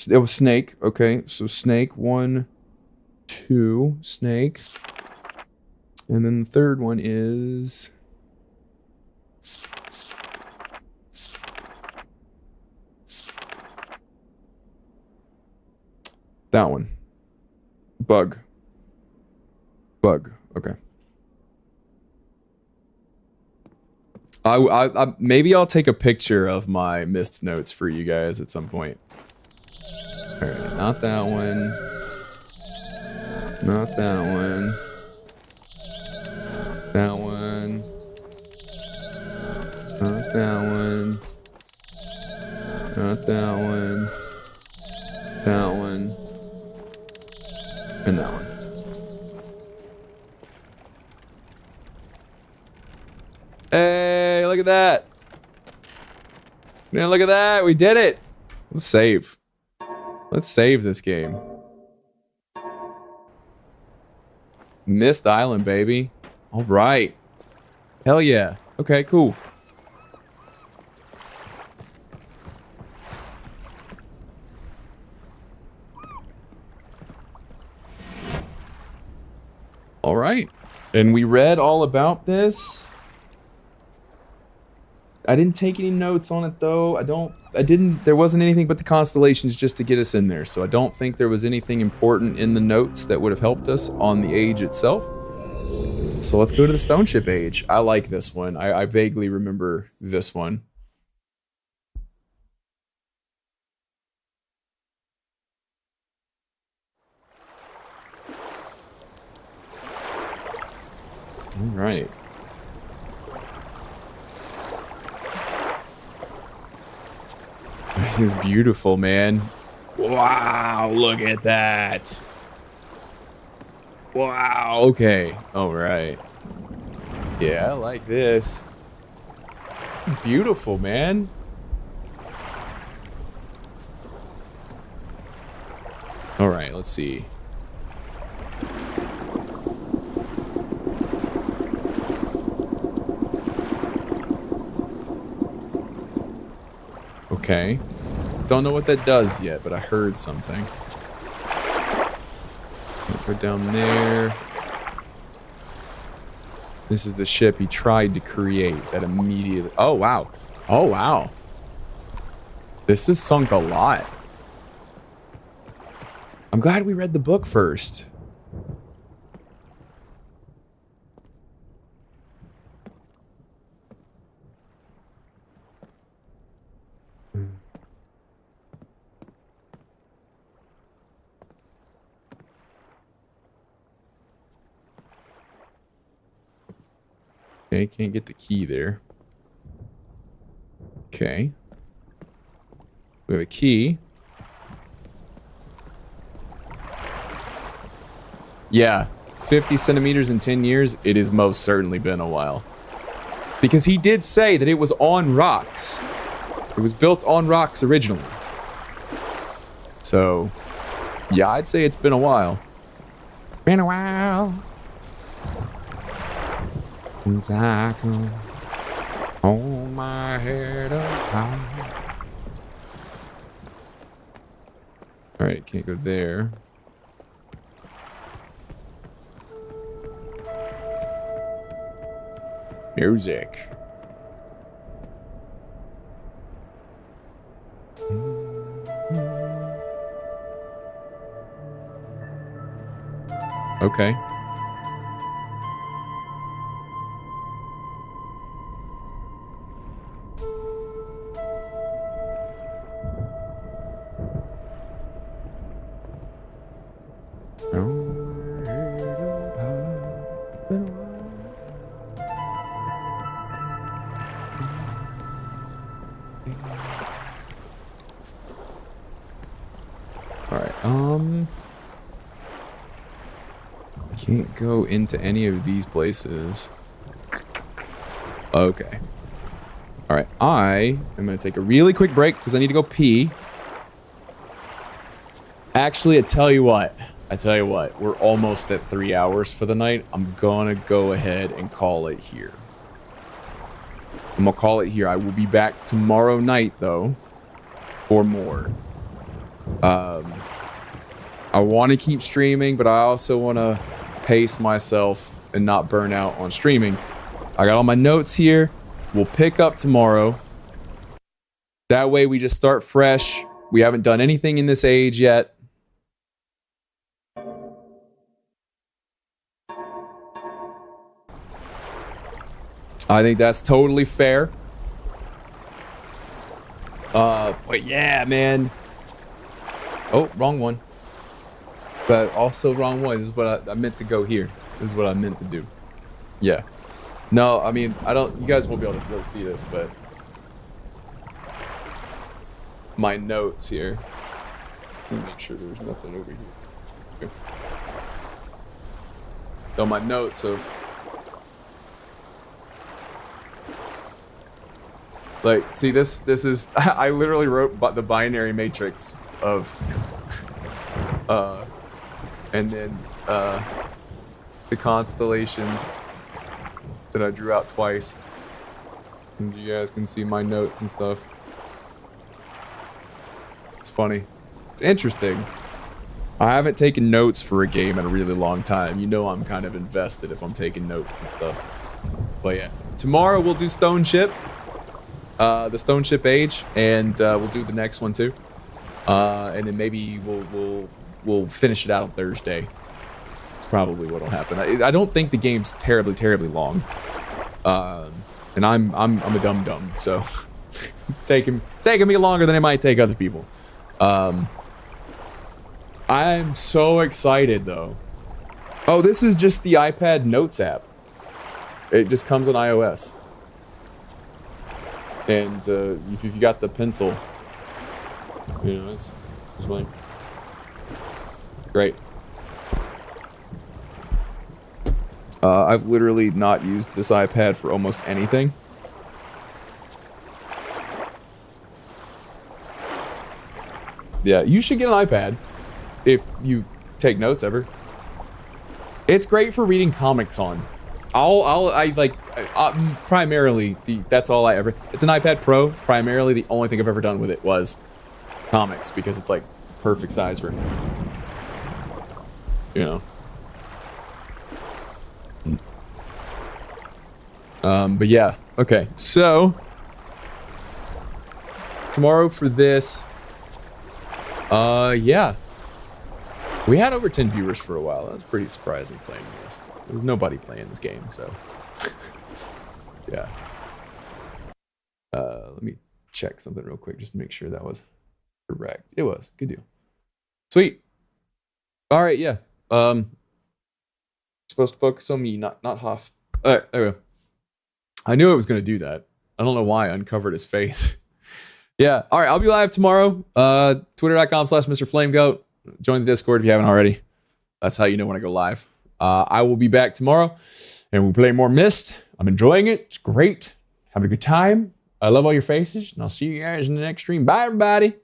It was snake. Okay, so snake. 1, 2, snake. And then the third one is That one. Bug. Okay. I maybe I'll take a picture of my Myst notes for you guys at some point. All right, not that one. Not that one. That one. Not that one. Not that one. That one. And that one. Hey, look at that. Man, look at that. We did it. Let's save. Let's save this game. Myst Island, baby. All right. Hell yeah. Okay, cool. All right. And we read all about this. I didn't take any notes on it though. There wasn't anything but the constellations just to get us in there. So I don't think there was anything important in the notes that would have helped us on the age itself. So let's go to the Stone Ship age. I like this one. I vaguely remember this one. All right. It's beautiful, man. Wow, look at that. Wow, okay. All right. Yeah, I like this. Beautiful, man. All right, let's see. Okay. Don't know what that does yet, but I heard something. Go down there. This is the ship he tried to create that immediately... Oh, wow. Oh, wow. This has sunk a lot. I'm glad we read the book first. Okay, can't get the key there. Okay. We have a key. Yeah, 50 centimeters in 10 years, it has most certainly been a while. Because he did say that it was on rocks. It was built on rocks originally. So, yeah, I'd say it's been a while. Been a while. Since I can hold my head up high. Alright, can't go there. Music. Okay. Can't go into any of these places. Okay. All right. I am going to take a really quick break because I need to go pee. Actually, I tell you what. We're almost at 3 hours for the night. I'm going to go ahead and call it here. I'm going to call it here. I will be back tomorrow night, though, for more. I want to keep streaming, but I also want to pace myself and not burn out on streaming. I got all my notes here. We'll pick up tomorrow. That way we just start fresh. We haven't done anything in this age yet. I think that's totally fair. But yeah, man. Oh, wrong one. But also wrong one. This is what I meant to go here. This is what I meant to do. Yeah. No, I mean, I don't, you guys won't be able to really see this, but my notes here. Let me make sure there's nothing over here. Okay. So my notes of, like, see, this is, I literally wrote the binary matrix of, and then, the constellations that I drew out twice. And you guys can see my notes and stuff. It's funny. It's interesting. I haven't taken notes for a game in a really long time. You know I'm kind of invested if I'm taking notes and stuff. But yeah. Tomorrow we'll do Stone Ship. The Stone Ship Age, and we'll do the next one too. And then maybe we'll finish it out on Thursday. It's probably what'll happen. I don't think the game's terribly long. And I'm a dum-dum, so taking me longer than it might take other people. I'm so excited though. Oh, this is just the iPad Notes app. It just comes on iOS. And if you got the pencil, you know, it's like great. I've literally not used this iPad for almost anything. Yeah, you should get an iPad if you take notes ever. It's great for reading comics on. Primarily that's all I ever. It's an iPad Pro. Primarily the only thing I've ever done with it was comics because it's like perfect size for, you know. But yeah, okay. So tomorrow for this, yeah, we had over 10 viewers for a while. That was pretty surprising playing Myst. There was nobody playing this game, so yeah. Let me check something real quick just to make sure that was correct. It was. Good deal. Sweet. All right, yeah. Supposed to focus on me, not Hoff. All right, there we go. I knew I was gonna do that. I don't know why I uncovered his face. Yeah. All right, I'll be live tomorrow. Twitter.com/Mr. Flamegoat. Join the Discord if you haven't already. That's how you know when I go live. I will be back tomorrow, and we'll play more Myst. I'm enjoying it. It's great. Having a good time. I love all your faces, and I'll see you guys in the next stream. Bye, everybody.